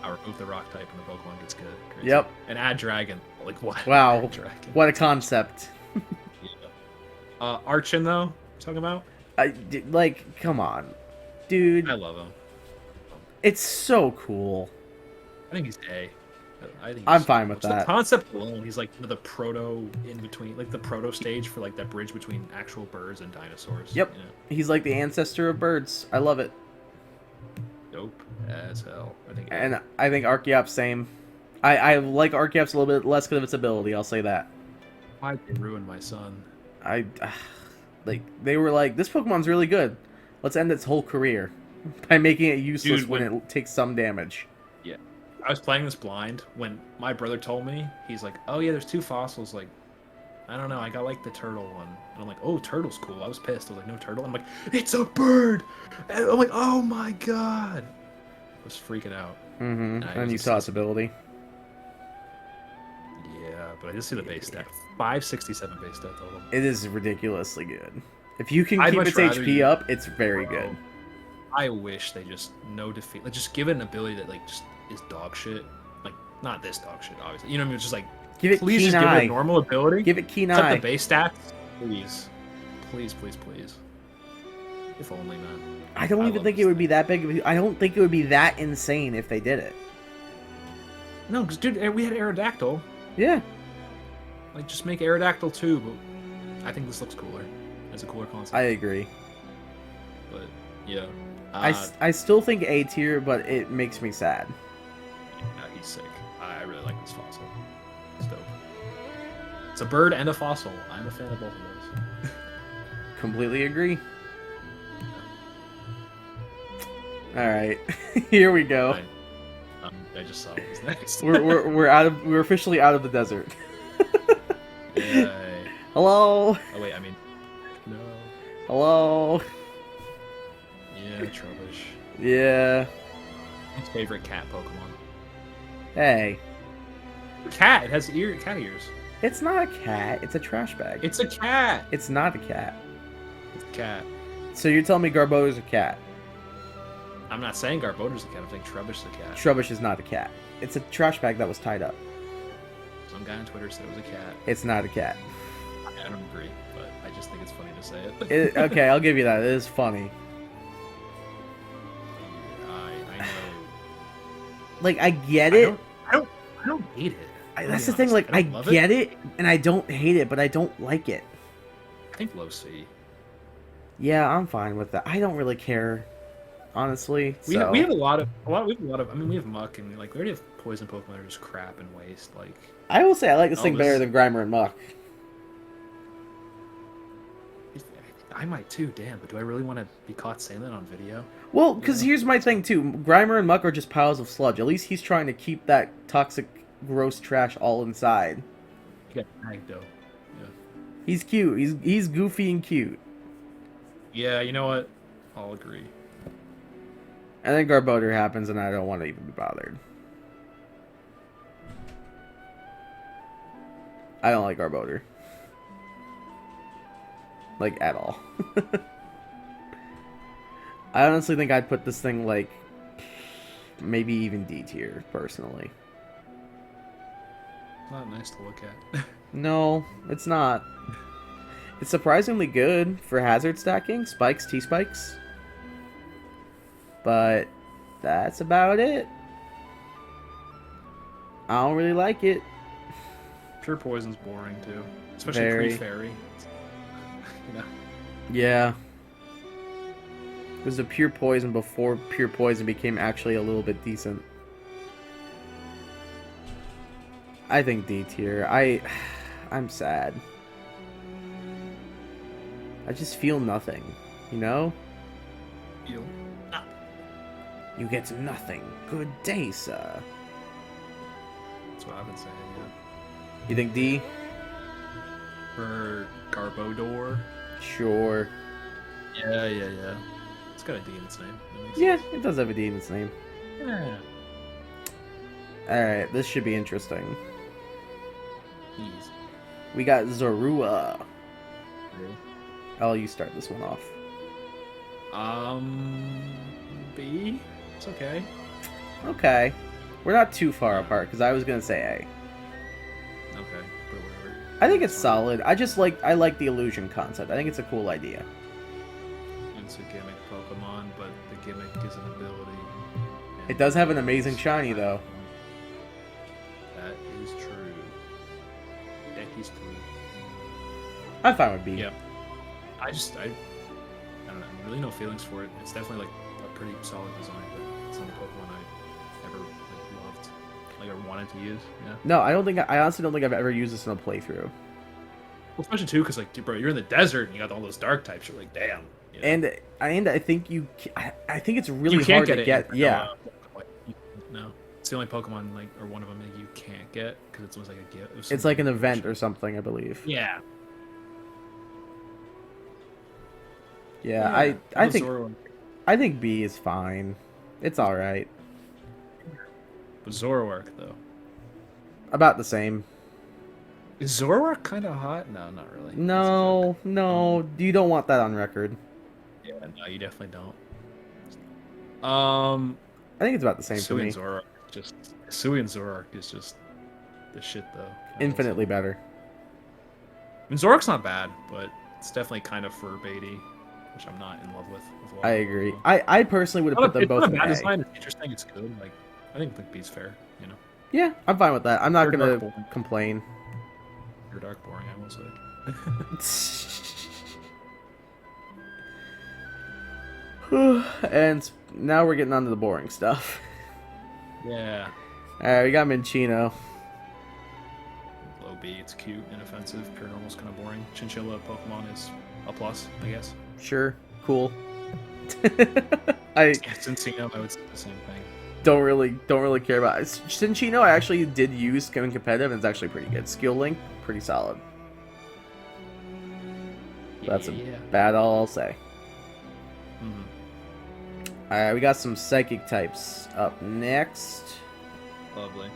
I remove the rock type, and the Pokemon gets good. Crazy. Yep. And add dragon. Like what? Wow. Dragon. What a concept. Archon, though, talking about? Like, come on. Dude. I love him. It's so cool. I think he's A. I'm fine with that. The concept alone, he's like the proto in between, like the proto stage for like that bridge between actual birds and dinosaurs. Yep. You know? He's like the ancestor of birds. I love it. Dope as hell. I think Archeop's same. I like Archeops a little bit less because of its ability, I'll say that. Why'd they ruin my son? Like, they were like, this Pokemon's really good. Let's end its whole career by making it useless when it takes some damage. Yeah. I was playing this blind when my brother told me, he's like, oh yeah, there's two fossils, like, I don't know, I got like the turtle one. And I'm like, oh, turtle's cool. I was pissed. I was like, no turtle? I'm like, it's a bird! And I'm like, oh my god! I was freaking out. Mm-hmm. And you saw its ability. Yeah, but I just see the base stat. 567 base stat total. It is ridiculously good. If you can keep its HP up, it's very good. I wish they just no defeat. Like, just give it an ability that like just is dog shit. Like, not this dog shit, obviously. You know what I mean? Just like give it please keen just eye. Give it a normal ability. Give it keen Except eye. the base stats, please, please, please, please. If only, man. I don't even think it would be that big. I don't think it would be that insane if they did it. No, because dude, we had Aerodactyl. Yeah. Like, just make Aerodactyl too, but I think this looks cooler. It's a cooler concept. I agree. But, yeah. I still think A tier, but it makes me sad. Yeah, he's sick. I really like this fossil. It's dope. It's a bird and a fossil. I'm a fan of both of those. Completely agree. Alright. Here we go. I just saw what was next. we're officially out of the desert. Yay. Hello. Oh wait, I mean, no. Hello. Yeah, Trubbish. Yeah. His favorite cat Pokemon. Hey. Cat. It has cat ears. It's not a cat. It's a trash bag. It's a cat. It's not a cat. It's a cat. So you're telling me Garbodor's a cat? I'm not saying Garbodor's a cat. I'm saying Trubbish's a cat. Trubbish is not a cat. It's a trash bag that was tied up. Some guy on Twitter said it was a cat. It's not a cat. I don't agree, but I just think it's funny to say it. Okay, I'll give you that. It is funny. I know. Like, I get it. I don't hate it. That's the thing. Like, I get it, and I don't hate it, but I don't like it. I think low C. Yeah, I'm fine with that. I don't really care, honestly. We have a lot of. I mean, we have Muck, and like we already have poison Pokemon that are just crap and waste. Like, I will say I like this thing better than Grimer and Muck. I might too, damn, but do I really want to be caught saying that on video? Well, because here's my thing too. Grimer and Muck are just piles of sludge. At least he's trying to keep that toxic, gross trash all inside. Yeah, Magdo. Yeah. He's cute. He's goofy and cute. Yeah, you know what? I'll agree. And then Garbodor happens, and I don't want to even be bothered. I don't like Garbodor. Like, at all. I honestly think I'd put this thing, like, maybe even D tier, personally. Not nice to look at. No, it's not. It's surprisingly good for hazard stacking, spikes, T-spikes. But that's about it. I don't really like it. Pure Poison's boring, too. Especially Very. pre-fairy. You know? Yeah. It was a pure poison before pure poison became actually a little bit decent. I think D tier. I'm sad. I just feel nothing, you know? Feel. You get nothing. Good day, sir. That's what I've been saying, yeah. You think D? For Garbodor? Sure. Yeah. It's got a D in its name. Yeah, it does have a D in its name. Yeah. Alright, this should be interesting. Ease. We got Zorua. Really? I'll let you start this one off. B? It's okay. Okay. We're not too far apart, because I was going to say A. Okay, but whatever. I think it's solid. I like the illusion concept. I think it's a cool idea. It's a gimmick Pokemon, but the gimmick is an ability. It does have an amazing shiny, though. That is true. That is true. I'm fine with B. Yeah. I don't know. Really no feelings for it. It's definitely like a pretty solid design, but it's not a Pokemon I ever like loved, like I wanted to use. Yeah. No, I honestly don't think I've ever used this in a playthrough. Well, especially too, because like, dude, bro, you're in the desert and you got all those dark types. You're like, damn. You know? And I think I think it's really you can't hard to get. Yeah. No, it's the only Pokemon like, or one of them that you can't get because it was like a gift. It's like an event or something, I believe. Yeah. Yeah, I think B is fine. It's all right. But Zoroark though. About the same. Is Zoroark kind of hot? No, not really. No, you don't want that on record. Yeah, no, you definitely don't. I think it's about the same for me. Sui and Zoroark is just the shit though. Infinitely better. I mean, Zoroark's not bad, but it's definitely kind of for baity, which I'm not in love with. I agree. I personally would have put them both in A. Design. It's interesting. It's good. Like, I think B's fair. You know. Yeah, I'm fine with that. I'm not gonna complain. You're dark boring, I will say. And now we're getting on to the boring stuff. Yeah. Alright, we got Minchino. Low B, it's cute, inoffensive, pure normal's kind of boring. Chinchilla Pokemon is a plus, I guess. Sure, cool. Since I would say the same thing. Don't really care about it. Cinchino I actually did use going competitive, and it's actually pretty good. Skill Link, pretty solid. That's about all I'll say. Mm-hmm. Alright, we got some Psychic types up next. Lovely.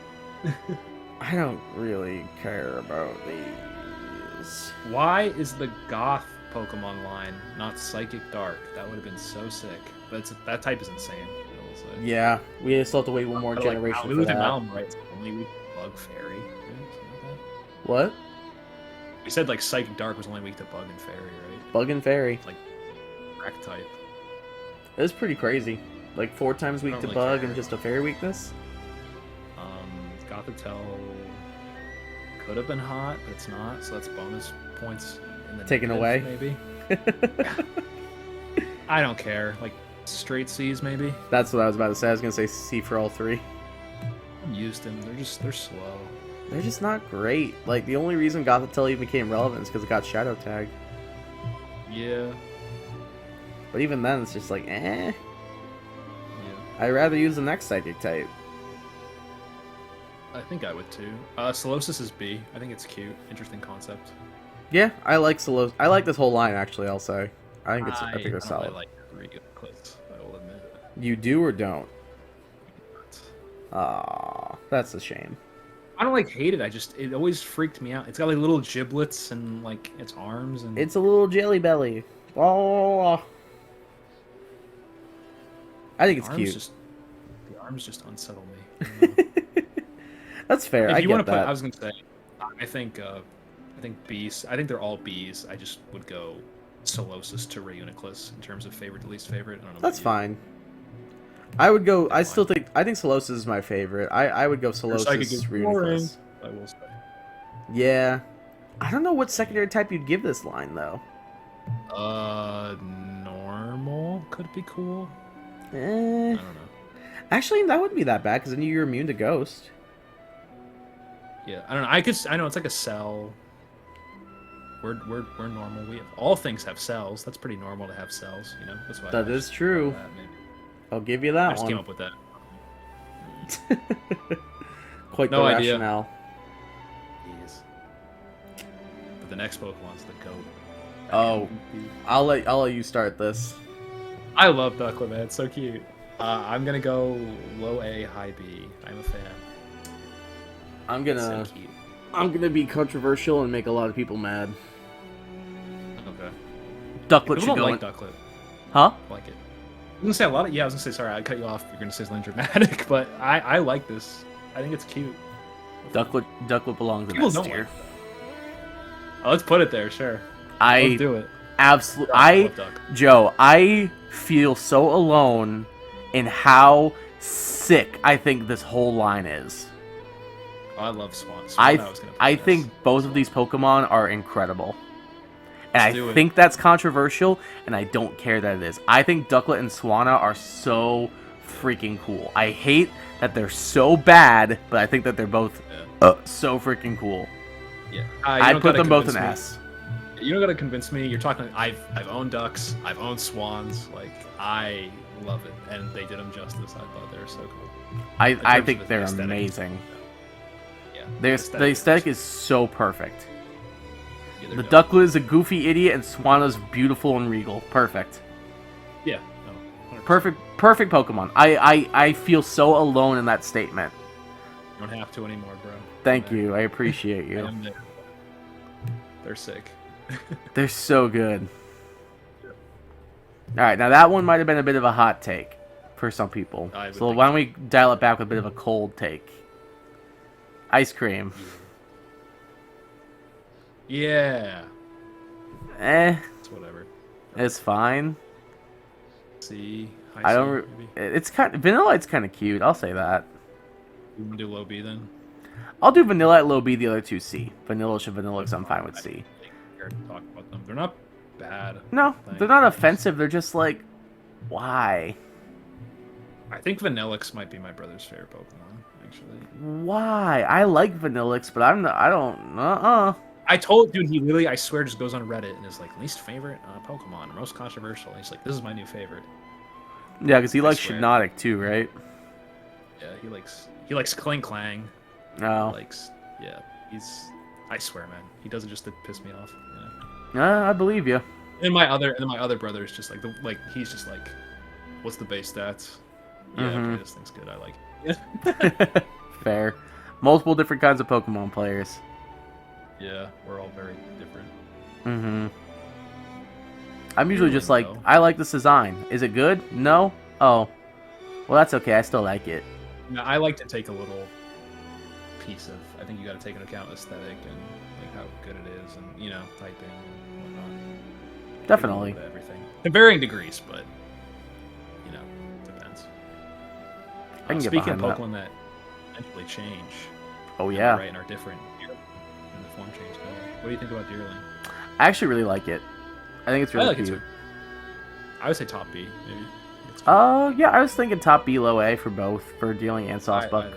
I don't really care about these. Why is the Goth Pokemon line not Psychic Dark? That would have been so sick. But that type is insane. I will say. Yeah, we still have to wait one more generation for that. Right? It's only weak to Bug Fairy. What? We said like Psychic Dark was only weak to Bug and Fairy, right? Bug and Fairy. Like Wreck type. It was pretty crazy. Like 4 times weak to really Bug care. and just a Fairy weakness. Gothitelle could have been hot, but it's not, so that's bonus points in the taken negative, away. Maybe. I don't care. Like straight C's, maybe. That's what I was about to say. I was gonna say C for all 3. I'm used to them. They're slow. They're just not great. Like the only reason Gothitelle even became relevant is because it got Shadow Tag. Yeah. But even then, it's just like, eh. Yeah. I'd rather use the next Psychic type. I think I would too. Solosis is B. I think it's cute. Interesting concept. Yeah, I like Solos. I like this whole line actually. I'll say I think they're solid. I like Reuniclus, I will admit. You do or don't? Aw, that's a shame. I don't hate it. It always freaked me out. It's got like little giblets and like its arms and. It's a little jelly belly. Oh. I think it's cute. The arms just unsettle me. That's fair. If I you get want to that. put, I was gonna say, I think B's. I think they're all B's. I just would go Solosis to Reuniclus in terms of favorite to least favorite. I don't know. That's fine. I would go. I think Solosis is my favorite. I would go Solosis, Reuniclus. I will say. Yeah. I don't know what secondary type you'd give this line though. Normal could be cool. I Eh. don't know. Actually, that wouldn't be that bad because then you're immune to Ghost. Yeah, I don't know. I know it's like a cell. We're normal. All things have cells. That's pretty normal to have cells. You know. That's why. That is true. Maybe. I'll give you that I just one. came up with that. Quite the No idea. rationale. Jeez. But the next Pokemon's the goat. Oh, I'll let you start this. I love Ducklet, man. It's so cute. I'm gonna go low A, high B. I'm a fan. I'm So gonna cute. be controversial and make a lot of people mad. Okay. Ducklet People should don't go like in. Ducklet. Huh? I like it. I was gonna say a lot of. Yeah, I was gonna say sorry. I cut you off. You're gonna say something dramatic, but I like this. I think it's cute. Ducklet belongs in People that don't tier. like that. Oh, let's put it there. Sure. I Let's do it. absolutely. I I love Duck. Joe. I feel so alone in how sick I think this whole line is. Oh, I love Swan. I was gonna put I this. think both of these Pokemon are incredible. And Let's do I it. think that's controversial, and I don't care that it is. I think Ducklet and Swanna are so freaking cool. I hate that they're so bad, but I think that they're both so freaking cool. Yeah. I'd put them both in S. You don't gotta convince me. You're talking. I've owned ducks. I've owned swans. Like I love it, and they did them justice. I thought they were so cool. I think of they're aesthetic. amazing. Yeah. The aesthetic is so perfect. Yeah, they're The dope. Ducklet is a goofy idiot, and Swanna's beautiful and regal. Perfect. Yeah. No, 100%. Perfect Pokemon. I feel so alone in that statement. You don't have to anymore, bro. Thank you. I appreciate I you. am there. They're sick. They're so good. Alright, now that one might have been a bit of a hot take for some people. I would So think why don't we dial it back with a bit of a cold take? Ice cream. Yeah. It's whatever. It's fine. C. I don't. It's kind of Vanillite's kind of cute. I'll say that. You want to do low B then? I'll do Vanillite, low B, the other two C. Vanilla should Vanillix. I'm fine with C. Scared to talk about them. They're not bad. No, they're not offensive. They're just like, why? I think Vanillix might be my brother's favorite Pokemon, actually. Why? I like Vanillix, but I'm not. I don't. I told dude, he literally, I swear, just goes on Reddit and is like, least favorite Pokemon, most controversial. And he's like, this is my new favorite. Yeah, because he likes swear. Shiinotic too, right? Yeah, he likes Clang Clang. No. He likes, yeah, I swear, man, he does it just to piss me off. You know? I believe you. And my other brother is just like he's just like, what's the base stats? Yeah, okay, this thing's good. I like it. Fair. Multiple different kinds of Pokemon players. Yeah, we're all very different. I'm usually just like, though. I like this design. Is it good? No? Oh. Well, that's okay. I still like it. Yeah, I like to take a little piece of. I think you got to take into account aesthetic and like how good it is, and typing and whatnot. Definitely. Take a little bit of everything to varying degrees, but depends. I can get Speaking of behind that. Pokemon that eventually change. Oh, yeah. Right, and are different in the form change. What do you think about Deerling? I actually really like it. I think it's really I like cute. it too. I would say top B, maybe. It's cute. Yeah, I was thinking top B, low A for both, for Dealing and Saucebuck.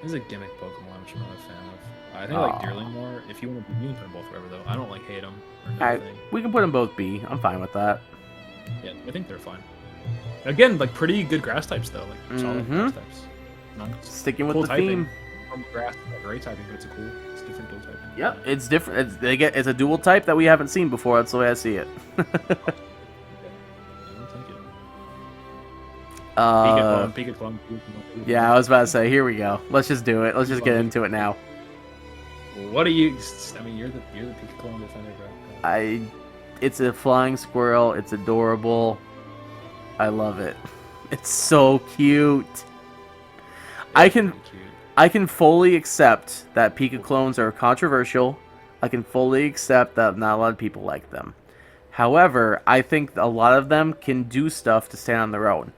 This is a gimmick Pokemon, which I'm not a fan of. I think I like Deerling more. If you want to, you can put them both wherever though. I don't hate them or anything. We can put them both B. I'm fine with that. Yeah, I think they're fine. Again, like pretty good grass types though, like solid grass types. Nice. Sticking with Cool the typing. theme. normal grass gray typing, but it's different dual typing. Yep, it's different. It's a dual type that we haven't seen before. That's the way I see it. Pika clone. Yeah, I was about to say. Here we go. Let's just do it. Let's just get into it now. What are you? I mean, you're the Pika clone defender, bro. It's a flying squirrel. It's adorable. I love it. It's so cute. I can fully accept that Pika clones are controversial. I can fully accept that not a lot of people like them. However, I think a lot of them can do stuff to stand on their own.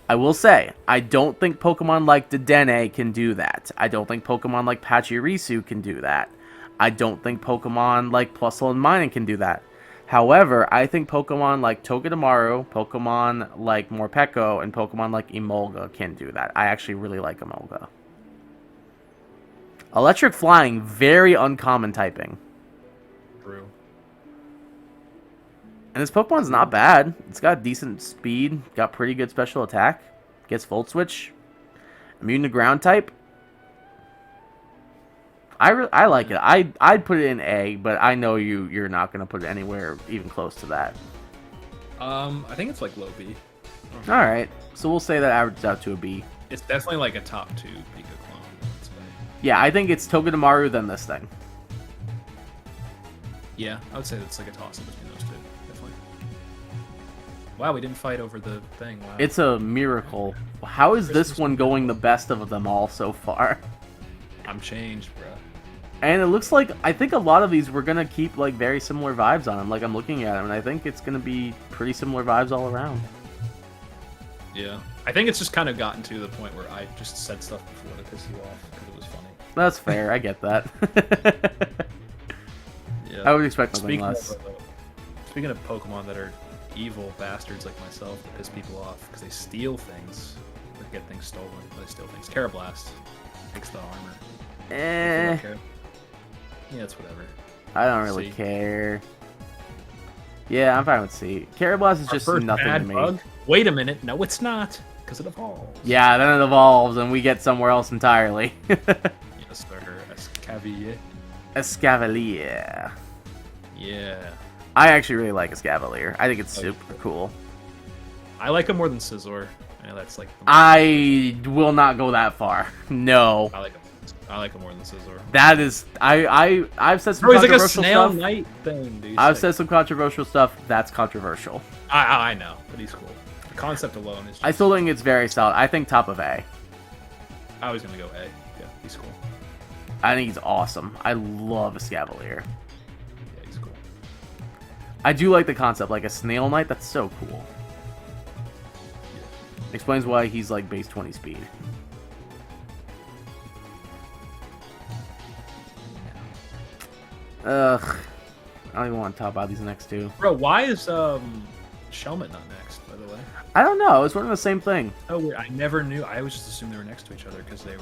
I will say, I don't think Pokemon like Dedenne can do that. I don't think Pokemon like Pachirisu can do that. I don't think Pokemon like Plusle and Minun can do that. However, I think Pokemon like Togedemaru, Pokemon like Morpeko, and Pokemon like Emolga can do that. I actually really like Emolga. Electric Flying, very uncommon typing. True. And this Pokemon's not bad. It's got decent speed, got pretty good special attack, gets Volt Switch, immune to ground type. I like it. I'd put it in A, but I know you're not gonna put it anywhere even close to that. I think it's like low B. All right, so we'll say that averages out to a B. It's definitely like a top 2 Pika clone. I'd say. Yeah, I think it's Togedemaru then this thing. Yeah, I would say it's like a toss-up between those two. Definitely. Wow, we didn't fight over the thing. Wow. It's a miracle. How is this one going the best of them all so far? I'm changed, bro. And it looks like, I think a lot of these we're going to keep like very similar vibes on them. Like I'm looking at them and I think it's going to be pretty similar vibes all around. Yeah. I think it's just kind of gotten to the point where I just said stuff before to piss you off because it was funny. That's fair. I get that. Yeah. I would expect nothing less. Speaking of Pokemon that are evil bastards like myself that piss people off because they steal things or get things stolen, but they steal things. Carablast takes the armor. Yeah, it's whatever. I don't really care. Yeah, I'm fine with C. Carablast is just nothing to me. Bug? Wait a minute. No, it's not. Because it evolves. Yeah, then it evolves and we get somewhere else entirely. Yes, sir. Escavalier. Escavalier. Yeah. I actually really like Escavalier. I think it's super cool. I like him more than Scizor. I know that's like... I will not go that far. No. I like him more than Scizor. That is... I've said some controversial like a snail stuff. knight thing, dude. I've said some controversial stuff. That's controversial. I know, but he's cool. The concept alone is just... I still think it's very solid. I think top of A. I was going to go A. Yeah, he's cool. I think he's awesome. I love Escavalier. Yeah, he's cool. I do like the concept. Like a snail knight, that's so cool. Yeah. Explains why he's like base 20 speed. Ugh. I don't even want to talk about these next two. Bro, why is Shelmet not next, by the way? I don't know. It's one of the same thing. Oh, weird. I never knew. I always just assumed they were next to each other because they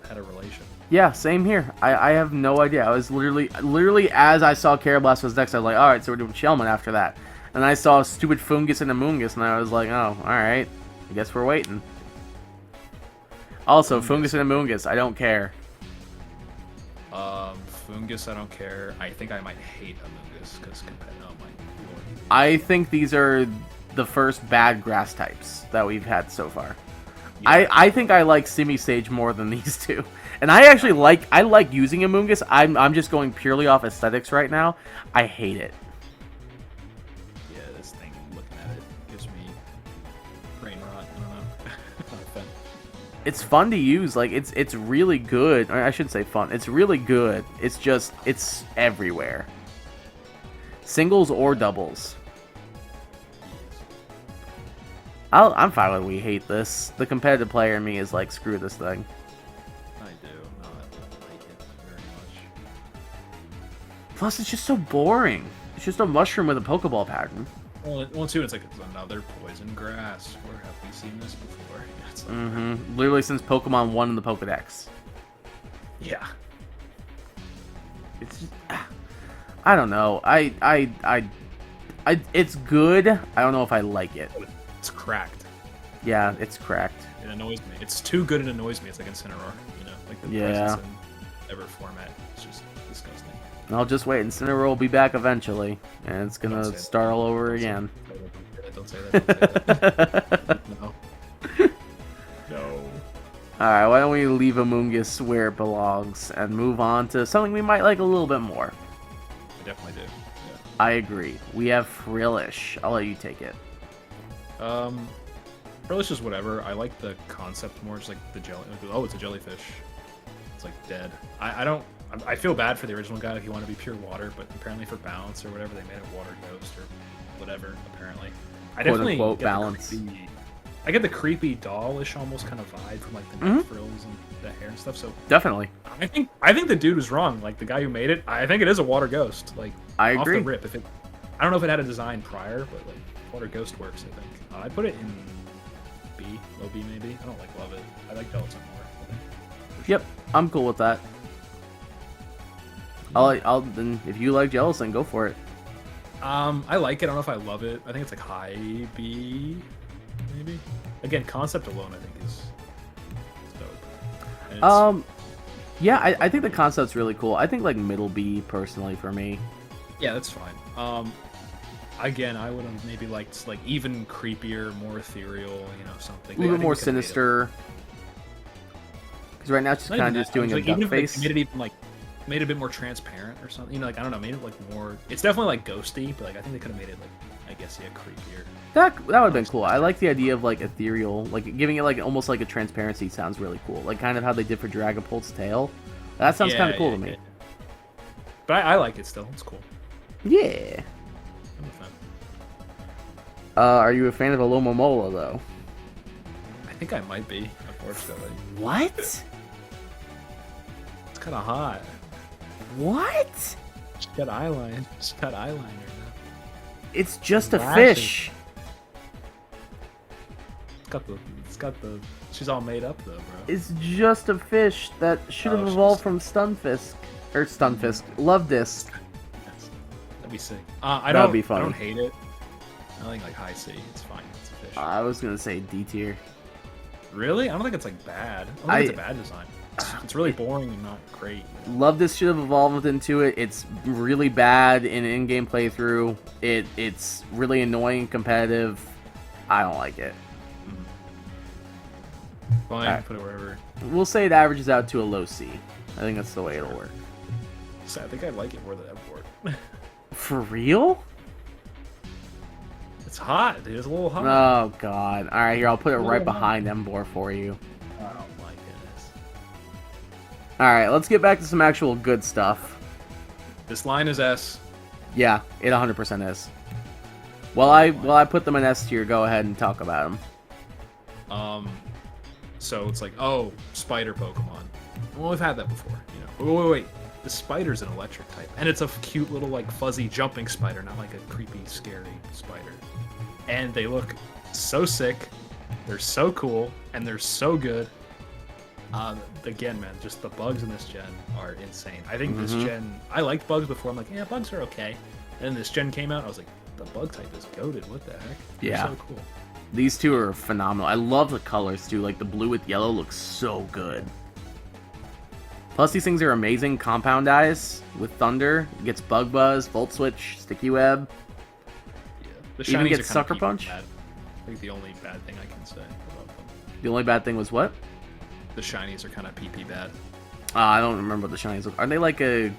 had a relation. Yeah, same here. I have no idea. I was literally as I saw Carablast was next, I was like, all right, so we're doing Shelmet after that. And I saw stupid Fungus and Amoongus, and I was like, oh, all right. I guess we're waiting. Also, Fungus and Amoongus, I don't care. Fungus, I don't care. I think I might hate Amoongus because I think these are the first bad grass types that we've had so far. Yeah. I think I like Simisage more than these two. And I actually like using Amoongus. I'm just going purely off aesthetics right now. I hate it. Yeah, this thing, looking at it, gives me brain rot. I don't know. Not a fan. It's fun to use. Like it's really good. Or I shouldn't say fun. It's really good. It's just it's everywhere. Singles or doubles. I'm fine with we hate this. The competitive player in me is like, screw this thing. I do not like it very much. Plus, it's just so boring. It's just a mushroom with a Pokeball pattern. Well, too, it's like it's another poison grass. Where have we seen this before? Yeah, it's like Literally since Pokemon 1 in the Pokedex. Yeah. It's just, I don't know. It's good. I don't know if I like it. It's cracked. Yeah, it's cracked. It annoys me. It's too good. It annoys me. It's like Incineroar, you know, like the presence in ever format. It's just disgusting. I'll just wait. Incineroar will be back eventually, and it's gonna start all over again. Don't say that. Don't say that. No. No. Alright, why don't we leave Amoonguss where it belongs and move on to something we might like a little bit more. I definitely do. Yeah. I agree. We have Frillish. I'll let you take it. Frillish is whatever. I like the concept more. Just like the jelly. Oh, it's a jellyfish. It's like dead. I feel bad for the original guy if you want to be pure water, but apparently for balance or whatever, they made it water ghost or whatever. Apparently, I definitely quote, get balance. I get the creepy dollish almost kind of vibe from like the neck frills and the hair and stuff. So definitely, I think the dude was wrong. Like the guy who made it, I think it is a water ghost. Like I off agree. the rip, I don't know if it had a design prior, but like water ghost works. I think I'd put it in B, low B maybe. I don't like love it. I like Gelatin more. I think, for sure. Yep, I'm cool with that. Then if you like Jellicent, go for it. I like it. I don't know if I love it. I think it's like high B, maybe. Again, concept alone, I think is dope. And yeah, I think the concept's really cool. I think like middle B personally for me. yeah, that's fine. Again, I would have maybe liked like even creepier, more ethereal, you know, something. A little bit more sinister. Because right now it's just kind of just doing a like, duck even face. If they made it even like made it a bit more transparent or something. You know, like I don't know, made it like more. It's definitely like ghosty, but like I think they could have made it like I guess yeah, creepier. That would have been cool. I like the idea of like ethereal, like giving it like almost like a transparency sounds really cool. Like kind of how they did for Dragapult's tail. That sounds kind of cool to me. Yeah. But I like it still. It's cool. Yeah. I'm a fan. Are you a fan of Alomomola though? I think I might be, unfortunately. What? It's kind of hot. What? She's got eyeliner. She's got eyeliner now. It's just a Lashes. fish. It's got the. She's all made up though, bro. It's just a fish that should have evolved from Stunfisk. Or Stunfisk. Love Disc. That'd be sick. That'd be funny. I don't hate it. I think like high C. It's fine. It's a fish. I was gonna say D tier. Really? I don't think it's like bad. I don't think it's a bad design. It's really boring and not great. Love This should have evolved into it. It's really bad in in-game playthrough. It's really annoying and competitive. I don't like it. Fine, Alright. put it wherever. We'll say it averages out to a low C. I think that's the way it'll work. So I think I like it more than Everport. For real? It's hot, dude. It's a little hot. Oh god. Alright, here, I'll put it right behind Embor for you. Oh my goodness. Alright, let's get back to some actual good stuff. This line is S. Yeah, it 100% is. While I put them in S tier, go ahead and talk about them. So it's like, oh, spider Pokemon. Well, we've had that before, you know. Wait. The spider's an electric type, and it's a cute little like fuzzy jumping spider, not like a creepy, scary spider. And they look so sick. They're so cool, and they're so good. Again, man, just the bugs in this gen are insane. I think this gen, I liked bugs before. I'm like, yeah, bugs are okay. And then this gen came out, I was like, the bug type is goated. What the heck? Yeah. They're so cool. These two are phenomenal. I love the colors too. Like the blue with yellow looks so good. Plus these things are amazing. Compound Eyes with Thunder. It gets Bug Buzz, Volt Switch, Sticky Web. Yeah. The Even shinies gets are kinda Sucker peepee Punch? bad. I think the only bad thing I can say about them. The only bad thing was what? The shinies are kind of PP bad. I don't remember what the shinies look. Are they like a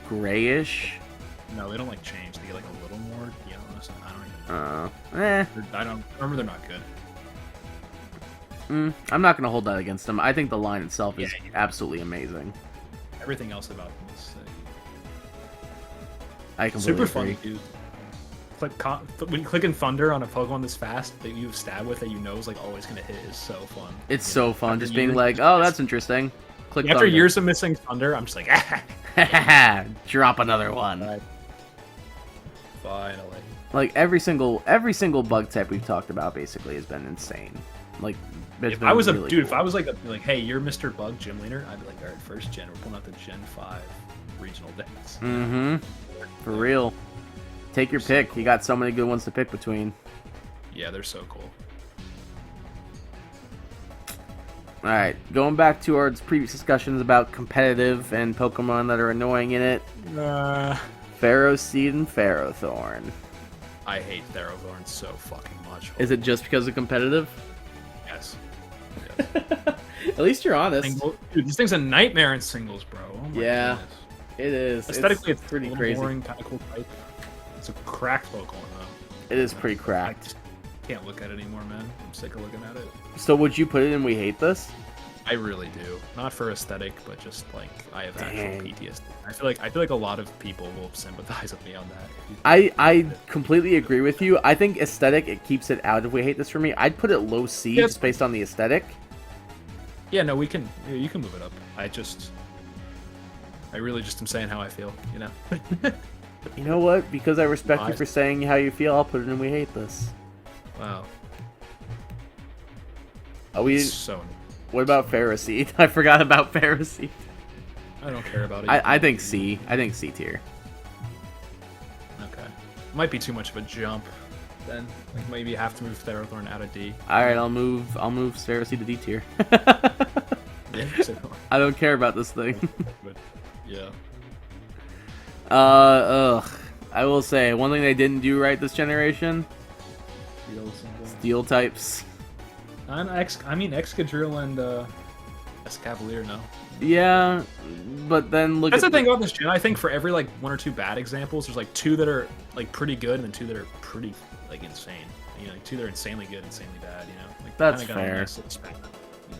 grayish? No, they don't like change. They get like a little more yellowness. I don't even know. I don't remember. They're not good. I'm not gonna hold that against them. I think the line itself is Yeah. absolutely amazing. Everything else about them is sick. I completely Super agree. fun, dude. When clicking Thunder on a Pokemon this fast that you stab with that you know is like always gonna hit is so fun. It's You so know, fun, after just being years- like, oh, that's interesting. Click After Thunder. years of missing Thunder, I'm just like, Drop another one. finally. Like every single bug type we've talked about basically has been insane. Like, If I was if I was like hey, you're Mr. Bug Gym Leader, I'd be like, all right, first gen, we're pulling out the Gen 5 regional decks. For real. Take your pick. You got so many good ones to pick between. Yeah, they're so cool. Alright, going back to our previous discussions about competitive and Pokemon that are annoying in it. Pharaoh Seed and Ferrothorn. I hate Ferrothorn so fucking much. Is it just because of competitive? Yes. At least you're honest. Dude, this thing's a nightmare in singles, bro. Oh my Yeah, goodness. it is. Aesthetically, it's pretty a little crazy. boring, kind of cool type. It's a cracked Pokemon, though. It is pretty I cracked. just can't look at it anymore, man. I'm sick of looking at it. So would you put it in We Hate This? I really do. Not for aesthetic, but just like I have Dang. actual PTSD. I feel like a lot of people will sympathize with me on that. I completely agree with you. I think aesthetic, it keeps it out of We Hate This for me. I'd put it low C Yep. just based on the aesthetic. Yeah, no, you can move it up. I really just am saying how I feel, you know. You know what? Because I respect you Honest- for saying how you feel, I'll put it in We Hate This. Wow. It's It's so. What about Pharisee? I forgot about Pharisee. I don't care about it. I think C. I think C tier. Okay. Might be too much of a jump. Then, like maybe you have to move Ferrothorn out of D. All right, I'll move Pharisee to D tier. Yeah. I don't care about this thing. But, yeah. I will say one thing they didn't do right this generation: steel types. Excadrill and Escavalier, no. Yeah, but then look. That's at the thing about this gen. I think for every like one or two bad examples, there's like two that are like pretty good, and then two that are pretty like insane. You know, like two that are insanely good, insanely bad. You know, like That's kinda got a fair. nice little span, you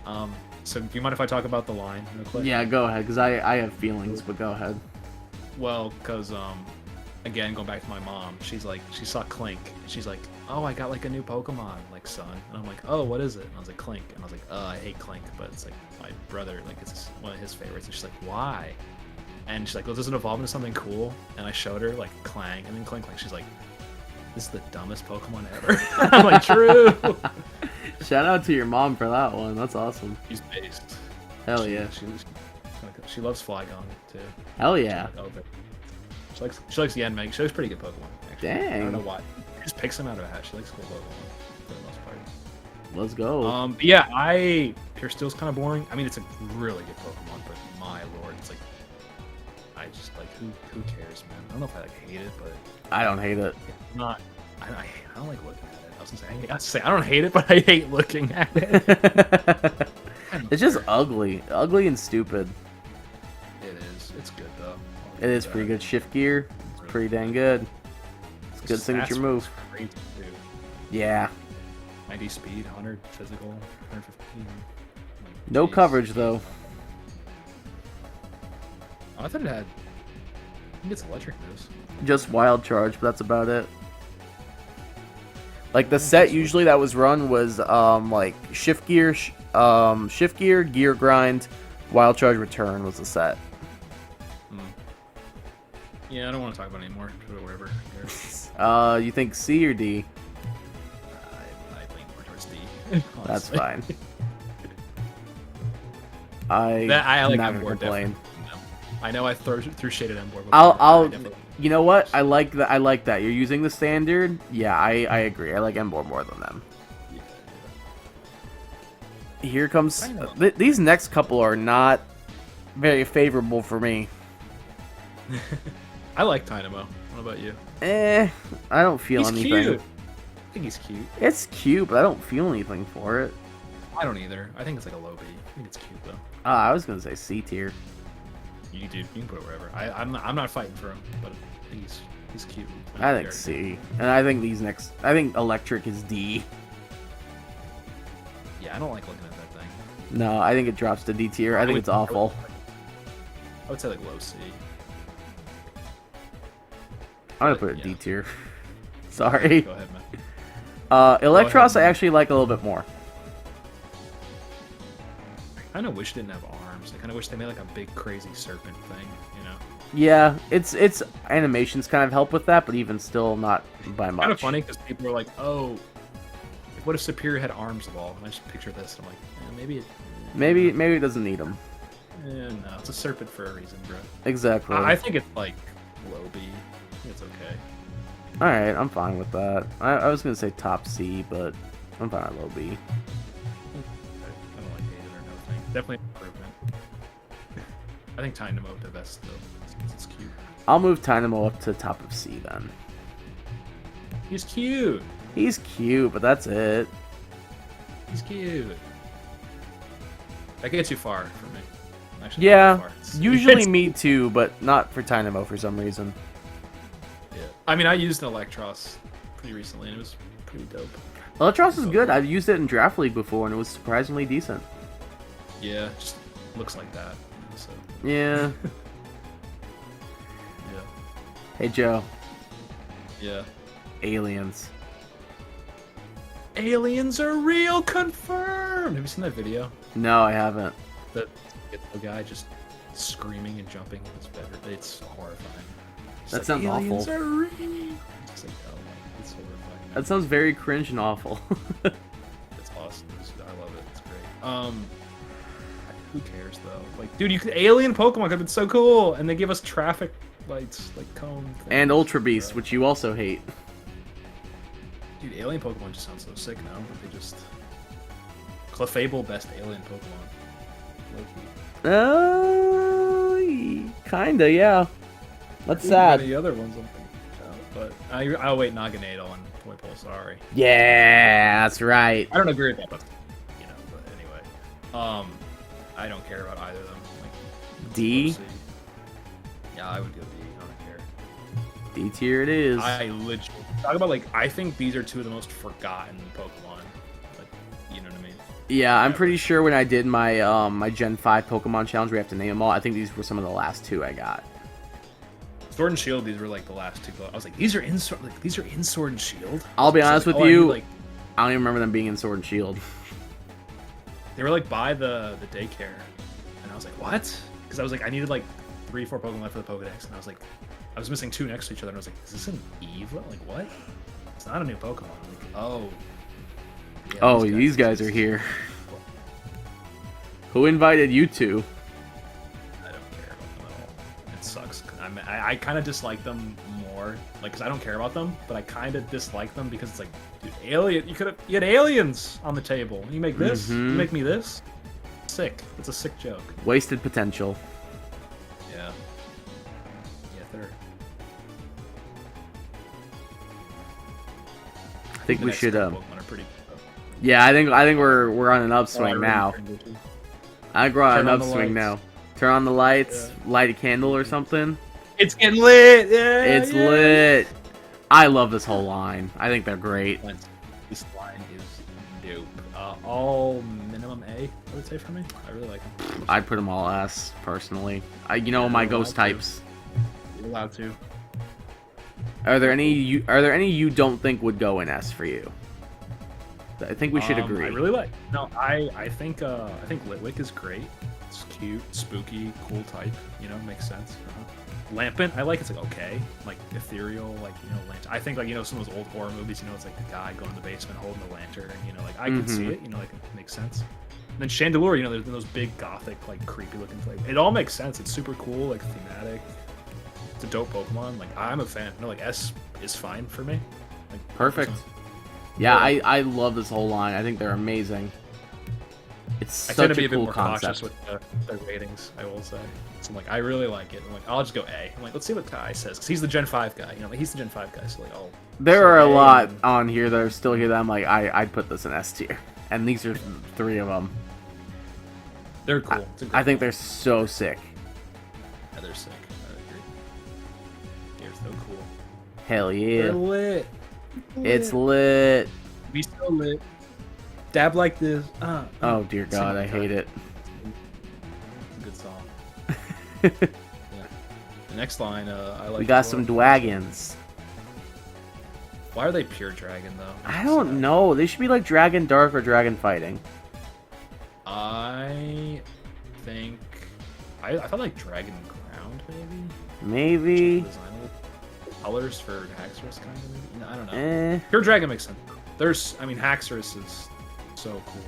know. So do you mind if I talk about the line real quick? Yeah, go ahead, because I have feelings, but go ahead. Well, because again, going back to my mom, she saw Clink, and she's like, oh, I got like a new Pokemon, like son, and I'm like, oh, what is it? And I was like, Clink, and I was like, I hate Clink, but it's like my brother, like it's one of his favorites, and she's like, why? And she's like, well, does it evolve into something cool? And I showed her like Clang, and then Clink, she's like, this is the dumbest Pokemon ever. I'm like, true. Shout out to your mom for that one. That's awesome. She's based. Hell yeah. She loves Flygon too. Hell yeah. Oh, but she likes Yanmeg. She likes pretty good Pokemon. Actually. I Dang. don't know why. She just picks them out of a hat. She likes cool Pokemon for the most part. Let's go. But yeah, Pure Steel's kind of boring. I mean, it's a really good Pokemon, but my lord, it's like I just like who cares, man? I don't know if I like hate it, but I don't hate it. it's not. I don't like looking at it. I was gonna say I don't hate it, but I hate looking at it. It's just ugly and stupid. It is. It's good though. It is pretty good. Shift gear, it's pretty dang good. It's a good signature move. Crazy too. Yeah. 90 speed, 100 physical, 115. No Jeez. coverage though. Oh, I thought it had. I think it's electric moves. Just wild charge, but that's about it. Like the set usually that was run was like shift gear, gear grind, wild charge, return was the set. Yeah, I don't want to talk about it anymore. Put it wherever. You think C or D? I lean more towards D. That's honestly. fine. I like not Emboar, gonna complain. definitely. No. I know I threw shaded Emboar. I'll you know what? I like that. You're using the standard. Yeah, I agree. I like Emboar more than them. Here comes these next couple are not very favorable for me. I like Dynamo. What about you? I don't feel He's anything. cute. I think he's cute. It's cute, but I don't feel anything for it. I don't either. I think it's like a low B. I think it's cute though. I was gonna say C tier. You can put it wherever. I'm not fighting for him, but I think he's cute. I think C, and I think I think Electric is D. Yeah, I don't like looking at that thing. No, I think it drops to D tier. I think it's awful. I would say like low C. I'm gonna put it D tier. Sorry. Go ahead, man. Electros, I actually like a little bit more. I kind of wish it didn't have arms. I kind of wish they made like a big crazy serpent thing, you know? Yeah, its animations kind of help with that, but even still not by much. Kind of funny because people are like, "Oh, what if Superior had arms of all?" And I just picture this. And I'm like, maybe Maybe it doesn't need them. No, it's a serpent for a reason, bro. Exactly. I think it's like low B. I think it's okay. All right, I'm fine with that. I was gonna say top C, but I'm fine with low B. definitely an improvement. I think Tynamo the best though. It's cute. I'll move Tynamo up to the top of C then. He's cute. He's cute, but that's it. He's cute. That gets too far for me. Actually, Yeah, not too far. usually me too, but not for Tynamo for some reason. Yeah. I mean, I used an Electros pretty recently, and it was pretty dope. Electros is good. I've used it in Draft League before, and it was surprisingly decent. Yeah, just looks like that. So. Yeah. Yeah. Hey, Joe. Yeah. Aliens. Aliens are real, confirmed. Have you seen that video? No, I haven't. The guy just screaming and jumping in his bedroom. It's horrifying. That sounds aliens awful. Are real. It's like, oh, it's horrifying. That sounds very cringe and awful. It's awesome. I love it. It's great. Who cares though? Like, dude, alien Pokemon could have been so cool, and they give us traffic lights, like cone. Things, And Ultra Beast, which you also hate. Dude, alien Pokemon just sounds so sick now. But they just Clefable best alien Pokemon. Loki. Kinda, yeah. That's sad. The other ones I'm thinking about, but I'll wait Naganadel and Toy Pulsari. Yeah, that's right. I don't agree with that, but you know. But anyway, I don't care about either of them. Like, D? Yeah, I would go D. I don't care. D tier it is. I legit talk about like I think these are two of the most forgotten Pokemon. Like, you know what I mean? Yeah, I'm pretty sure when I did my my Gen 5 Pokemon challenge, we have to name them all. I think these were some of the last two I got. Sword and Shield, these were like the last two. I was like, these are in Sword and Shield. I'll be honest with like, you, like, I don't even remember them being in Sword and Shield. they were like by the daycare, and I was like, what? Because I was like, I needed like 3-4 Pokemon for the Pokedex, and I was like, I was missing 2 next to each other, and I was like, is this an Eevee? Like, what? It's not a new Pokemon. I'm like, oh. Yeah, Oh, these guys are here. Who invited you two? I don't care about them at all. It sucks. I kind of dislike them more, like, because I don't care about them, but I kind of dislike them because it's like, dude, alien. You had aliens on the table. You make this. You make me this. Sick. It's a sick joke. Wasted potential. Yeah. Yeah, third. I think we should. Pokemon are pretty. Yeah, I think we're on an upswing now. I think we're on an upswing now. Turn on the lights, light a candle or something. It's getting lit. Yeah, it's lit. I love this whole line. I think they're great. This line is dope. All minimum A, I would say for me. I really like them. I'd put them all S personally. My ghost types. You're allowed to. Are there any you don't think would go in S for you? I think we should agree. I really like. No, I think Litwick is great. It's cute, spooky, cool type. You know, makes sense. Lampent, I like. It's like okay, like ethereal, like lantern. I think like some of those old horror movies. It's like the guy going in the basement holding the lantern. Like I could see it. Like it makes sense. And then Chandelure, there's those big gothic, like creepy looking flavors. It all makes sense. It's super cool, like thematic. It's a dope Pokemon. Like I'm a fan. Like S is fine for me. Like, perfect. Yeah, I love this whole line. I think they're amazing. It's such I tend to be a a bit cool more concept. cautious with the ratings, I will say. So I'm like, I really like it. I'm like, I'll just go A. I'm like, let's see what Kai says, because he's the Gen 5 guy. He's the Gen 5 guy, so like, I'll... There are a lot on here that are still here that I'm like, I'd put this in S tier. And these are 3 of them. They're cool. I think they're so sick. Yeah, they're sick. I agree. They're so cool. Hell yeah. They're lit. It's lit. Be so lit. Dab like this. Oh dear God, I hate it. It's a good song. Yeah. The next line, I like. We got some Dwagons. Why are they pure dragon though? I don't know. They should be like Dragon Dark or Dragon Fighting. I think I thought like Dragon Ground maybe. Maybe. Colors for Haxorus kind of maybe. No, I don't know. Eh. Pure Dragon makes sense. Haxorus is so cool.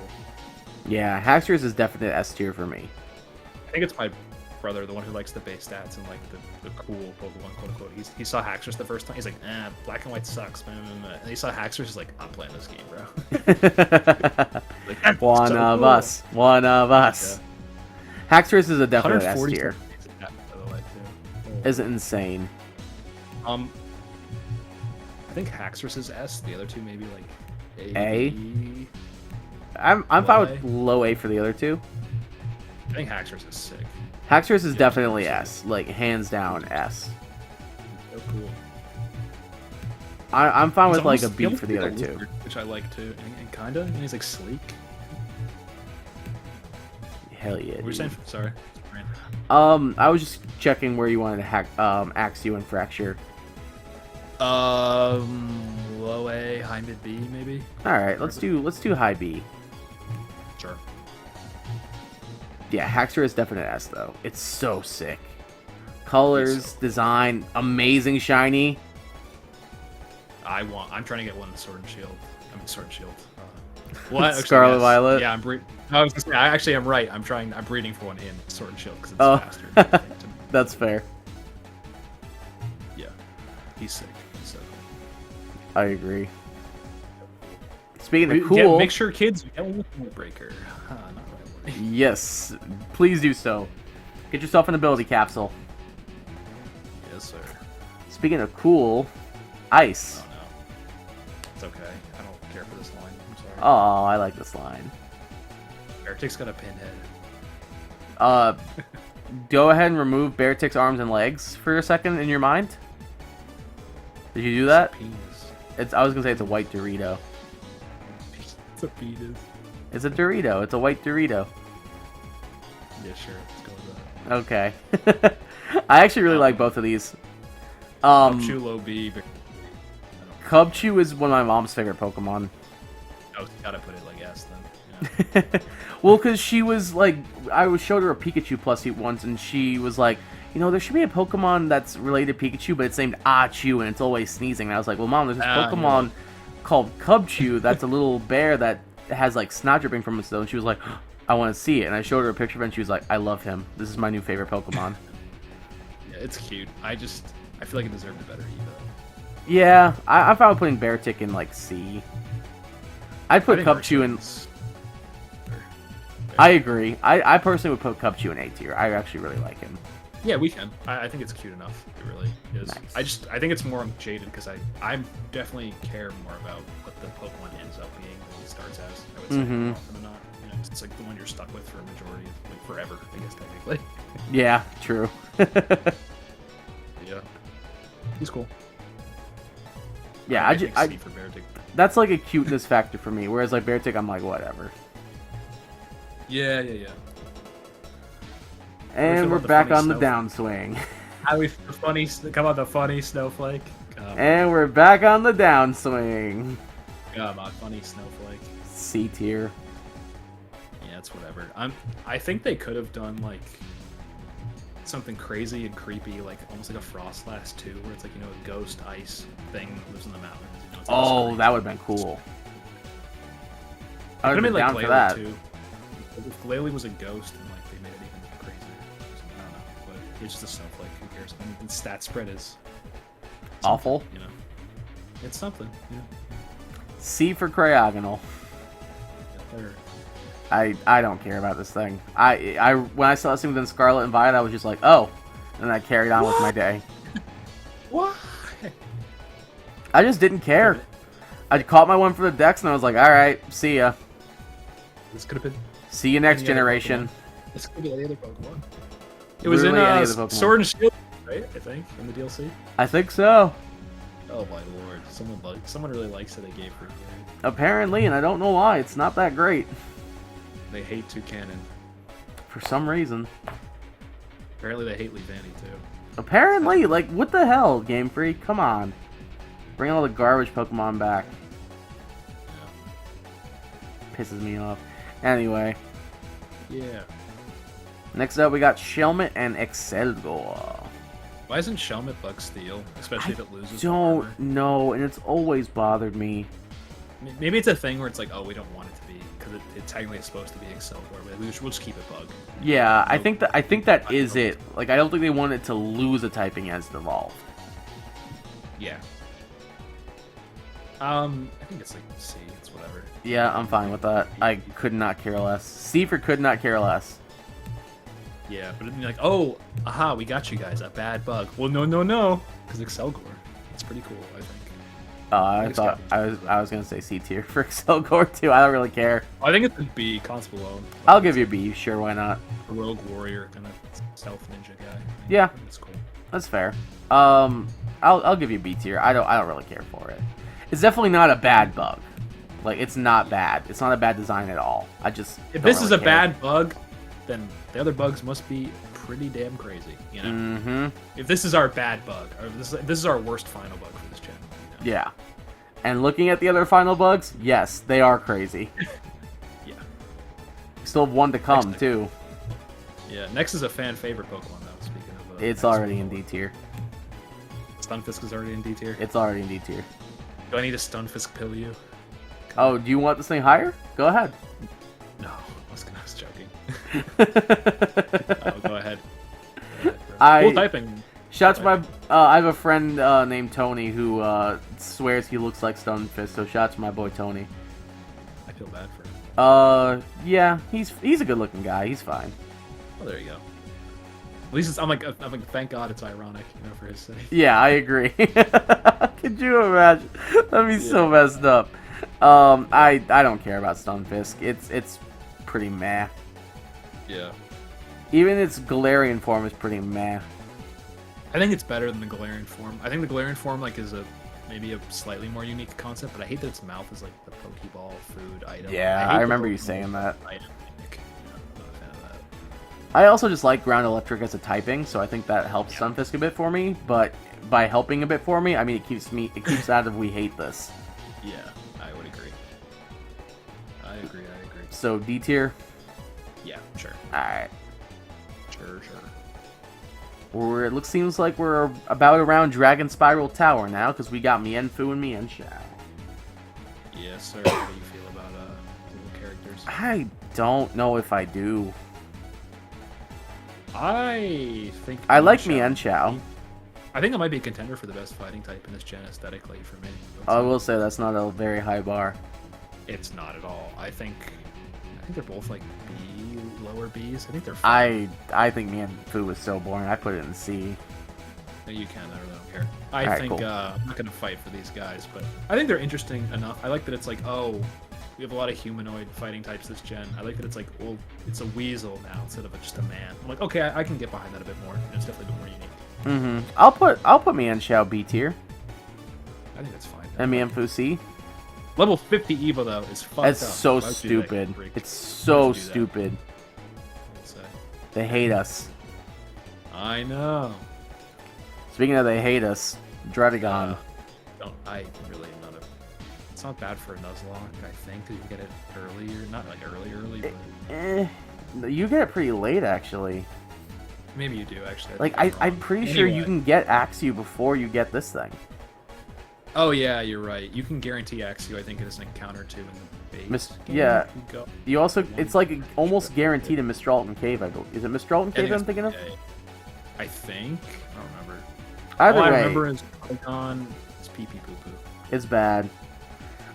Yeah, Haxorus is definitely S tier for me. I think it's my brother, the one who likes the base stats and like the cool Pokemon, quote unquote. He saw Haxorus the first time. He's like, black and white sucks, man. And he saw Haxorus. He's like, I'm playing this game, bro. Like, one of us. Haxorus is a definite S 140 tier. by the way, too. Is insane. I think Haxorus is S. The other two maybe like A? B. I'm Low fine A? with low A for the other two. I think Haxorus is sick. Haxorus is Yeah, definitely absolutely. S, like hands down S. So cool. I'm fine He's with like a almost- B he for the almost other looks two. like a lizard, which I like too, and kinda. And he's like sleek. Hell yeah. What were you Dude. saying? Sorry. I was just checking where you wanted to axe you and fracture. Low A, high mid B, maybe. All right, let's do high B. Sure. Yeah, Haxor is definite S though. It's so sick. Colors, design, amazing shiny. I'm trying to get one Sword and Shield. I mean, Sword and Shield. What? Scarlet Violet? Yeah, I was gonna say, I'm right. I'm breeding for one in Sword and Shield because it's Oh. faster. That's fair. Yeah, he's sick. So I agree. Speaking of cool, yeah, make sure kids get one with Breaker. Not right. yes, please do so. Get yourself an ability capsule. Yes, sir. Speaking of cool, ice. Oh no, it's okay. I don't care for this line. I'm sorry. Oh, I like this line. Ertic's got a pinhead. Go ahead and remove Beartick's arms and legs for a second in your mind. Did you do that? Penis. I was gonna say it's a white Dorito. It's a penis. It's a Dorito. It's a white Dorito. Yeah, sure. Let's go with that. Okay. I actually really like both of these. Upchu, low B. But Cubchoo is one of my mom's favorite Pokemon. oh, gotta put it like S then. Yeah. Well, because she was like, showed her a Pikachu plushie once, and she was like, you know, there should be a Pokemon that's related to Pikachu, but it's named Achu, and it's always sneezing. And I was like, well, Mom, there's this Pokemon called Cubchoo that's a little bear that has like snot dripping from its nose. And she was like, I want to see it. And I showed her a picture of it, and she was like, I love him. This is my new favorite Pokemon. Yeah, it's cute. I feel like it deserved a better Evo. Yeah, I'm fine with putting Beartick in like C. I'd put I think Cubchoo in. Urchin's- I agree. I personally would put Cubchoo in A tier. I actually really like him. Yeah, we can. I think it's cute enough. It really is. Nice. I think it's more jaded because I definitely care more about what the Pokemon ends up being than it starts as. I would say more often than not. You know, it's like the one you're stuck with for a majority, like forever, I guess technically. Yeah, true. Yeah, he's cool. Yeah, think C for Beartic. that's like a cuteness factor for me. Whereas like Beartick, I'm like whatever. Yeah. And feel we're about the back funny on the snowflake? downswing. How we come on the funny snowflake? And we're back on the downswing. Come on, funny snowflake. C tier. Yeah, it's whatever. I think they could have done like something crazy and creepy, like almost like a Frostlass 2, where it's like, you know, a ghost ice thing that lives in the mountains. You know, it's all Oh, scary. that would have been cool. I Could would have have been been like down for that. Glalie too. If Glalie was a ghost and like they made it even crazier. I don't know, but it's just a snowflake. Who cares? I mean, the stat spread is Awful. you know, it's something. You know, C for Cryogonal. Or- I don't care about this thing. I when I saw this thing within Scarlet and Violet, I was just like, oh, and I carried on with my day. What? I just didn't care. I caught my one for the Dex, and I was like, all right, see ya. This could have been. See you next Any other generation. This could be any other Pokemon. It was in Literally any of the Pokemon. Sword and Shield, right? I think in the DLC. I think so. Oh my lord! Someone really likes it. They gave her. Apparently, and I don't know why. It's not that great. They hate Toucanon. For some reason. Apparently, they hate Leavanny too. Apparently, like, what the hell, Game Freak? Come on. Bring all the garbage Pokemon back. Pisses me off. Anyway, Yeah. next up we got Shelmet and Excelgor. Why isn't Shelmet Bug Steel, especially if it loses? the Don't armor? know, and it's always bothered me. Maybe it's a thing where it's like, oh, we don't want it to be because it technically is supposed to be Excelgor, but we'll just keep it Bug. Yeah, I think that is it. Like, I don't think they want it to lose a typing as it evolved. Yeah. I think it's like C. It's whatever. Yeah, I'm fine with that. I could not care less. C for could not care less. Yeah, but then you're like, oh, aha, we got you guys. A bad bug. Well, no. Because Excelgor. It's pretty cool, I think. I thought I was gonna say C tier for Excelgor too. I don't really care. I think it's a B, Constable. I'll give you a B. Sure, why not? A rogue warrior kind of stealth ninja guy. Yeah, it's cool. That's fair. I'll give you B tier. I don't really care for it. It's definitely not a bad bug. Like, it's not bad. It's not a bad design at all. I just if this is a bad bug, then the other bugs must be pretty damn crazy. You know. Mm-hmm. If this is our bad bug, or this is our worst final bug for this channel. You know? Yeah. And looking at the other final bugs, yes, they are crazy. Yeah. We still have one to come too. Yeah. Next is a fan favorite Pokemon though. Speaking of. It's already in D tier. Stunfisk is already in D tier. It's already in D tier. Do I need a Stunfisk pill you? Oh, do you want this thing higher? Go ahead. No, I was joking. Oh, go ahead. Cool typing. Shout out to I have a friend named Tony who swears he looks like Stunfisk, so shout out to my boy Tony. I feel bad for him. Yeah, he's a good looking guy. He's fine. Oh, there you go. At least I'm like, thank God it's ironic, you know, for his sake. Yeah, I agree. Could you imagine? That'd be so messed up. I don't care about Stunfisk. It's pretty meh. Yeah. Even its Galarian form is pretty meh. I think it's better than the Galarian form. I think the Galarian form like is maybe a slightly more unique concept, but I hate that its mouth is like the Pokeball food item. Yeah, I remember you saying that. Item. I'm not a fan of that. I also just like Ground Electric as a typing, so I think that helps Stunfisk a bit for me. But by helping a bit for me, I mean it keeps out of we hate this. Yeah, I would agree. I agree. So D tier. Yeah, sure. All right. Sure. Seems like we're about around Dragon Spiral Tower now, because we got Mienfoo and Mienshao. Yes, sir. How do you feel about little characters? I don't know if I do. I think I like Mienshao. I think it might be a contender for the best fighting type in this gen aesthetically for me. I will say that's not a very high bar. It's not at all. I think they're both like B, lower Bs. I think they're fine. I think Mienfoo was so boring. I put it in C. No, you can. I really don't care. I think cool. I'm not gonna fight for these guys, but I think they're interesting enough. I like that it's like, oh, we have a lot of humanoid fighting types this gen. I like that it's like, well, it's a weasel now instead of just a man. I'm like, okay, I can get behind that a bit more. It's definitely a bit more unique. Mm-hmm. I'll put Mienshao B tier. I think that's fine. And Mienfoo C. Level 50 Evo though is fucked That's up. so stupid. It's so stupid. They hate us. I know. Speaking of they hate us, Dredagon. I really am not a. It's not bad for a Nuzlocke, I think. You get it earlier, not like early, but You get it pretty late actually. Maybe you do actually. Like I'm pretty sure you can get Axew before you get this thing. Oh yeah, you're right. You can guarantee Axew, I think, as an encounter too in the base game. Yeah. You also, it's like almost guaranteed in Mistralton Cave. I believe. Is it Mistralton Cave I'm thinking of? I think. I don't remember. Either way, I remember is Porygon. It's pee pee poo poo. It's bad.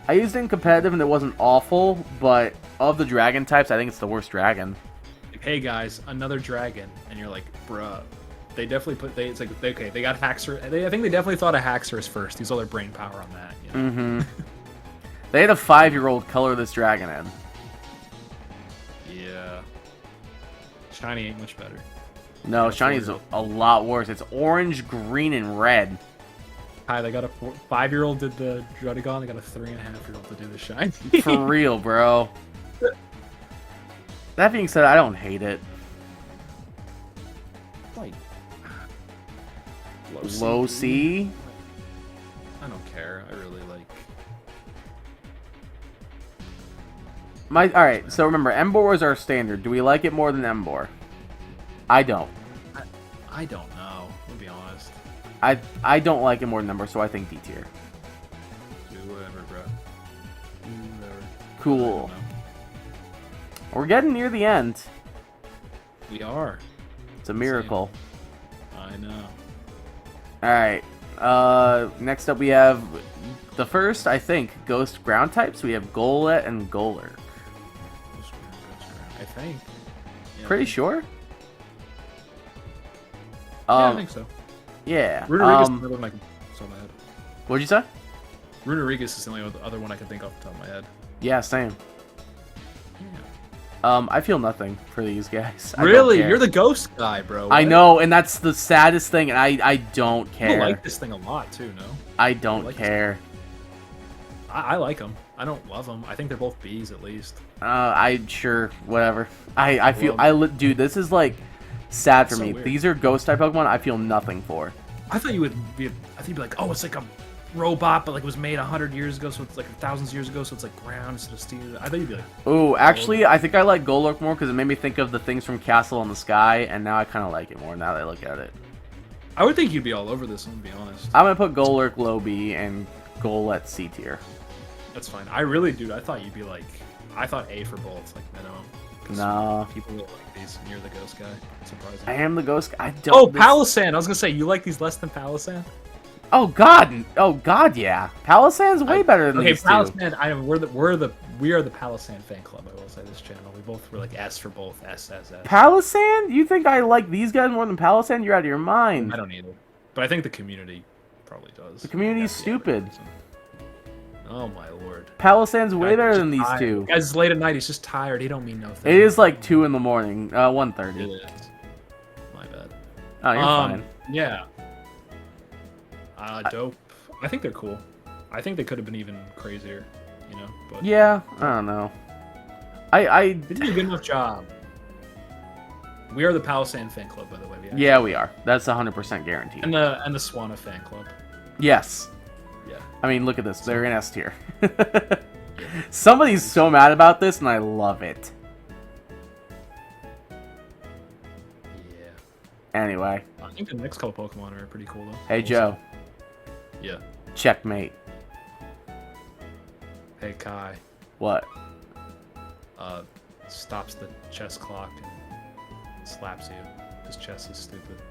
I used it in competitive and it wasn't awful, but of the dragon types, I think it's the worst dragon. Like, hey guys, another dragon, and you're like, bruh. They definitely put. It's like okay. They got Haxor. I think they definitely thought of Haxorus first. Use all their brain power on that. You know? Mm-hmm. They had a 5-year-old color this dragon in. Yeah. Shiny ain't much better. No, Shiny's a lot worse. It's orange, green, and red. Hi, they got a 5-year-old did the Dredagon. They got a 3.5-year-old to do the Shiny. For real, bro. That being said, I don't hate it. Like low C. I don't care. I really like. All right. So remember, Embor is our standard. Do we like it more than Embor? I don't. I don't know. To be honest. I don't like it more than Embor, so I think D tier. Do whatever, bro. Whatever. Cool. We're getting near the end. We are. It's a miracle. I know. Alright. Next up we have the first, I think, ghost ground types. We have Golett and Golurk. I think. Yeah, Pretty sure? I think so. Yeah. Runerigus is the other one I can off my head. What'd you say? Runerigus is the only other one I can think off the top of my head. Yeah, same. I feel nothing for these guys. Really? You're the ghost guy, bro. What? I know, and that's the saddest thing, and I don't care. You like this thing a lot, too, no? I don't care. I like them. I don't love them. I think they're both Bs, at least. Sure, whatever. I feel, dude, this is, like, sad for me. Weird. These are ghost-type Pokemon I feel nothing for. I thought you would be, like, oh, it's like a robot, but like it was made 100 years ago, so it's like thousands of years ago, so it's like ground instead of steel. I thought you'd be like, ooh, actually, I think I like Golurk more because it made me think of the things from Castle in the Sky, and now I kind of like it more now that I look at it. I would think you'd be all over this one, to be honest. I'm gonna put Golurk low B and Golett C tier. That's fine. I really, dude, I thought you'd be like, I thought A for both, like minimum. No. People really like these, and you're the ghost guy. It's surprising. I am the ghost guy. I don't. Oh, Palossand! I was gonna say, you like these less than Palossand? Oh God, yeah. Palossand's way better than these two. Okay, Palossand, we are the Palossand fan club, I will say, this channel. We both were like S for both, S. Palossand? You think I like these guys more than Palossand? You're out of your mind. I don't either. But I think the community probably does. The community's stupid. Oh my lord. Palossand's way better than these two. Guys, it's late at night, he's just tired, he don't mean nothing. It is like 2 in the morning, 1:30. It is. My bad. Oh, you're fine. Yeah. Dope. I think they're cool. I think they could have been even crazier, you know. But yeah, I don't know. They did a good enough job. We are the Palossand fan club, by the way. Yeah, we are. That's 100% guaranteed. And the Swana fan club. Yes. Yeah. I mean, look at this. They're in S tier. Somebody's so mad about this, and I love it. Yeah. Anyway. I think the next couple Pokemon are pretty cool, though. Hey, Joe. Yeah. Checkmate. Hey, Kai. What? Stops the chess clock and slaps you. Because chess is stupid.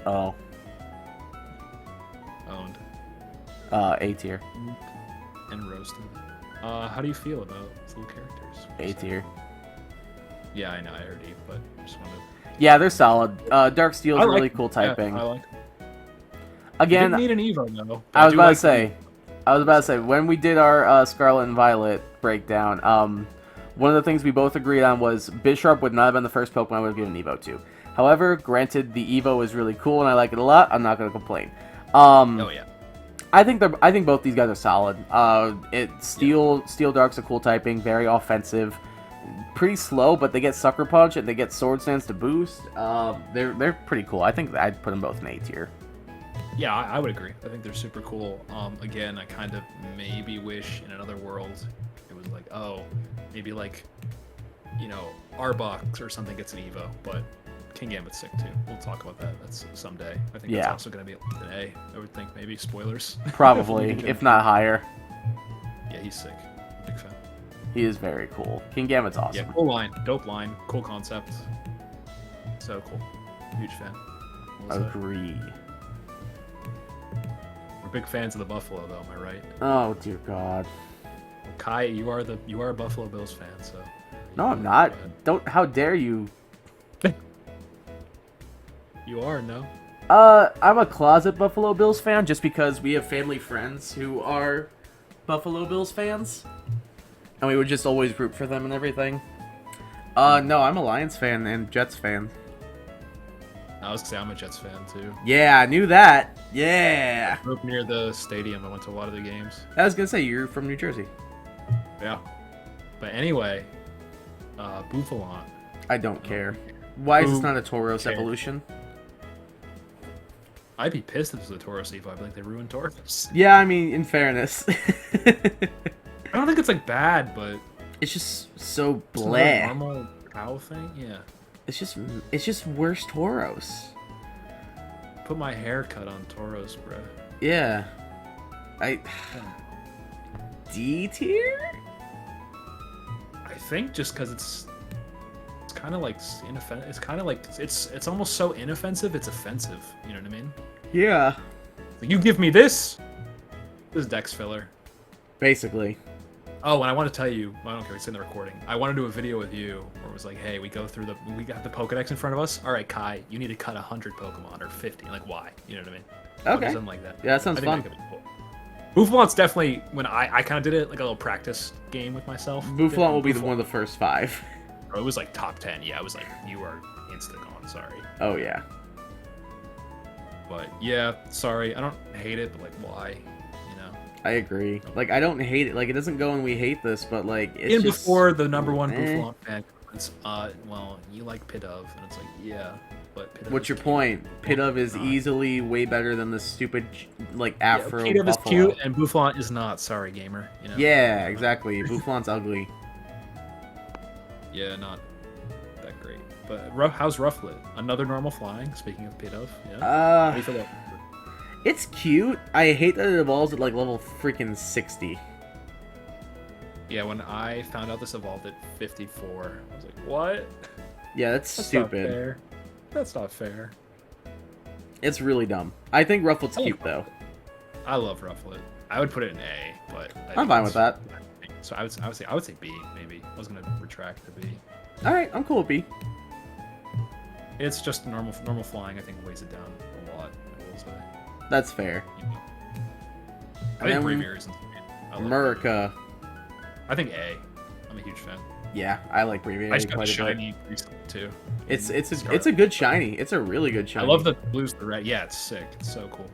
Oh. Owned. A tier. And roasted. How do you feel about these little characters? A tier. Yeah, I know, I already, but I just wanted to... Yeah, they're solid. Dark Steel is really cool typing. Yeah, I like them. Again, you didn't need an Evo, though. I was about to say, when we did our Scarlet and Violet breakdown, one of the things we both agreed on was Bisharp would not have been the first Pokemon I would have given Evo to. However, granted, the Evo is really cool and I like it a lot. I'm not going to complain. Oh yeah. I think both these guys are solid. Steel Dark's a cool typing, very offensive, pretty slow, but they get Sucker Punch and they get Sword Stance to boost. They're pretty cool. I think I'd put them both in A tier. Yeah, I would agree. I think they're super cool. Again, I kind of maybe wish in another world it was like, oh, maybe like, you know, Arbok or something gets an Evo, but King Gambit's sick too. We'll talk about that. That's someday. I think that's also going to be an A. I would think maybe spoilers. Probably, if not higher. Yeah, he's sick. Big fan. He is very cool. King Gambit's awesome. Yeah, cool line, dope line, cool concept. So cool. Huge fan. Agree. We're big fans of the Buffalo, though. Am I right? Oh dear God. Kai, you are a Buffalo Bills fan, so. No, I'm not. Don't. How dare you? You are, no? I'm a closet Buffalo Bills fan just because we have family friends who are Buffalo Bills fans. And we would just always root for them and everything. No, I'm a Lions fan and Jets fan. I was gonna say I'm a Jets fan, too. Yeah, I knew that. Yeah. I grew up near the stadium. I went to a lot of the games. I was gonna say, you're from New Jersey. Yeah. But anyway, Bouffalon. I don't care. Why is this not a Tauros evolution? I'd be pissed if it was a Tauros Evo. I'd be like, they ruined Tauros. Yeah, I mean, in fairness. I don't think it's like bad, but it's just so bleh. It's a normal cow thing, yeah. It's just worse Tauros. Put my haircut on Tauros, bro. Yeah. D tier? I think just because it's kind of like inoffensive. It's kind of like it's almost so inoffensive. It's offensive. You know what I mean? Yeah. Like, you give me this. This is Dex filler. Basically. Oh, and I want to tell you, I don't care, it's in the recording. I want to do a video with you where it was like, hey, we got the Pokedex in front of us. All right, Kai, you need to cut 100 Pokemon or 50. Like, why? You know what I mean? Okay. Something like that. Yeah, that sounds fun. Bouffalant's definitely, when I kind of did it, like a little practice game with myself. Bouffalant will be one of the first 5. It was like top 10. Yeah, it was like, you are insta-gone, sorry. Oh, yeah. But yeah, sorry. I don't hate it, but like, why? I agree. Like, I don't hate it. Like, it doesn't go and we hate this, but like, it's in just... before the number one Bouffalant fan comments, well, you like Pidove, and it's like, yeah, but Pidove. What's your point? Pidove is easily way better than the stupid, like, Afro Pidove is Buffalo. cute, and Bouffalant is not. Sorry, gamer. You know? Yeah, exactly. Bouffalant's ugly. Yeah, not that great. But how's Rufflet? Another normal flying. Speaking of Pidove, yeah. How do you feel about It's cute. I hate that it evolves at like level freaking 60. Yeah, when I found out this evolved at 54, I was like, what? Yeah, that's stupid. Not fair. That's not fair. It's really dumb. I think Rufflet's cute though. I love Rufflet. I would put it in A, but I'm fine with that. So I would say B maybe. I was gonna retract to B. All right, I'm cool with B. It's just normal flying. I think weighs it down a lot. I will say. That's fair. I think Braviary is insane. America. I think A. I'm a huge fan. Yeah, I like Braviary. I just got shiny recently too. It's a good shiny. It's a really good shiny. I love the blues, the red. Yeah, it's sick. It's so cool.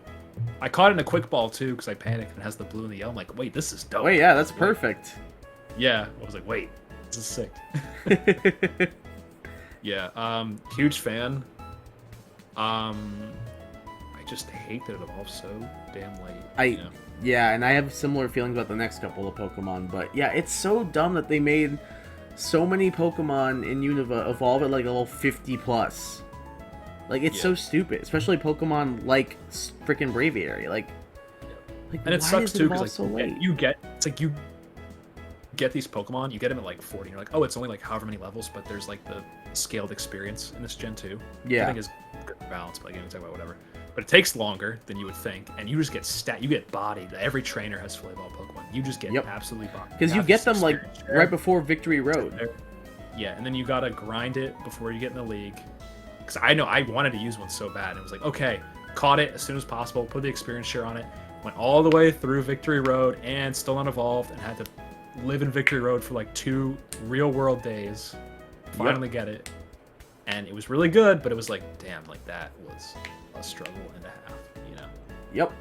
I caught it in a quick ball too because I panicked and it has the blue and the yellow. I'm like, wait, this is dope. Wait, yeah, that's perfect. Yeah, I was like, wait, this is sick. Yeah, huge fan. I just hate that it evolves so damn late. Yeah, and I have similar feelings about the next couple of Pokemon, but yeah, it's so dumb that they made so many Pokemon in Unova evolve at like level 50 plus. Like, it's so stupid, especially Pokemon like freaking Braviary. Like, and it sucks too because so late? you get these Pokemon, you get them at like 40, and you're like, oh, it's only like however many levels, but there's like the scaled experience in this Gen 2. Yeah. I think is good balance, but again, we talk about whatever. But it takes longer than you would think, and you just get you get bodied. Every trainer has fully evolved Pokemon. You just get absolutely bodied. Because you get them like right before Victory Road. Yeah, and then you gotta grind it before you get in the league. Because I know I wanted to use one so bad. And it was like, okay, caught it as soon as possible, put the experience share on it, went all the way through Victory Road, and still unevolved, and had to live in Victory Road for like 2 real-world days. Finally get it. And it was really good, but it was like, damn, like that was a struggle and a half, you know? Yep.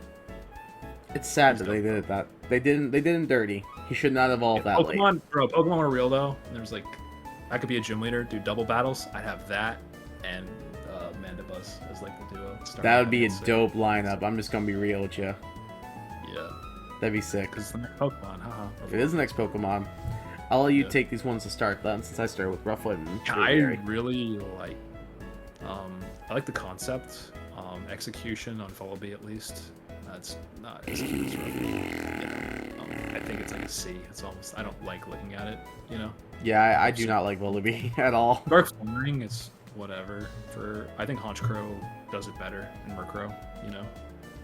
It's sad that they did it that. They didn't dirty. He should not evolve that late. Pokemon were real though. And there was like, I could be a gym leader, do double battles. I'd have that and Mandibuzz as like the duo. That would be a dope lineup. I'm just gonna be real with you. Yeah. That'd be sick. Because the next Pokemon, haha. If it is the next Pokemon, I'll let you take these ones to start then, since I started with Rufflet and Braviary. I really like, I like the concept. Execution on Follow B at least. That's not execution. I think it's like a C. It's almost, I don't like looking at it, you know? Yeah, I do not like Volibee at all. Dark Flaring is whatever. I think Honchkrow does it better than Murkrow, you know?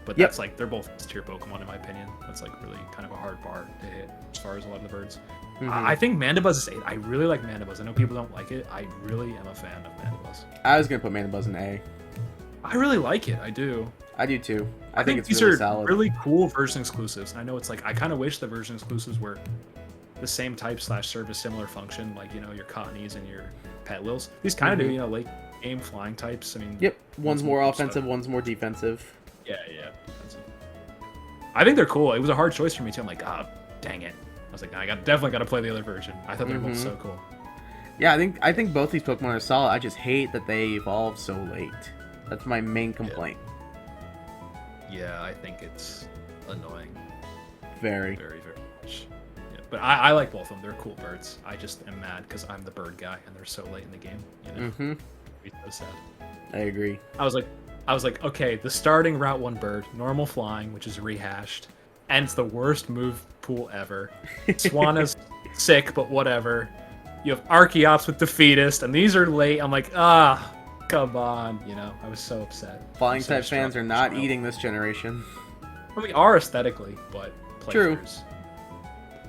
But that's like, they're both tier Pokemon in my opinion. That's like really kind of a hard bar to hit as far as a lot of the birds. I think Mandibuzz is 8. I really like Mandibuzz. I know people don't like it. I really am a fan of Mandibuzz. I was going to put Mandibuzz in A. I really like it. I do. I do too. I think it's these really are solid. Really cool version exclusives. And I know it's like, I kind of wish the version exclusives were the same type / serve a similar function, like, you know, your Cottonies and your Petlils. These kind of do, you know, late game flying types. I mean, yep. One's more offensive, one's more defensive. Yeah. Defensive. I think they're cool. It was a hard choice for me too. I'm like, dang it. I was like, I definitely got to play the other version. I thought they were both so cool. Yeah, I think both these Pokemon are solid. I just hate that they evolve so late. That's my main complaint. Yeah, I think it's annoying. Very. Very, very much. Yeah, but I like both of them. They're cool birds. I just am mad because I'm the bird guy and they're so late in the game. You know? It's so sad. I agree. I was like, okay, the starting Route 1 bird, normal flying, which is rehashed, and it's the worst move pool ever. Swana's sick, but whatever. You have Archeops with Defeatist, and these are late. I'm like, come on, you know, I was so upset. Flying type fans are not eating this generation. Well, we are aesthetically, but True.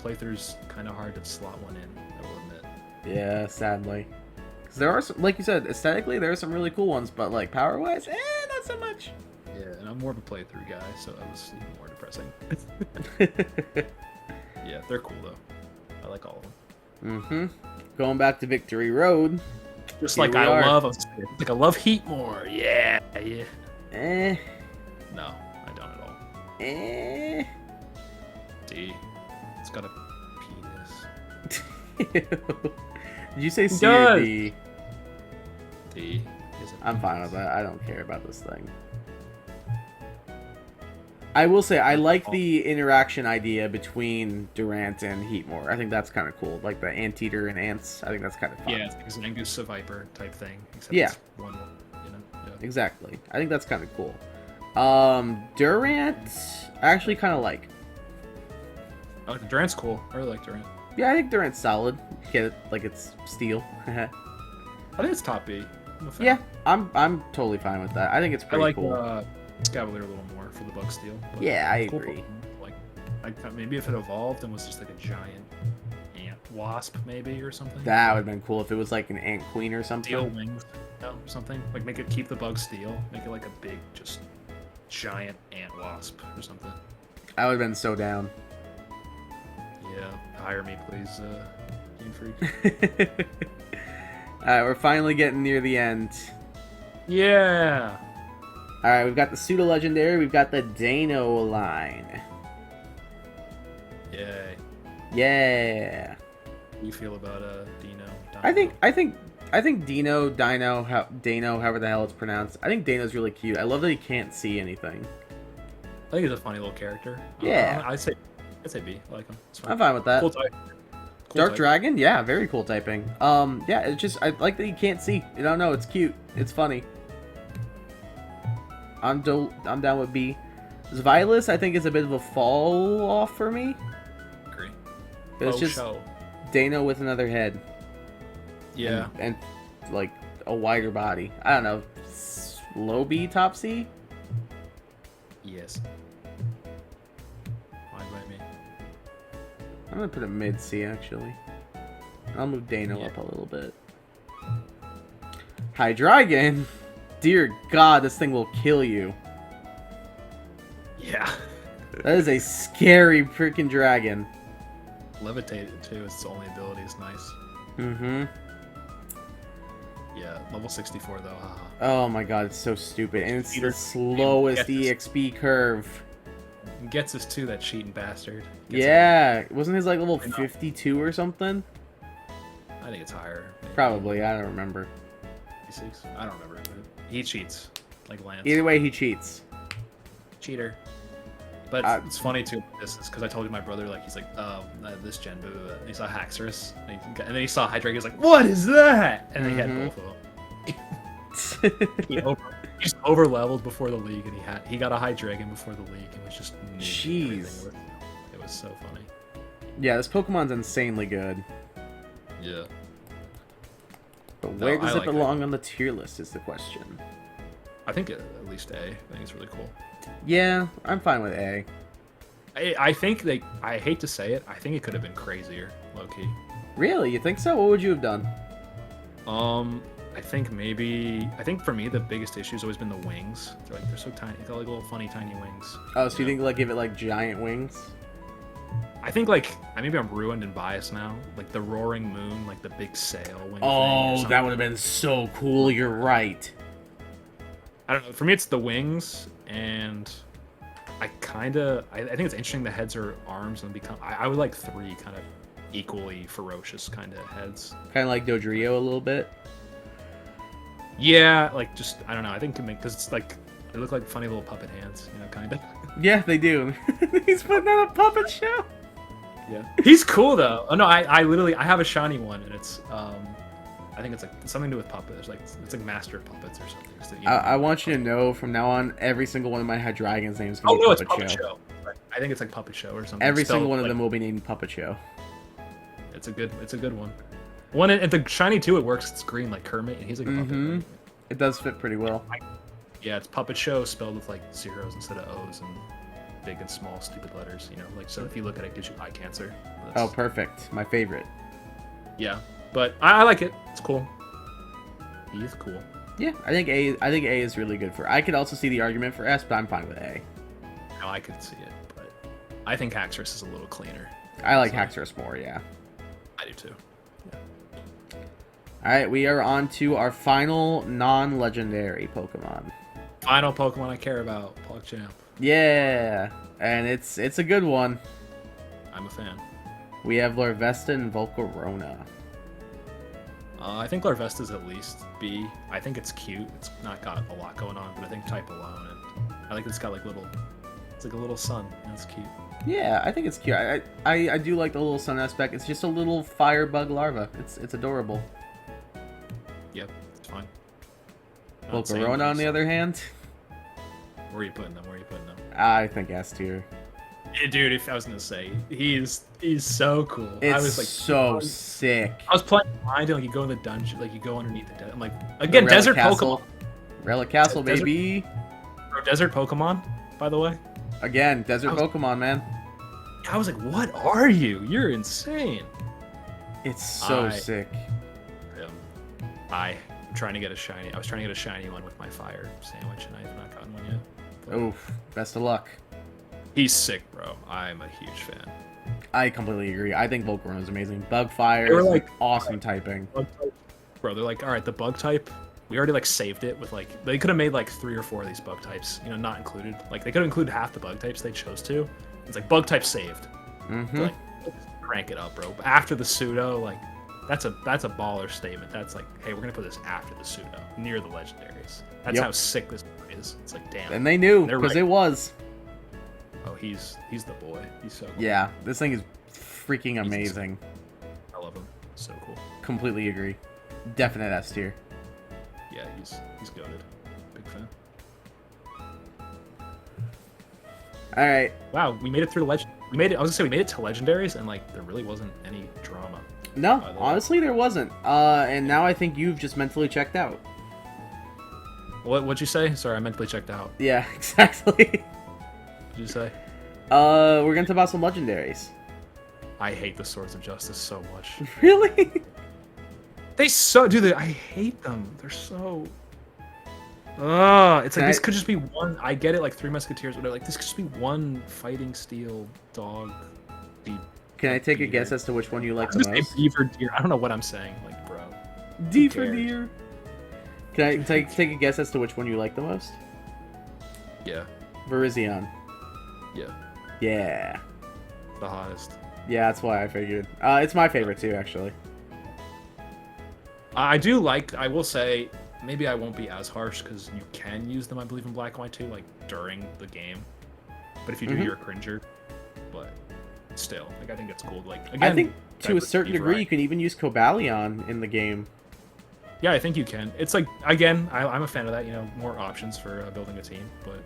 playthroughs kind of hard to slot one in, I will admit. Yeah, sadly. Because there are some, like you said, aesthetically, there are some really cool ones, but like power-wise, not so much. Yeah, and I'm more of a playthrough guy, so that was even more depressing. Yeah, they're cool though. I like all of them. Going back to Victory Road. Just like I love Heat more. Yeah. No, I don't at all. D. It's got a penis. Did you say C or D? D. I'm fine with that. I don't care about this thing. I will say I like the interaction idea between Durant and Heatmore. I think that's kind of cool. Like the Anteater and Ants. I think that's kind of fun. Yeah, it's an Angus a Viper type thing. Except yeah. It's one, Yeah. Exactly. I think that's kind of cool. Durant, I actually kind of like. I like Durant's cool. I really like Durant. Yeah, I think Durant's solid. Get it? Like it's steel. I think it's top B. Yeah, I'm totally fine with that. I think it's pretty cool. I like Scavalier a little more for the bug steel. Yeah, I cool agree. Like maybe if it evolved and was just like a giant ant wasp, maybe or something. That would have been cool if it was like an ant queen or something. Steel wings, or something. Like make it keep the bug steel. Make it like a big, just giant ant wasp or something. I would have been so down. Yeah, hire me, please, Game Freak. Alright, we're finally getting near the end. Yeah. Alright, we've got the Pseudo Legendary, we've got the Dano line. Yay. Yeah. What do you feel about Dino? I think Dino, however the hell it's pronounced. I think Dano's really cute. I love that he can't see anything. I think he's a funny little character. Yeah. I'd say B. I like him. I'm fine with that. Cool type. Dark Dragon? Yeah, very cool typing. Yeah, it's just, I like that you can't see. I don't know, it's cute. It's funny. I'm down with B. Xylus, I think, is a bit of a fall off for me. Agree. It's just Dano with another head. Yeah. And like, a wider body. I don't know. Low B, top C? Yes. Fine by me. I'm gonna put it mid C, actually. I'll move Dano up a little bit. Hydreigon? Dear God, this thing will kill you. Yeah. That is a scary freaking dragon. Levitated, too. Its only ability is nice. Mm-hmm. Yeah, level 64, though. Haha. Oh my God, it's so stupid. And it's the slowest EXP curve. Gets us too, that cheating bastard. Wasn't his like level 52 or something? I think it's higher. Maybe. Probably, I don't remember. 56? I don't remember. He cheats, like Lance. Either way, he cheats. Cheater. But it's funny too. This is because I told you my brother, like, he's like, this gen, blah, blah, blah. And he saw Haxorus, and then he saw Hydreigon. He's like, what is that? And then he had both of them. He just over leveled before the league, and he got a Hydreigon before the league, and was just jeez. It was so funny. Yeah, this Pokemon's insanely good. Yeah. But where does it belong on the tier list is the question. I think at least A. I think it's really cool. Yeah, I'm fine with A. I think I hate to say it, I think it could have been crazier, low-key. Really? You think so? What would you have done? I think for me the biggest issue has always been the wings. They're so tiny. They got like little funny tiny wings. Oh, so you think like give it like giant wings? I think maybe I'm ruined and biased now. Like the roaring moon, like the big sail wing. Oh, that would have been so cool. You're right. I don't know. For me, it's the wings, and I think it's interesting the heads are arms and become. I would like 3 kind of equally ferocious kind of heads. Kind of like Dodrio a little bit. Yeah, like just I don't know. I think because it's like they look like funny little puppet hands, kind of. Yeah, they do. He's putting on a puppet show. Yeah, he's cool though. Oh no, I literally have a shiny one, and it's I think it's like something to do with puppets. It's like master puppets or something. So, I want you to know from now on, every single one of my Hydreigon's names is going to be it's Puppet Show. I think it's like Puppet Show or something. Every single one of them will be named Puppet Show. It's a good one. And the shiny too, it works. It's green like Kermit, and he's like a puppet. Right? It does fit pretty well. Yeah, it's Puppet Show spelled with like zeros instead of O's, and big and small stupid letters, you know, like, so if you look at it, it gives you eye cancer. Oh, perfect. My favorite. Yeah, but I like it. It's cool. He is cool. Yeah, I think A is really good for. I could also see the argument for S, but I'm fine with A. No, I could see it, but I think Haxorus is a little cleaner. I like Haxorus more, yeah. I do too. Yeah. Alright, we are on to our final non-legendary Pokemon. Final Pokemon I care about, PogChamp. Yeah, and it's a good one. I'm a fan. We have Larvesta and Volcarona. I think Larvesta's at least B. I think it's cute. It's not got a lot going on, but I think type alone, and I think it's got like little, it's like a little sun. That's cute. Yeah, I think it's cute. I do like the little sun aspect. It's just a little firebug larva. It's adorable. Yep, it's fine. Volcarona, on the other hand, where are you putting them? I think S tier. Yeah, dude, if I was gonna say, he's so cool. It's I was like so sick. I was playing behind it, like you go in the dungeon, like you go underneath the desert. I'm like, again, desert Castle. Pokemon. Relic Castle, Desert, baby. Bro, desert Pokemon, by the way. Again, desert Pokemon, man. I was like, what are you? You're insane. It's so sick. I'm trying to get a shiny. I was trying to get a shiny one with my fire sandwich, and I have not gotten one yet. But Oof. Best of luck. he's sick, bro. I'm a huge fan. I completely agree. I think Volcarona is amazing. Bug Fire They were is like- awesome typing. Bro, they're like, all right, the bug type. We already like saved it with like they could have made like 3 or 4 of these bug types, you know, not included. Like they could have included half the bug types they chose to. It's like bug type saved. Mm-hmm. Like, let's crank it up, bro. But after the pseudo, like that's a baller statement. That's like, hey, we're gonna put this after the pseudo, near the legendaries. That's how sick this is. It's like, damn. And they knew They're because right. it was. Oh, he's the boy. He's so cool. Yeah, this thing is freaking amazing. I love him. So cool. Completely agree. Definite S tier. Yeah, he's goated. Big fan. All right. Wow, we made it through the legend. We made it. I was gonna say we made it to legendaries, and like there really wasn't any drama. No, honestly, there wasn't. And now I think you've just mentally checked out. What'd you say? Sorry, I mentally checked out. Yeah, exactly. What'd you say? We're gonna talk about some legendaries. I hate the Swords of Justice so much. Really? They dude. I hate them. They're so. It's like this could just be one. I get it, like Three Musketeers, whatever. Like this could just be one fighting steel dog. Can I take a guess as to which one you like the most? Beaver deer. I don't know what I'm saying, like, bro. D for deer. Can I take a guess as to which one you like the most? Yeah. Virizion. Yeah. Yeah. The hottest. Yeah, that's why I figured. It's my favorite too, actually. I do like. I will say, maybe I won't be as harsh because you can use them, I believe, in Black and White too, like during the game. But if you do, you're a cringer. But still, like I think it's cool. Like again, I think to a certain degree, you can even use Cobalion in the game. Yeah, I think you can. It's like again, I'm a fan of that. You know, more options for building a team. But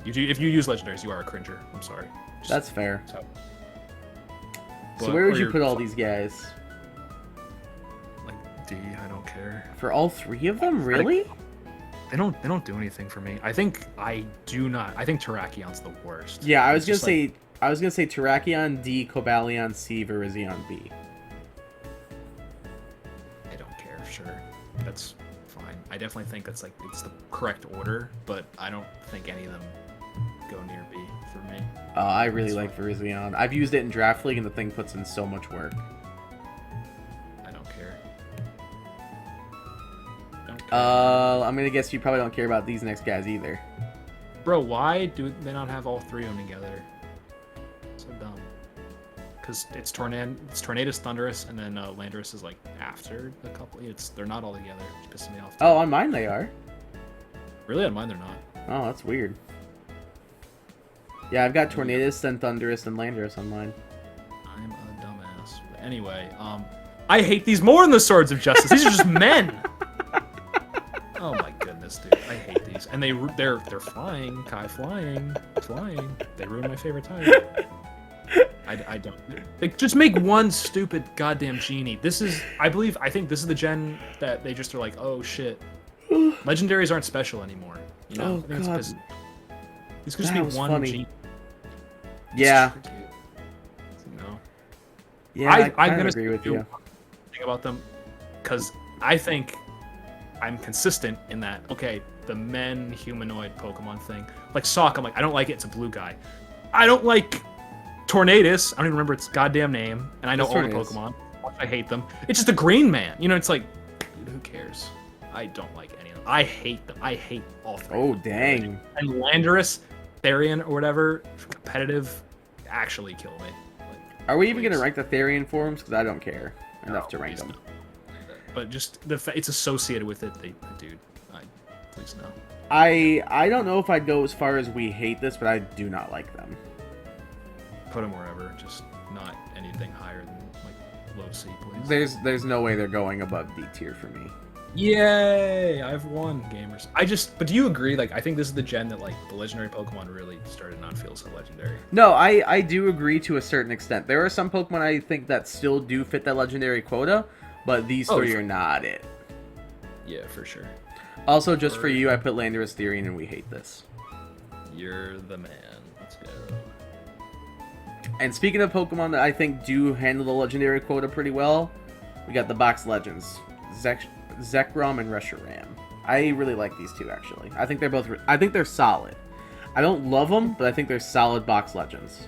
if you use legendaries, you are a cringer. I'm sorry. That's fair. So where would you put all these guys? Like D, I don't care. For all 3 of them, really? They don't do anything for me. I think Terrakion's the worst. Yeah, I was gonna say Terrakion D, Cobalion C, Virizion B. I don't care. Sure, that's fine. I definitely think that's like it's the correct order, but I don't think any of them go near B for me. I really like Virizion. I've used it in Draft League, and the thing puts in so much work. I don't care. I'm gonna guess you probably don't care about these next guys either. Bro, why do they not have all 3 of them together? So dumb. Because it's Tornadus, Thundurus, and then Landorus is like after a couple. They're not all together. It's pissing me off. Oh, on mine they are. Really, on mine they're not. Oh, that's weird. Yeah, I've got Tornadus, then Thundurus, and Landorus on mine. I'm a dumbass. But anyway, I hate these more than the Swords of Justice. These are just men. Oh my goodness, dude! I hate these, and they're flying, flying. They ruin my favorite type. I don't. Like, just make one stupid goddamn genie. I think this is the gen that they just are like, oh shit, legendaries aren't special anymore. You know? Oh god. This could just be one genie. Yeah. You know. Yeah, I'm gonna agree with you. Thing about them, because I think I'm consistent in that. Okay, the men humanoid Pokemon thing, like Sock, I'm like, I don't like it. It's a blue guy. I don't like Tornadus. I don't even remember its goddamn name, and I know all the Pokemon. I hate them. It's just a green man. You know, it's like, dude, who cares? I don't like any of them. I hate them. I hate all three. Oh, dang. And Landorus, Therian, or whatever, competitive, actually kill me. Like, are we even going to rank the Therian forms? Because I don't care enough to rank them. No. But just it's associated with it. Dude, please no. I don't know if I'd go as far as we hate this, but I do not like them. Put them wherever, just not anything higher than like low C, please. There's no way they're going above D tier for me. Yay! I've won, gamers. But do you agree? Like, I think this is the gen that like the legendary Pokemon really started to not feel so legendary. No, I do agree to a certain extent. There are some Pokemon I think that still do fit that legendary quota, but these three are not it. Yeah, for sure. Also, just for you, I put Landorus, Therian, and we hate this. You're the man. Let's go. And speaking of Pokemon that I think do handle the legendary quota pretty well, we got the Box Legends, Zekrom and Reshiram. I really like these two, actually. I think they're solid. I don't love them, but I think they're solid Box Legends.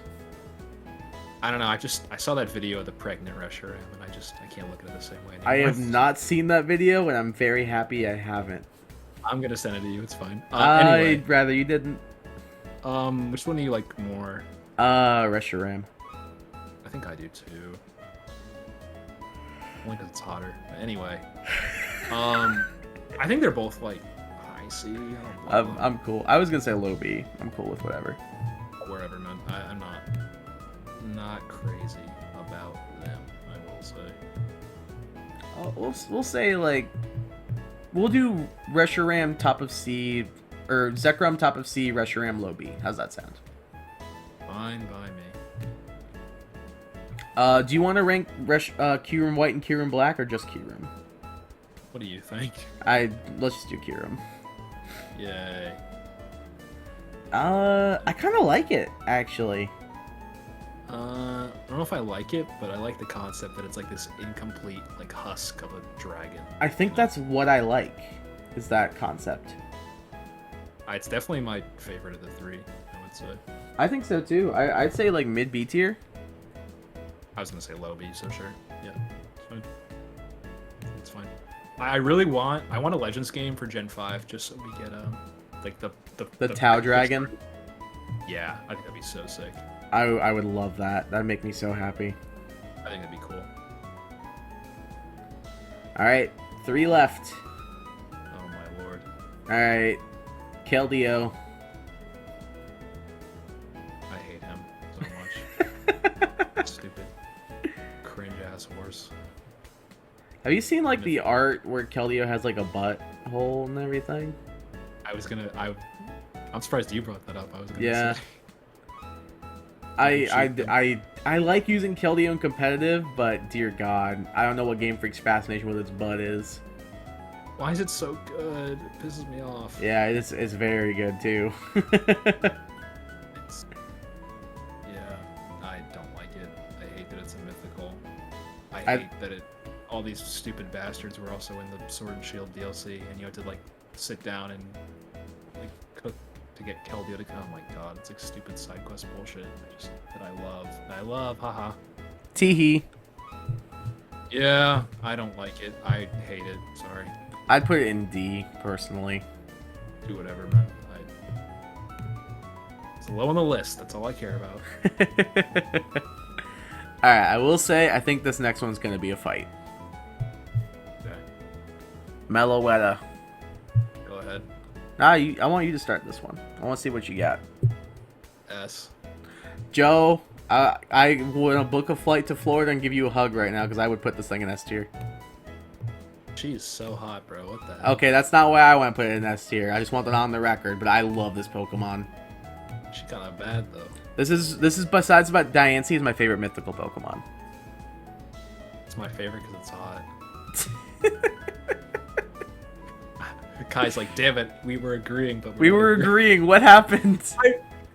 I don't know. I saw that video of the pregnant Reshiram, and I can't look at it the same way anymore. I have not seen that video, and I'm very happy I haven't. I'm gonna send it to you. It's fine. Anyway. I'd rather you didn't. Which one do you like more? Reshiram. I think I do too. Only because it's hotter. But anyway, I think they're both like high C. I'm cool. I was gonna say low B. I'm cool with whatever. Wherever, man. I'm not crazy about them. I will say. We'll say like we'll do Reshiram top of C or Zekrom top of C, Reshiram low B. How's that sound? Fine by me. Do you want to rank Kyurem White and Kyurem Black or just Kyurem? What do you think? Let's just do Kyurem. Yay. I kind of like it actually. I don't know if I like it, but I like the concept that it's like this incomplete like husk of a dragon. I think that's what I like, is that concept. It's definitely my favorite of the three, I would say. I think so too. I'd say like mid B tier. I was gonna say low B, so sure. Yeah, it's fine. It's fine. I want a Legends game for Gen 5 just so we get like the Tau Dragon. Yeah, I think that'd be so sick. I would love that. That'd make me so happy. I think that'd be cool. Alright, 3 left. Oh my lord. Alright, Keldeo. I hate him so much. Stupid. Cringe ass horse. Have you seen like the art where Keldeo has like a butt hole and everything? I'm surprised you brought that up. I was gonna yeah. say. I like using Keldeo in competitive, but dear God, I don't know what Game Freak's fascination with its butt is. Why is it so good? It pisses me off. Yeah, it's very good too. Yeah, I don't like it. I hate that it's a mythical. I hate that all these stupid bastards were also in the Sword and Shield DLC, and you had to like sit down and like cook to get Keldeo to come. Oh my God, it's like stupid side quest bullshit. That I love, haha. Teehee. Yeah, I don't like it. I hate it. Sorry. I'd put it in D personally. Do whatever, man. It's low on the list. That's all I care about. Alright, I will say I think this next one's gonna be a fight. Okay. Meloetta. Go ahead. I want you to start this one. I want to see what you got. S. Joe, I would book a flight to Florida and give you a hug right now because I would put this thing in S tier. She's so hot, bro. What the hell? Okay, that's not why I want to put it in S tier. I just want that on the record, but I love this Pokemon. She's kind of bad though. This is besides about Diancie is my favorite mythical Pokemon. It's my favorite because it's hot. Kai's like, damn it, we were agreeing, but we were agreeing. What happened?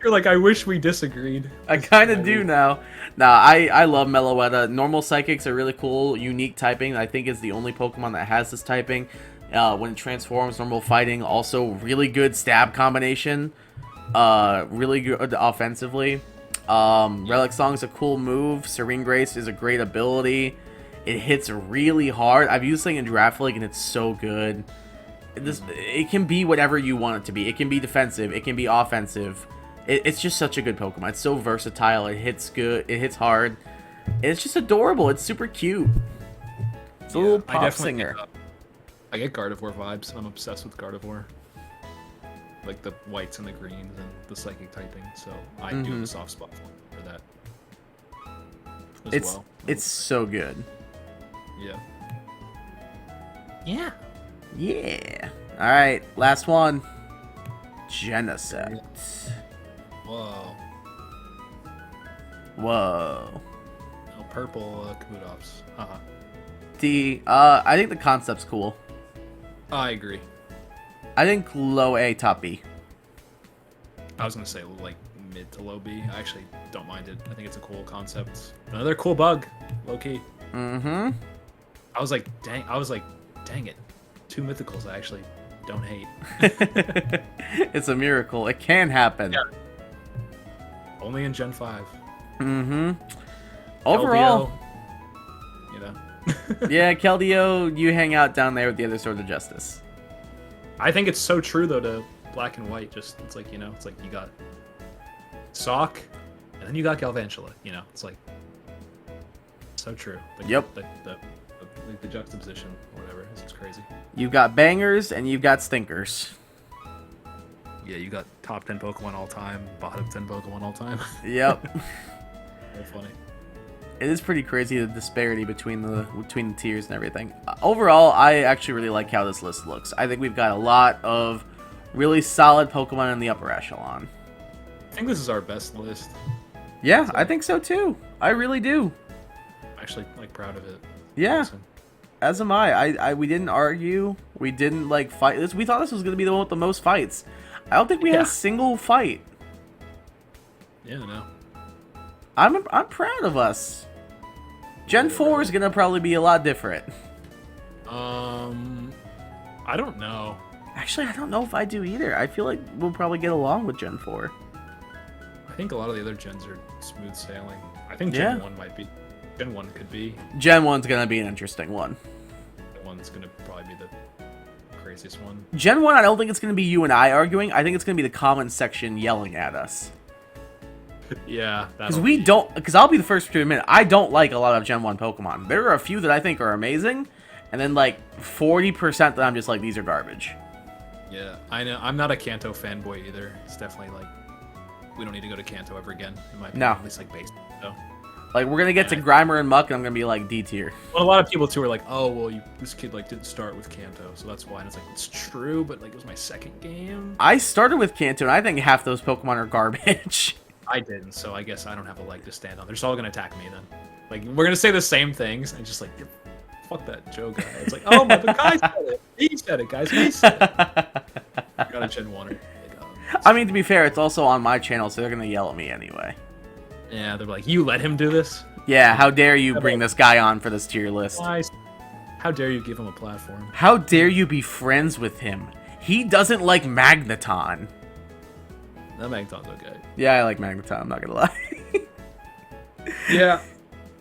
You're like, I wish we disagreed. I kind of do now. Nah, I love Meloetta. Normal Psychics are really cool, unique typing. I think is the only Pokemon that has this typing. When it transforms, normal fighting, also really good stab combination. Really good offensively. Relic Song's a cool move. Serene Grace is a great ability. It hits really hard. I've used this thing in Draft League and it's so good. It can be whatever you want it to be. It can be defensive. It can be offensive. It's just such a good Pokemon. It's so versatile. It hits good. It hits hard. And it's just adorable. It's super cute. It's a little pop singer. I get Gardevoir vibes. I'm obsessed with Gardevoir. Like the whites and the greens and the psychic typing. So I do have a soft spot for that. It's so good. Yeah. Yeah. Yeah. All right, last one. Genesect. Whoa. Whoa. Oh, purple Kabutops. Haha. I think the concept's cool. I agree. I think low A, top B. I was gonna say like mid to low B. I actually don't mind it. I think it's a cool concept. Another cool bug, low key. Mm-hmm. I was like, dang it. 2 mythicals I actually don't hate. It's a miracle. It can happen. Yeah. Only in Gen 5. Mm-hmm. Overall, LDO, you know. yeah, Keldeo, you hang out down there with the other Sword of Justice. I think it's so true though to Black and White. Just it's like, you know, it's like you got Sock, and then you got Galvantula. You know, it's like so true. Like, yep. The juxtaposition or whatever. It's just crazy. You've got bangers and you've got stinkers. Yeah, you got top 10 Pokemon all time, bottom 10 Pokemon all time. Yep. Very funny. It is pretty crazy, the disparity between the tiers and everything. Overall, I actually really like how this list looks. I think we've got a lot of really solid Pokemon in the upper echelon. I think this is our best list. Yeah, I think so too. I really do. I'm actually like proud of it. Yeah. Awesome. As am I. We didn't argue. We didn't like fight this. We thought this was going to be the one with the most fights. I don't think we had a single fight. Yeah, no. I'm proud of us. Gen 4 is going to probably be a lot different. I don't know. Actually, I don't know if I do either. I feel like we'll probably get along with Gen 4. I think a lot of the other gens are smooth sailing. I think Gen 1 might be. Gen 1 could be. Gen 1's going to be an interesting one. Gen 1's going to probably be the craziest one. Gen 1, I don't think it's going to be you and I arguing. I think it's going to be the comment section yelling at us. Yeah. Because I'll be the first to admit, I don't like a lot of Gen 1 Pokemon. There are a few that I think are amazing, and then like 40% that I'm just like, these are garbage. Yeah, I know. I'm not a Kanto fanboy either. It's definitely like, we don't need to go to Kanto ever again. In my opinion, at least like base. So. Like, we're going to get to Grimer and Muck, and I'm going to be like D tier. Well, a lot of people too are like, oh, well, this kid like didn't start with Kanto, so that's why. And it's like, it's true, but like it was my second game. I started with Kanto, and I think half those Pokemon are garbage. I didn't, so I guess I don't have a leg to stand on. They're just all gonna attack me then. Like, we're gonna say the same things, and just like, fuck that Joe guy. It's like, oh, but the guy said it. He said it, guys. He said it. Got a Gen 1. I mean, to be fair, it's also on my channel, so they're gonna yell at me anyway. Yeah, they're like, you let him do this? Yeah, how dare you bring this guy on for this tier list? How dare you give him a platform? How dare you be friends with him? He doesn't like Magneton. That Magneton's okay. Yeah, I like Magneton, I'm not gonna lie. Yeah.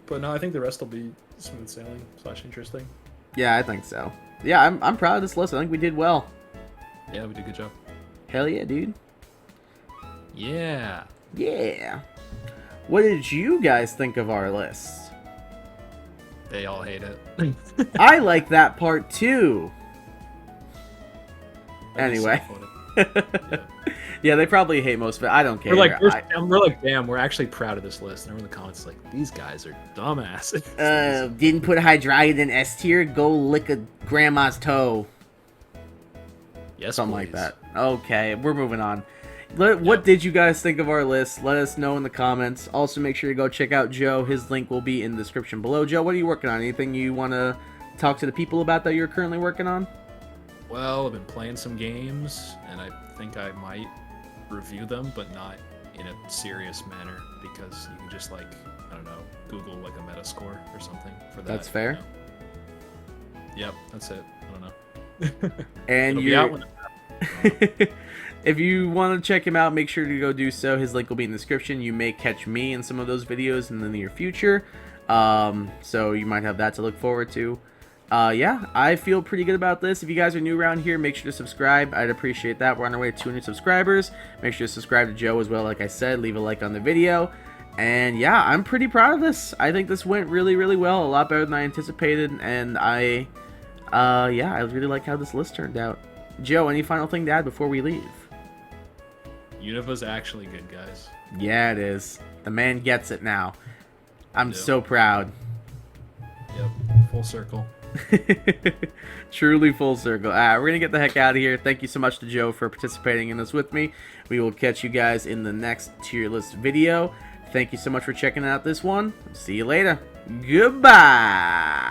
But no, I think the rest will be smooth sailing / interesting. Yeah, I think so. Yeah, I'm proud of this list. I think we did well. Yeah, we did a good job. Hell yeah, dude. Yeah. Yeah. What did you guys think of our list? They all hate it. I like that part too. Anyway. Yeah, they probably hate most of it. I don't care. We're like, damn, we're actually proud of this list. And everyone in the comments is like, these guys are dumbasses. Didn't put Hydreigon in S tier? Go lick a grandma's toe. Yes, something please. like that. Okay, we're moving on. What did you guys think of our list? Let us know in the comments. Also, make sure you go check out Joe. His link will be in the description below. Joe, what are you working on? Anything you want to talk to the people about that you're currently working on? Well, I've been playing some games, and I think I might review them, but not in a serious manner, because you can just like, I don't know, Google like a Metascore or something for that. That's fair. You know? Yep, that's it. I don't know. And you're... If you want to check him out, make sure to go do so. His link will be in the description. You may catch me in some of those videos in the near future. So you might have that to look forward to. Yeah, I feel pretty good about this. If you guys are new around here, make sure to subscribe. I'd appreciate that. We're on our way to 200 subscribers. Make sure to subscribe to Joe as well. Like I said, leave a like on the video. And yeah, I'm pretty proud of this. I think this went really, really well. A lot better than I anticipated. And yeah, I really like how this list turned out. Joe, any final thing to add before we leave? Univa's actually good, guys. Yeah, it is. The man gets it now. I'm so proud. Yep, full circle. Truly full circle. We're going to get the heck out of here. Thank you so much to Joe for participating in this with me. We will catch you guys in the next tier list video. Thank you so much for checking out this one. See you later. Goodbye.